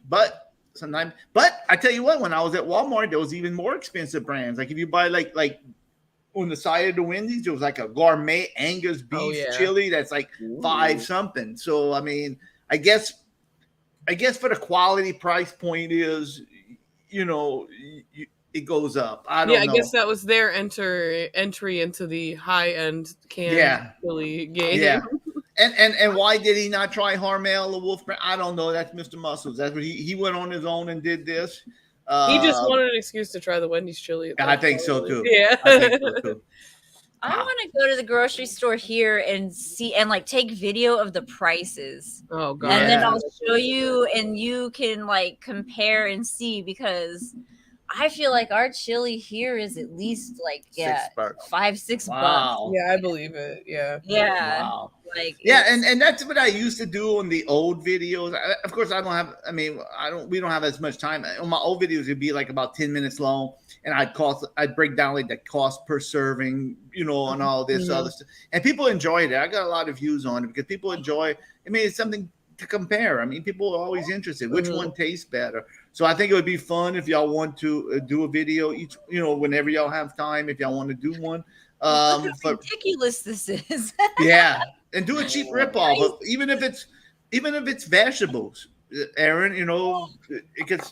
But sometimes, I tell you what, when I was at Walmart, there was even more expensive brands. Like if you buy like on the side of the Wendy's, there was like a gourmet Angus beef chili that's like $5 something. So I mean, I guess for the quality price point is, it goes up. I don't know. I guess that was their entry into the high-end canned chili game. Yeah. And why did he not try Hormel or Wolf? I don't know. That's Mr. Muscles. That's what he went on his own and did this. He just wanted an excuse to try the Wendy's chili. I think so too. Yeah. I think so too. I want to go to the grocery store here and see and like take video of the prices. Oh god. And then I'll show you and you can like compare and see, because I feel like our chili here is at least like $5-6 bucks. Yeah, I believe it. Yeah. Yeah. Wow. Like yeah, and that's what I used to do on the old videos. Of course, I don't have. I mean, we don't have as much time. On my old videos, it'd be like about 10 minutes long, and I'd break down like the cost per serving, you know, and all this other stuff. And people enjoyed it. I got a lot of views on it because people enjoy. I mean, it's something to compare. I mean, people are always interested. Which one tastes better? So I think it would be fun if y'all want to do a video each, you know, whenever y'all have time. If y'all want to do one, look how ridiculous this is. yeah. And do a cheap ripoff, but even if it's vegetables, Aaron, you know, because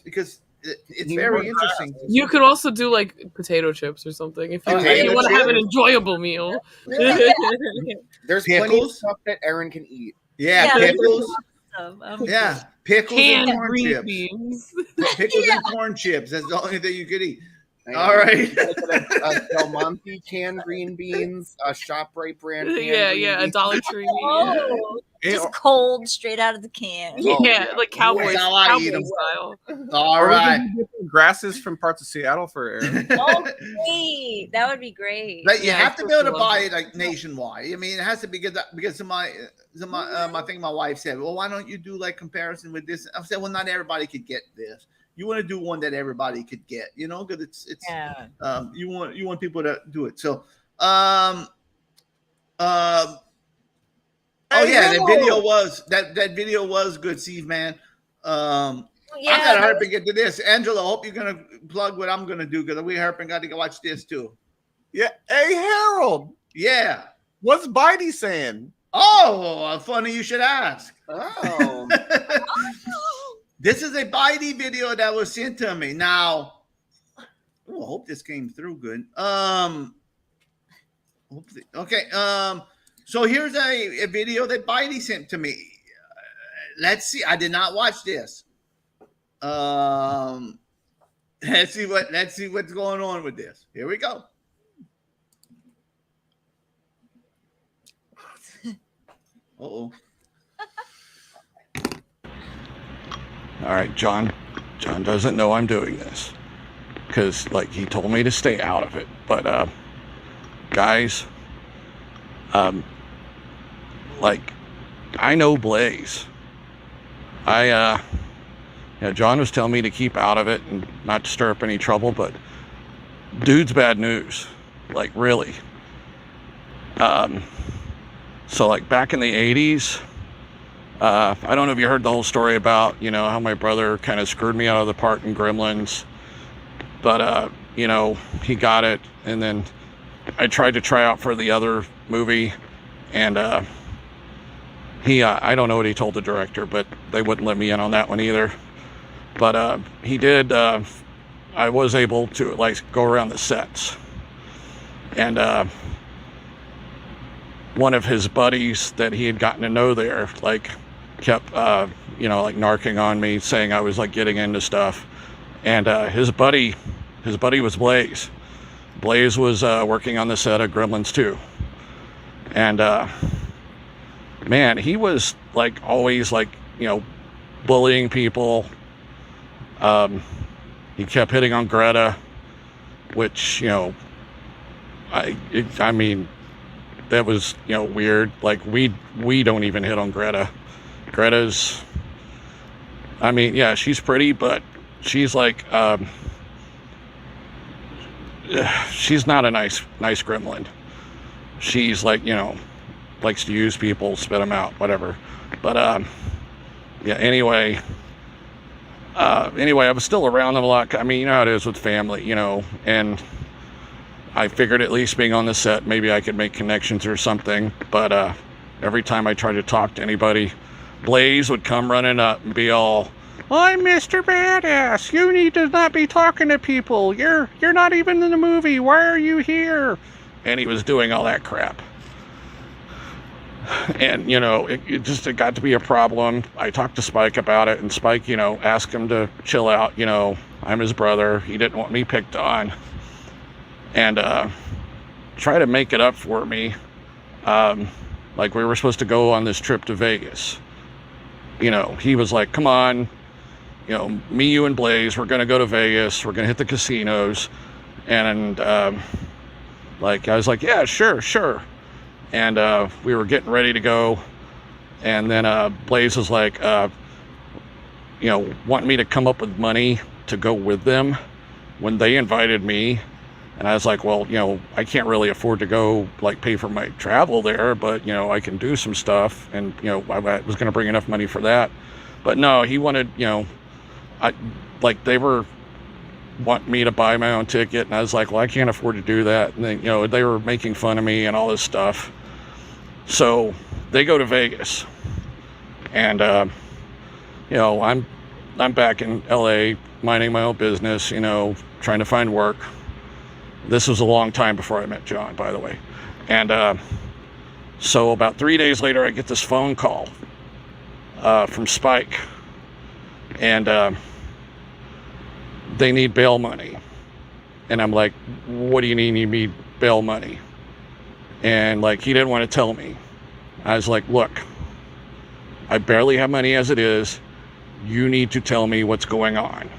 it's very interesting. You could also do like potato chips or something if you want to have an enjoyable meal. There's plenty of stuff that Aaron can eat. Yeah, pickles. Yeah, pickles Canned and corn green chips. beans. Pickles and corn chips. That's the only thing you could eat. All right. Del Monte canned green beans, ShopRite brand. Yeah, a Dollar Tree. Oh, just cold, straight out of the can. Yeah, like cowboy them. style. All right. Grasses from parts of Seattle for Aaron. Oh, great. That would be great. Like you have to be able to buy it like nationwide. I mean, it has to be because of my thing. My wife said, "Well, why don't you do like comparison with this?" I said, "Well, not everybody could get this. You want to do one that everybody could get, you know, because it's you want people to do it." So, that video was good, Steve, man. I gotta hurry up and get to this. Angela, I hope you're gonna plug what I'm gonna do because we hurry and got to go watch this too. Yeah. Hey, Harold. Yeah. What's Bitey saying? Oh, funny you should ask. Oh. This is a Bitey video that was sent to me. Now, I hope this came through good. Okay. So here's a video that Bitey sent to me. Let's see. I did not watch this. Let's see what's going on with this. Here we go. Uh-oh. All right, John doesn't know I'm doing this because, like, he told me to stay out of it. But, guys, like, I know Blaze. John was telling me to keep out of it and not to stir up any trouble, but dude's bad news, like, really. So, like, back in the 80s, I don't know if you heard the whole story about, you know, how my brother kind of screwed me out of the part in Gremlins, but, you know, he got it, and then I tried to try out for the other movie, and he, I don't know what he told the director, but they wouldn't let me in on that one either, but he did, I was able to, like, go around the sets, and one of his buddies that he had gotten to know there, like, kept, you know, like, narking on me, saying I was, like, getting into stuff. And his buddy was Blaze. Blaze was working on the set of Gremlins 2. And, man, he was, like, always, like, you know, bullying people. He kept hitting on Greta, which, you know, I mean, that was, you know, weird. Like, we don't even hit on Greta. Greta's, I mean, yeah, she's pretty, but she's like, she's not a nice gremlin. She's like, you know, likes to use people, spit them out, whatever. But, yeah, anyway, I was still around them a lot. I mean, you know how it is with family, you know, and I figured at least being on the set, maybe I could make connections or something. But every time I tried to talk to anybody, Blaze would come running up and be all, "I'm Mr. Badass. You need to not be talking to people. You're not even in the movie. Why are you here?" And he was doing all that crap. And, you know, it got to be a problem. I talked to Spike about it, and Spike, you know, asked him to chill out, you know, I'm his brother. He didn't want me picked on. And try to make it up for me. Like we were supposed to go on this trip to Vegas. You know, he was like, come on, you know, me, you, and Blaze, we're going to go to Vegas. We're going to hit the casinos. And like, I was like, yeah, sure. And we were getting ready to go. And then Blaze was like, you know, wanting me to come up with money to go with them when they invited me. And I was like, well, you know, I can't really afford to go, like, pay for my travel there, but, you know, I can do some stuff. And, you know, I was going to bring enough money for that. But no, he wanted, you know, they were wanting me to buy my own ticket. And I was like, well, I can't afford to do that. And then, you know, they were making fun of me and all this stuff. So they go to Vegas. And, you know, I'm back in LA minding my own business, you know, trying to find work. This was a long time before I met John, by the way. And so about 3 days later, I get this phone call from Spike. And they need bail money. And I'm like, what do you mean you need bail money? And like, he didn't want to tell me. I was like, look, I barely have money as it is. You need to tell me what's going on.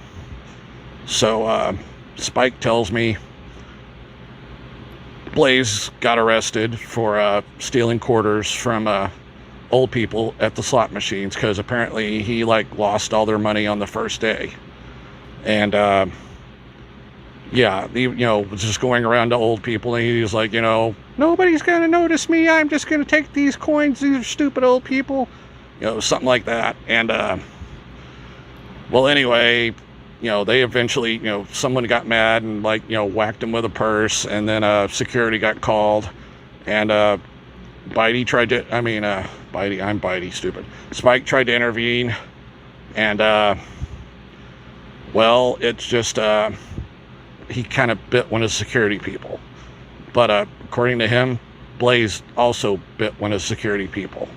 So Spike tells me Blaze got arrested for stealing quarters from old people at the slot machines, because apparently he like lost all their money on the first day. And yeah, he, you know, was just going around to old people, and he was like, you know, nobody's gonna notice me, I'm just gonna take these coins, these are stupid old people, you know, something like that. And well, anyway, you know, they eventually, you know, someone got mad and like, you know, whacked him with a purse, and then security got called, and Bitey tried to, I'm Bitey, stupid. Spike tried to intervene, and well, it's just he kind of bit one of the security people. But according to him, Blaze also bit one of the security people,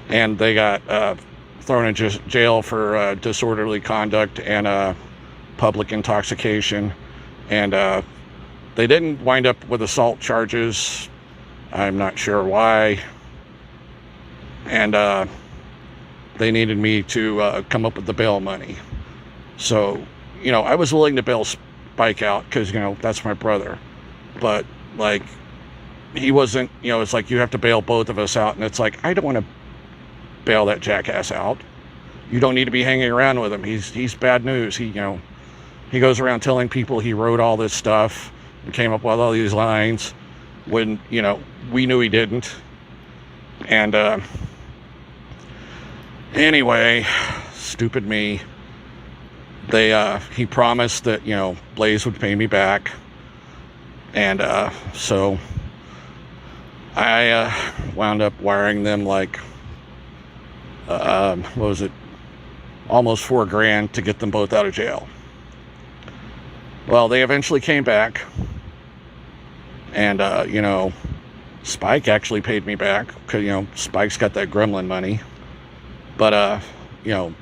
and they got thrown in jail for disorderly conduct and public intoxication. And they didn't wind up with assault charges. I'm not sure why. And they needed me to come up with the bail money. So, you know, I was willing to bail Spike out because, you know, that's my brother. But, like, he wasn't, you know, it's like you have to bail both of us out. And it's like, I don't want to bail that jackass out. You don't need to be hanging around with him. He's bad news. He, you know, he goes around telling people he wrote all this stuff and came up with all these lines when, you know, we knew he didn't. And anyway, stupid me. He promised that, you know, Blaze would pay me back. And so I wound up wiring them like, what was it? Almost $4,000 to get them both out of jail. Well, they eventually came back. And, you know, Spike actually paid me back because, you know, Spike's got that gremlin money. But, you know,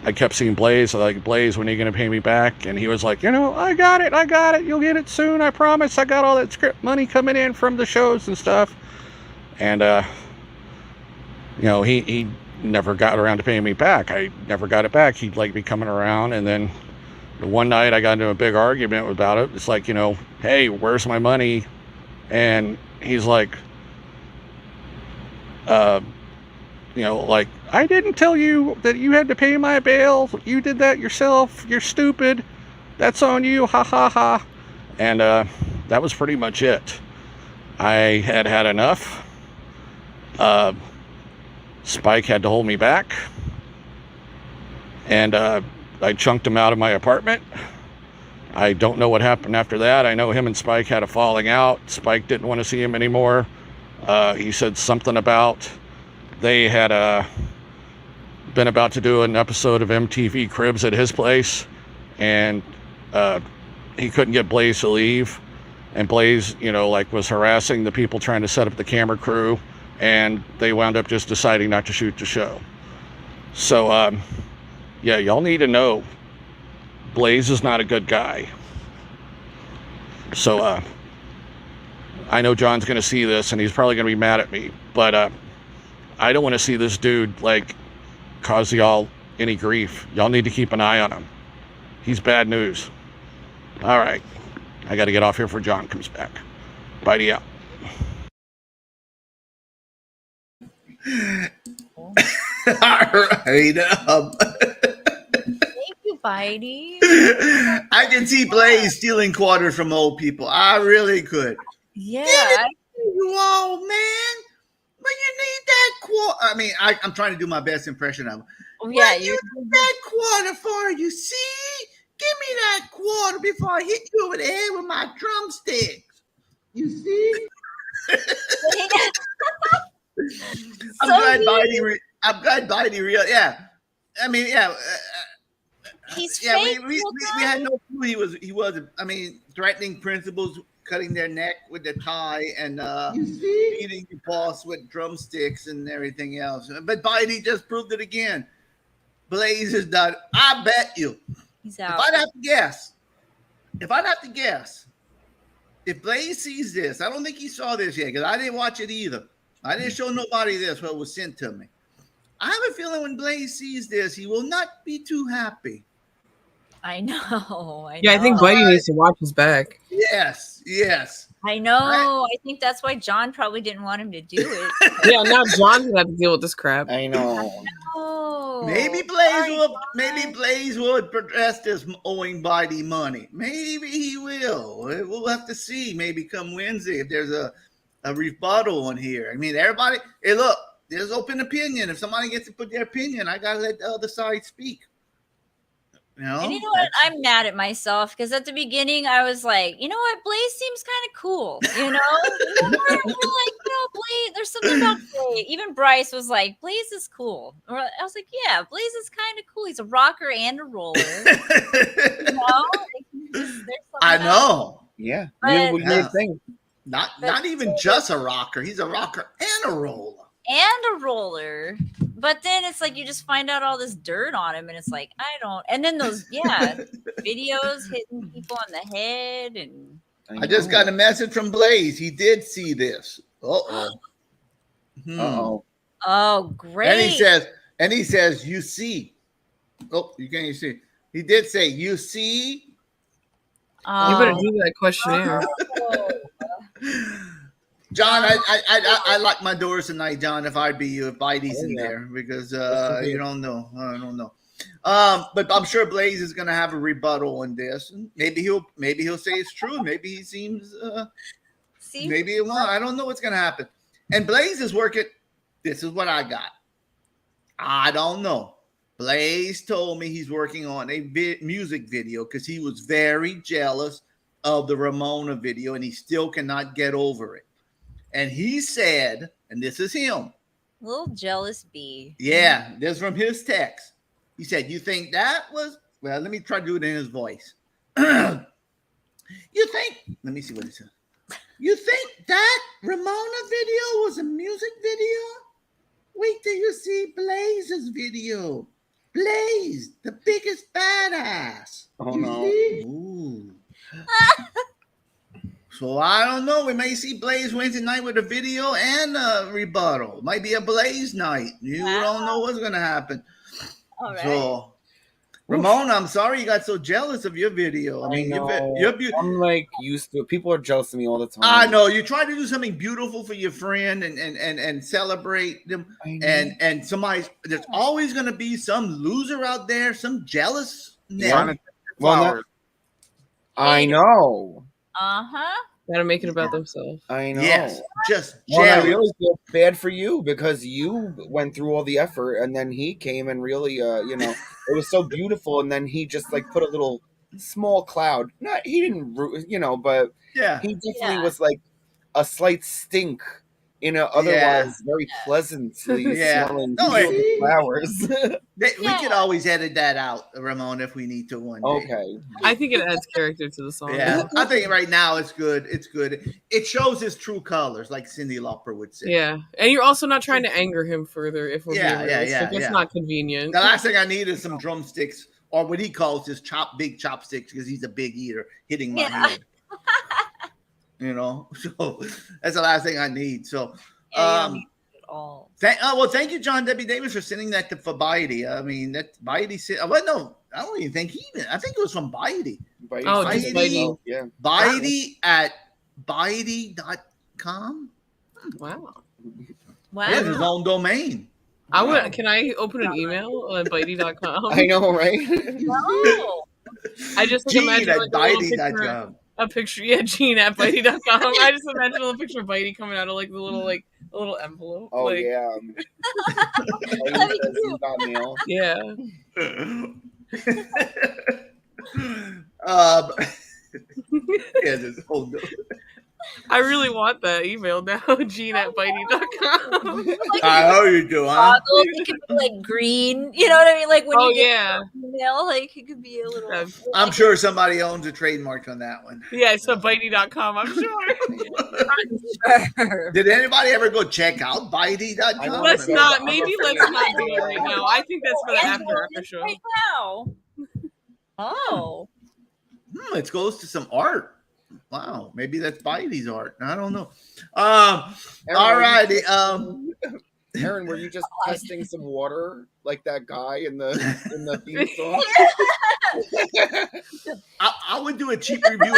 I kept seeing Blaze. Like, Blaze, when are you going to pay me back? And he was like, you know, I got it. You'll get it soon. I promise. I got all that script money coming in from the shows and stuff. And, you know, he never got around to paying me back. I never got it back. He'd like be coming around. And then one night I got into a big argument about it. It's like, you know, hey, where's my money? And he's like, you know, like, I didn't tell you that you had to pay my bail. You did that yourself. You're stupid. That's on you. Ha ha ha. And that was pretty much it. I had enough. Spike had to hold me back. And I chunked him out of my apartment. I don't know what happened after that. I know him and Spike had a falling out. Spike didn't want to see him anymore. He said something about they had been about to do an episode of MTV Cribs at his place, and he couldn't get Blaze to leave. And Blaze, you know, like, was harassing the people trying to set up the camera crew, and they wound up just deciding not to shoot the show. So, yeah, y'all need to know Blaze is not a good guy. So I know John's going to see this, and he's probably going to be mad at me. But I don't want to see this dude, like, cause y'all any grief. Y'all need to keep an eye on him. He's bad news. All right. I got to get off here before John comes back. Bitey out. All right. Thank you, Bitey. I can see Blaze stealing quarters from old people. I really could. Yeah. You old man. But you need that quarter. I mean, I'm trying to do my best impression of him. Yeah, what you need that quarter for, you see? Give me that quarter before I hit you over the head with my drumsticks. You see? I'm glad Bitey real. Yeah. I mean, yeah. He's yeah. fake, We had no clue he was. I mean, threatening principals, cutting their neck with the tie, and beating the boss with drumsticks and everything else. But Bitey just proved it again. Blaze is done. I bet you. He's out. If I'd have to guess, if Blaze sees this, I don't think he saw this yet because I didn't watch it either. I didn't show nobody this what was sent to me. I have a feeling when Blaze sees this, he will not be too happy. I know. Yeah, I think Bitey needs to watch his back. Yes. I know. I think that's why John probably didn't want him to do it. Yeah, now John's gonna have to deal with this crap. I know. Maybe Blaze will address this owing Bitey money. Maybe he will. We'll have to see. Maybe come Wednesday if there's a rebuttal on here. I mean, everybody. Hey, look, there's open opinion. If somebody gets to put their opinion, I gotta let the other side speak. You know? And you know what? I'm mad at myself because at the beginning I was like, you know what? Blaze seems kind of cool. You know, we're like, Blaze. There's something about Blaze. Even Bryce was like, Blaze is cool. Or I was like, yeah, Blaze is kind of cool. He's a rocker and a roller. You know? I know. Yeah. But, Not even just a rocker. He's a rocker and a roller. But then it's like you just find out all this dirt on him, and it's like I don't. And then those videos hitting people on the head, and I just got a message from Blaze. He did see this. Oh, great! And he says, you see. Oh, you can't even see. He did say, you see. You better do that questionnaire. John, I lock my doors tonight, John, if I'd be you, if Bitey's in there, because you don't know. I don't know. But I'm sure Blaze is gonna have a rebuttal on this. Maybe he'll say it's true. Maybe he seems maybe it won't. I don't know what's gonna happen. And Blaze is working. This is what I got. I don't know. Blaze told me he's working on a music video because he was very jealous of the Ramona video, and he still cannot get over it. And he said, and this is him. Little jealous bee. Yeah, this is from his text. He said, you think that was, well, let me try to do it in his voice. You think, let me see what it says. You think that Ramona video was a music video? Wait till you see Blaze's video. Blaze, the biggest badass. Oh, you no. See? Ooh. So I don't know. We may see Blaze Wednesday night with a video and a rebuttal. Might be a Blaze night. You don't know what's gonna happen. All right. So, Ramona, I'm sorry you got so jealous of your video. I mean, I'm like used to it. People are jealous of me all the time. I know you try to do something beautiful for your friend and celebrate them, and somebody. There's always gonna be some loser out there, some jealous. Well, I know. Gotta make it about themselves. I know. Yes, just I really feel bad for you because you went through all the effort, and then he came and really, it was so beautiful, and then he just like put a little small cloud. He didn't, but yeah, he definitely was like a slight stink in a otherwise very pleasantly smelling flowers. We could always edit that out, Ramon, if we need to one day. Okay. I think it adds character to the song. Yeah, I think right now it's good. It's good. It shows his true colors, like Cyndi Lauper would say. Yeah, and you're also not trying to anger him further. If we're being realistic. It's not convenient. The last thing I need is some drumsticks or what he calls his big chopsticks, because he's a big eater, hitting my head. You know, so that's the last thing I need. So, all. Thank you, John W. Davis, for sending that to Baidi. I mean, that Baidi said, well, no, I don't even think I think it was from Baidi. Baidi. Yeah. Baidi at Baidi.com. Wow. Wow. He has his own domain. Can I open an email on Baidi.com? I know, right? No. I just Gene imagine at like Baidi.com. a picture. Yeah, Gene at Baidi.com. I just imagine a picture of Baidi coming out of like the little envelope. Oh, like, yeah. Yeah. Yeah, this whole I really want that email now. Gene at Baidi.com. I know you do, huh? It could be like green. You know what I mean? Like when you get email, like it could be a little. I'm sure somebody owns a trademark on that one. Yeah, it's a Baidi.com, I'm sure. Did anybody ever go check out Baidi.com? Let's not do it right now. I think that's for the after show. Right now. Oh. It goes to some art. Wow, maybe that's Baidi's art. I don't know. All righty. Aaron, were you just testing some water like that guy in the theme song? I would do a cheap review.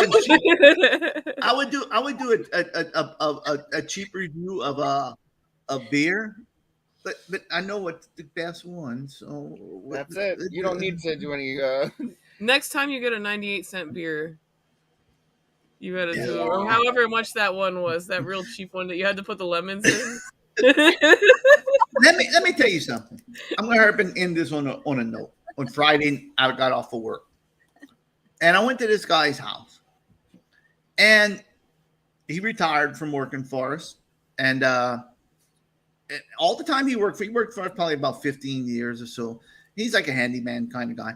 I would do a cheap review of a beer, but I know what's the best one. So that's it. You don't need to do any. Next time you get a 98-cent beer, you gotta do it. Or however much that one was, that real cheap one that you had to put the lemons in. Let me tell you something. I'm gonna end this on a note. On Friday, I got off of work, and I went to this guy's house, and he retired from working for us, and all the time he worked for us probably about 15 years or so. He's like a handyman kind of guy,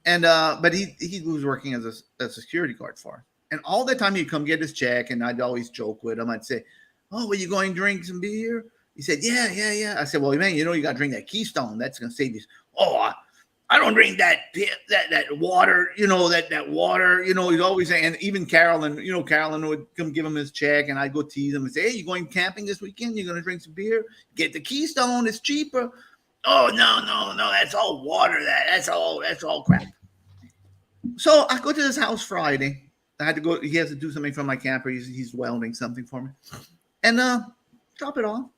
and but he was working as a security guard for us. And all the time he'd come get his check, and I'd always joke with him. I'd say, "Oh, well, you going to drink some beer?" He said, "Yeah." I said, "Well, man, you know you got to drink that Keystone. That's going to save you." "Oh, I don't drink that water. You know that water. You know." He'd always say, and even Carolyn would come give him his check, and I'd go tease him and say, "Hey, you going camping this weekend? You going to drink some beer? Get the Keystone. It's cheaper." "Oh, no. That's all water. That's all crap." So I go to his house Friday. I had to go. He has to do something for my camper. He's welding something for me, and drop it off.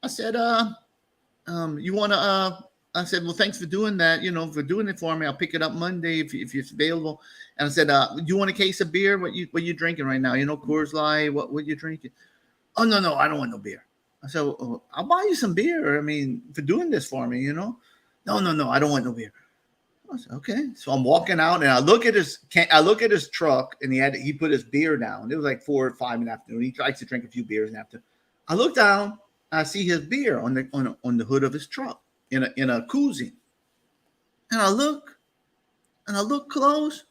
I said, you want to? I said, well, thanks for doing that. You know, for doing it for me. I'll pick it up Monday if it's available. And I said, do you want a case of beer? What you drinking right now? You know, Coors Light. What you drinking? "Oh, no, I don't want no beer." I said, well, I'll buy you some beer. I mean, for doing this for me, you know. No, I don't want no beer. I said, okay. So I'm walking out, and I look at his truck, and he put his beer down. It was like 4 or 5 in the afternoon. He likes to drink a few beers in the afternoon. I look down, and I see his beer on the hood of his truck in a koozie. And I look close.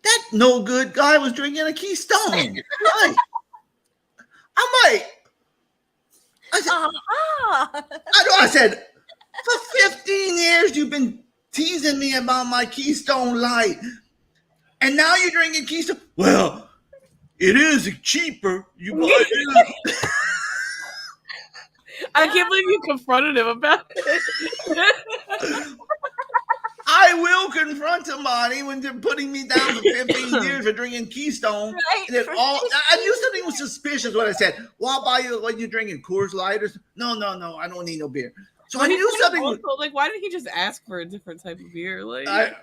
That no good guy was drinking a Keystone. Right. I'm like, I said, for 15 years you've been teasing me about my Keystone Light, and now you're drinking Keystone. Well, it is cheaper. You buy it. I can't believe you confronted him about it. I will confront somebody when they're putting me down for 15 years for drinking Keystone. Right. And I knew something was suspicious when I said, "Well, I'll buy you what you drinking, Coors Light?" Or no, I don't need no beer. So I knew something. Also, like, why didn't he just ask for a different type of beer? Like,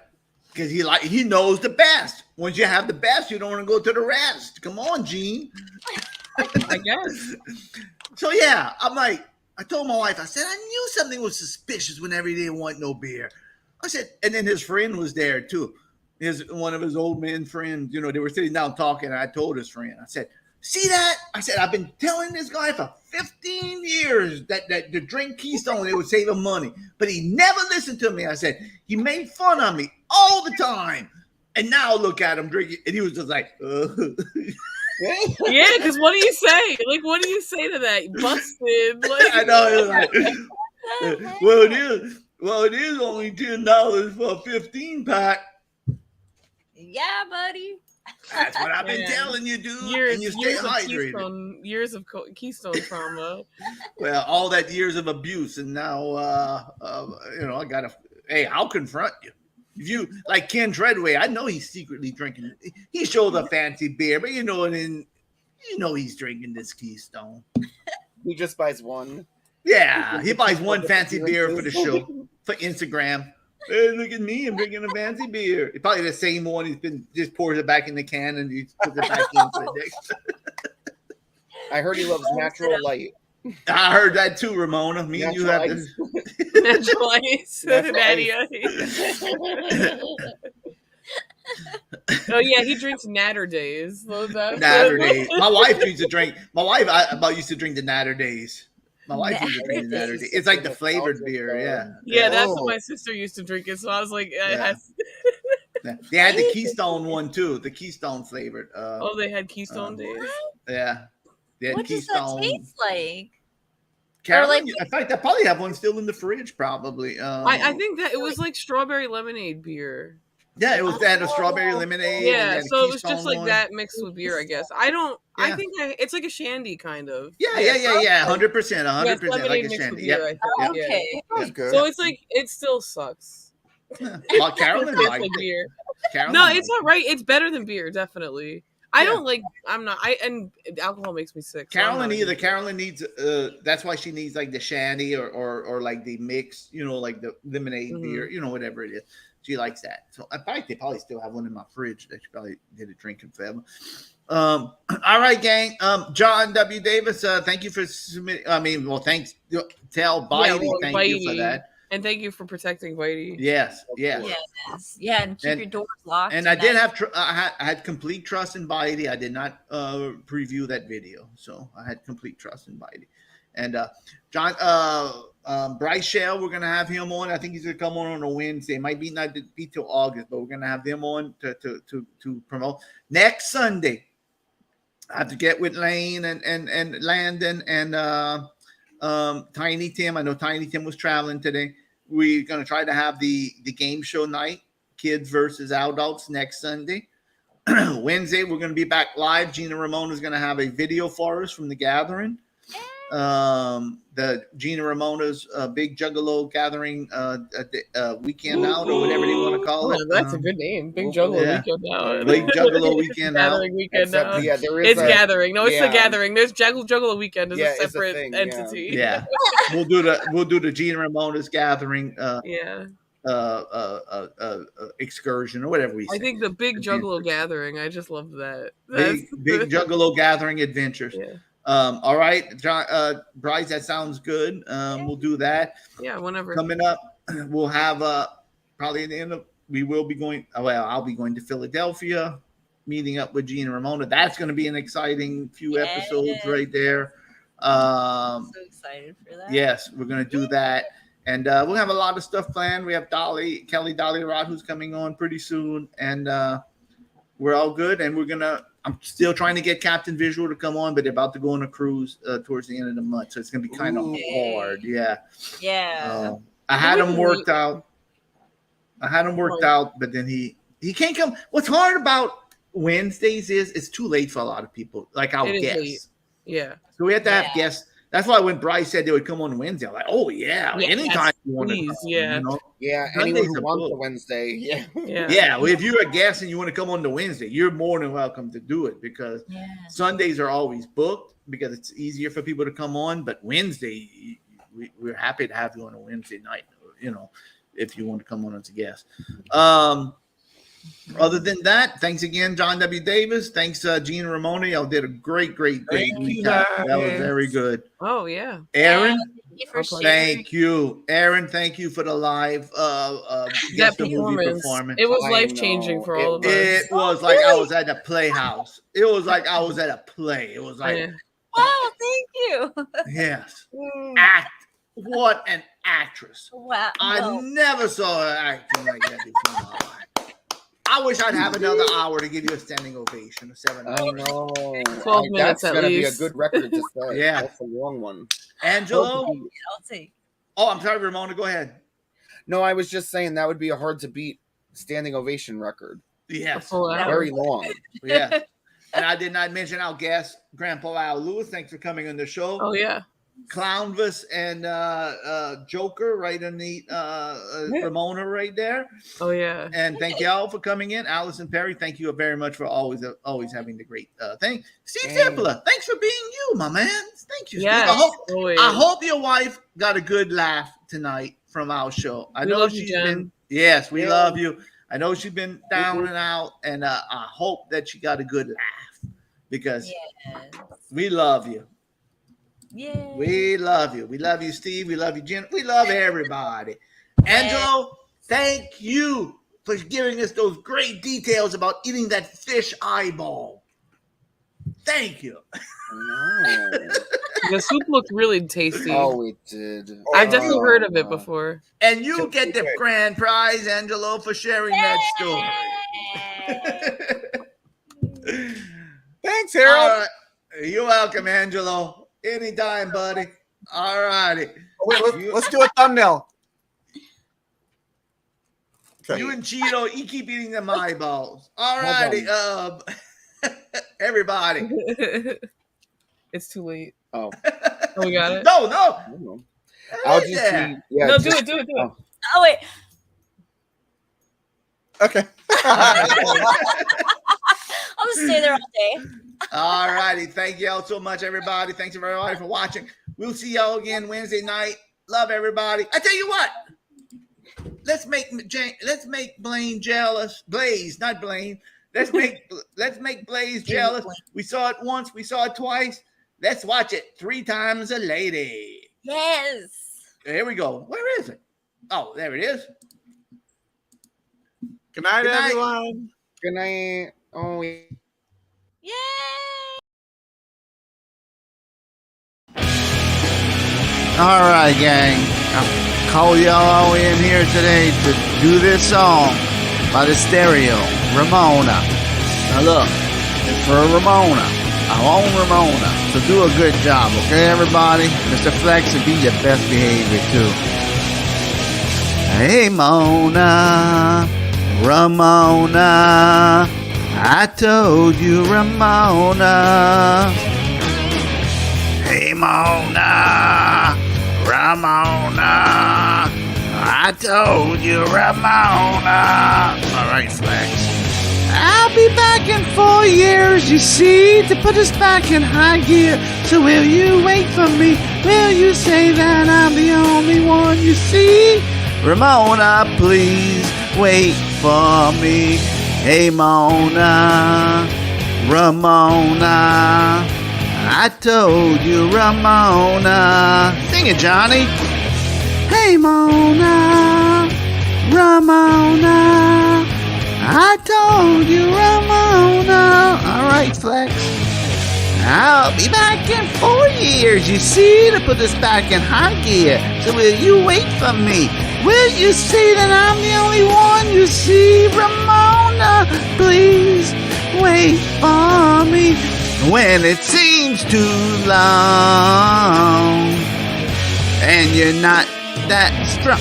because he knows the best. Once you have the best, you don't want to go to the rest. Come on, Gene. I guess. So yeah, I'm like, I told my wife, I said, I knew something was suspicious whenever he didn't want no beer. I said, and then his friend was there too. One of his old man friends, you know, they were sitting down talking, and I told his friend, I said, "See that?" I said, "I've been telling this guy for 15 years that to drink Keystone, it would save him money. But he never listened to me." I said, "He made fun of me all the time. And now look at him drinking." And he was just like, Yeah, because what do you say? Like, what do you say to that? Busted. Like, I know. Well, it is. Well, it is only $10 for a 15-pack. Yeah, buddy. That's what I've been telling you, dude. And you stay hydrated. Years of Keystone trauma. Well, all that years of abuse, and now, I gotta. Hey, I'll confront you. If you like Ken Treadway, I know he's secretly drinking. He showed a fancy beer, but he's drinking this Keystone. He just buys one. Yeah, he buys one fancy beer for the show, for Instagram. Hey, look at me, I'm drinking a fancy beer. It's probably the same one. He's been just pours it back in the can and he puts it back in for the next. I heard he loves natural light. I heard that too, Ramona. Me and you have this. Natural ice. Natty ice. Oh yeah, he drinks Natter Days. Natter Days. My wife used to drink. My wife used to drink the Natter Days. My wife used to drink the Natter Days. It's like the flavored beer, yeah. Yeah, that's what my sister used to drink it. So I was like, They had the Keystone one too, the Keystone flavored. They had Keystone Days. Yeah, they had What Keystone. does that taste like? Carolyn, in fact, I probably have one still in the fridge. Probably. I think that it was like strawberry lemonade beer. Yeah, it was that a strawberry lemonade. Yeah, so it was Keystone just like one. that mixed with beer, I guess. I think it's like a shandy kind of. Yeah, 100%, 100% like a shandy. Yeah, Okay. That's good. So it's like it still sucks. Well, Carolyn It's liked like it. beer. Carolyn No, liked it's all right. It's better than beer, definitely. And alcohol makes me sick. so I'm Carolyn not- either. Carolyn needs that's why she needs like the shandy or like the mix, like the lemonade beer, whatever it is. She likes that. So in fact, they probably still have one in my fridge that she probably did it drinking forever. All right, gang. John W. Davis, thank you for submitting. Thanks. Tell Bitey, thank you for that. And thank you for protecting Whitey. Yes. Yeah, and keep your doors locked. And I did have I had complete trust in Bitey. I did not preview that video, so I had complete trust in Bitey. And John Bryce Shell, we're gonna have him on. I think he's gonna come on a Wednesday. It might not be till August, but we're gonna have them on to promote next Sunday. I have to get with Lane and Landon and Tiny Tim. I know Tiny Tim was traveling today. We're gonna try to have the game show night, kids versus adults, next Sunday. Wednesday, we're gonna be back live. Gina Ramona is gonna have a video for us from the gathering. The Gina Ramona's big Juggalo gathering weekend out or whatever they want to call it. That's a good name. Big Juggalo weekend out. Big Juggalo weekend out. Gathering weekend out. Yeah, it's gathering. No, it's the gathering. There's Juggalo weekend is a separate entity. Yeah. We'll do the Gina Ramona's gathering excursion or whatever we say. I think the big Juggalo gathering. I just love that. Big Juggalo gathering adventures. Yeah. All right, John, Bryce, that sounds good. We'll do that. Yeah, whenever. Coming up, we'll have probably at the end of we will be going. Well, I'll be going to Philadelphia, meeting up with Gina Ramona. That's going to be an exciting few episodes right there. I'm so excited for that. Yes, we're going to do that. And we'll have a lot of stuff planned. We have Kelly Dolly Rod, who's coming on pretty soon. And we're all good. And I'm still trying to get Captain Visual to come on, but they're about to go on a cruise towards the end of the month. So it's going to be kind of hard. Yeah. Yeah. I had him worked out. But then he can't come. What's hard about Wednesdays is it's too late for a lot of people, like our guests. Yeah. So we have to have guests. That's why when Bryce said they would come on Wednesday, I'm like, oh yeah, anytime you want to come. Yeah. Yeah, anyone who wants a Wednesday. Yeah. Well, if you're a guest and you want to come on the Wednesday, you're more than welcome to do it because Sundays are always booked because it's easier for people to come on. But Wednesday, we're happy to have you on a Wednesday night, if you want to come on as a guest. Other than that, thanks again, John W. Davis. Thanks, Gina Ramona. Y'all did a great week. That was very good. Oh, yeah. Aaron, thank you. Aaron, thank you for the live that performance. It was life-changing for all of us. It was like I was at a playhouse. It was like I was at a play. It was like, wow, thank you. Yes. What an actress. Wow. I never saw her acting like that before in my life. I wish I'd have another hour to give you a standing ovation. 7 hours. I know. 12 minutes that's at gonna least. be a good record to say. Yeah. That's a long one. Angelo? I'll take. Oh, I'm sorry, Ramona. Go ahead. No, I was just saying that would be a hard to beat standing ovation record. Yes. Very long. Yeah. And I did not mention our guest, Grandpa Al Lewis. Thanks for coming on the show. Oh, yeah. Clownvis and Joker right underneath Ramona right there. Oh, yeah. And thank y'all for coming in. Allison Perry, thank you very much for always having the great thing. Steve Templer, thanks for being you, my man. Thank you, Yes, Steve. I hope your wife got a good laugh tonight from our show. I know she's been. Yes, we love you. I know she's been down and out, and I hope that she got a good laugh because we love you. Yeah. We love you. We love you, Steve. We love you, Jen. We love everybody. Angelo, thank you for giving us those great details about eating that fish eyeball. Thank you. The soup looked really tasty. Oh, it did. I've definitely heard of it before. And you get the grand prize, Angelo, for sharing that story. Thanks, Harold. All right. You're welcome, Angelo. Anytime, buddy. All righty. Wait, let's do a thumbnail. Okay. You and Cheeto, you keep eating them eyeballs. All righty. Everybody. It's too late. Oh. Oh, we got it? No. I'll just see. Yeah, no, do it. Oh, wait. Okay. I'll just stay there all day. All righty. Thank y'all so much, everybody. Thanks everybody for watching. We'll see y'all again Wednesday night. Love everybody. I tell you what. Let's make Blaine jealous. Blaze, not Blaine. Let's make Blaze jealous. We saw it once. We saw it twice. Let's watch it 3 times a lady. Yes. Here we go. Where is it? Oh, there it is. Good night, everyone. Good night. Oh, Yay. All right, gang. I'll call y'all in here today to do this song by the Stereo, Ramona. Now look, it's for Ramona, our own Ramona. So do a good job, okay, everybody? Mr. Flex, and be your best behavior, too. Hey, Mona, Ramona, I told you, Ramona. Hey, Mona, Ramona, I told you, Ramona. All right, Flex. I'll be back in 4 years, you see, to put us back in high gear. So will you wait for me? Will you say that I'm the only one you see? Ramona, please wait for me. Hey, Mona, Ramona, I told you, Ramona. Sing it, Johnny. Hey, Mona, Ramona, I told you, Ramona. All right, Flex. I'll be back in 4 years, you see, to put us back in high gear. So will you wait for me? Will you see that I'm the only one you see? Ramona, please wait for me. When it seems too long and you're not that strong,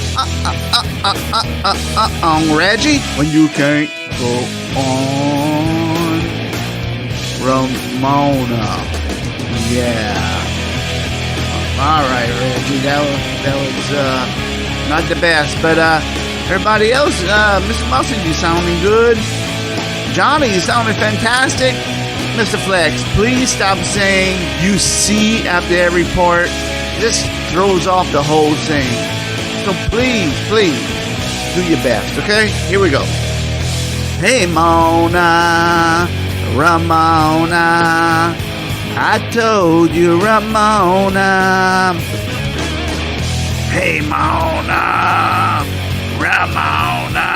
Reggie, when you can't go on, Ramona, yeah. All right, Reggie, that was not the best, but everybody else, Mr. Musson, you sounding good. Johnny, you sounding fantastic. Mr. Flex, please stop saying you see after every part. This throws off the whole thing. So please do your best, okay? Here we go. Hey, Mona, Ramona, I told you, Ramona. Hey, Mona, Ramona,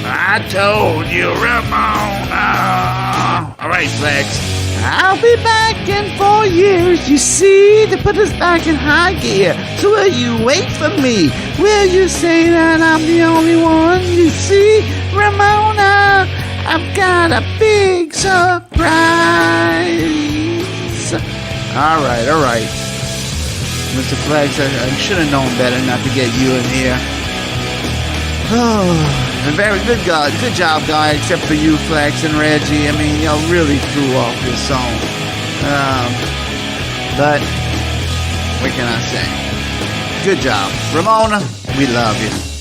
I told you, Ramona. All right, Flex. I'll be back in 4 years, you see, to put us back in high gear. So will you wait for me? Will you say that I'm the only one you see? Ramona, I've got a big surprise. All right. Mr. Flex, I should have known better not to get you in here. Oh, and very good job, guy, except for you, Flex and Reggie. I mean, y'all really threw off this song. But what can I say? Good job. Ramona, we love you.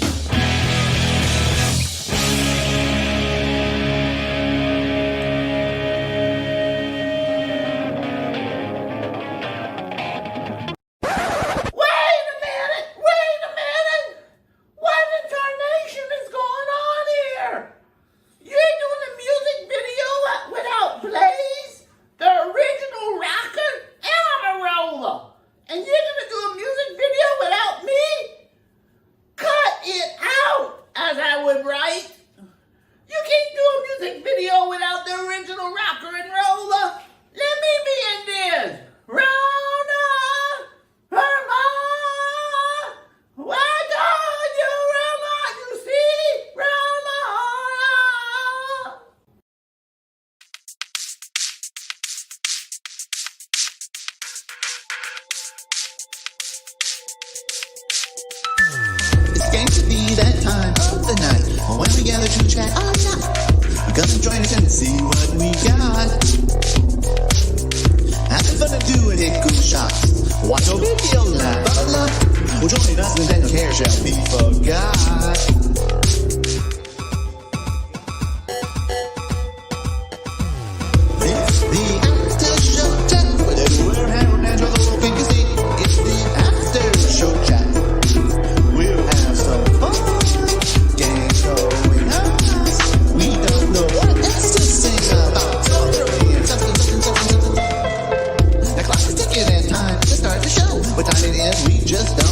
Just don't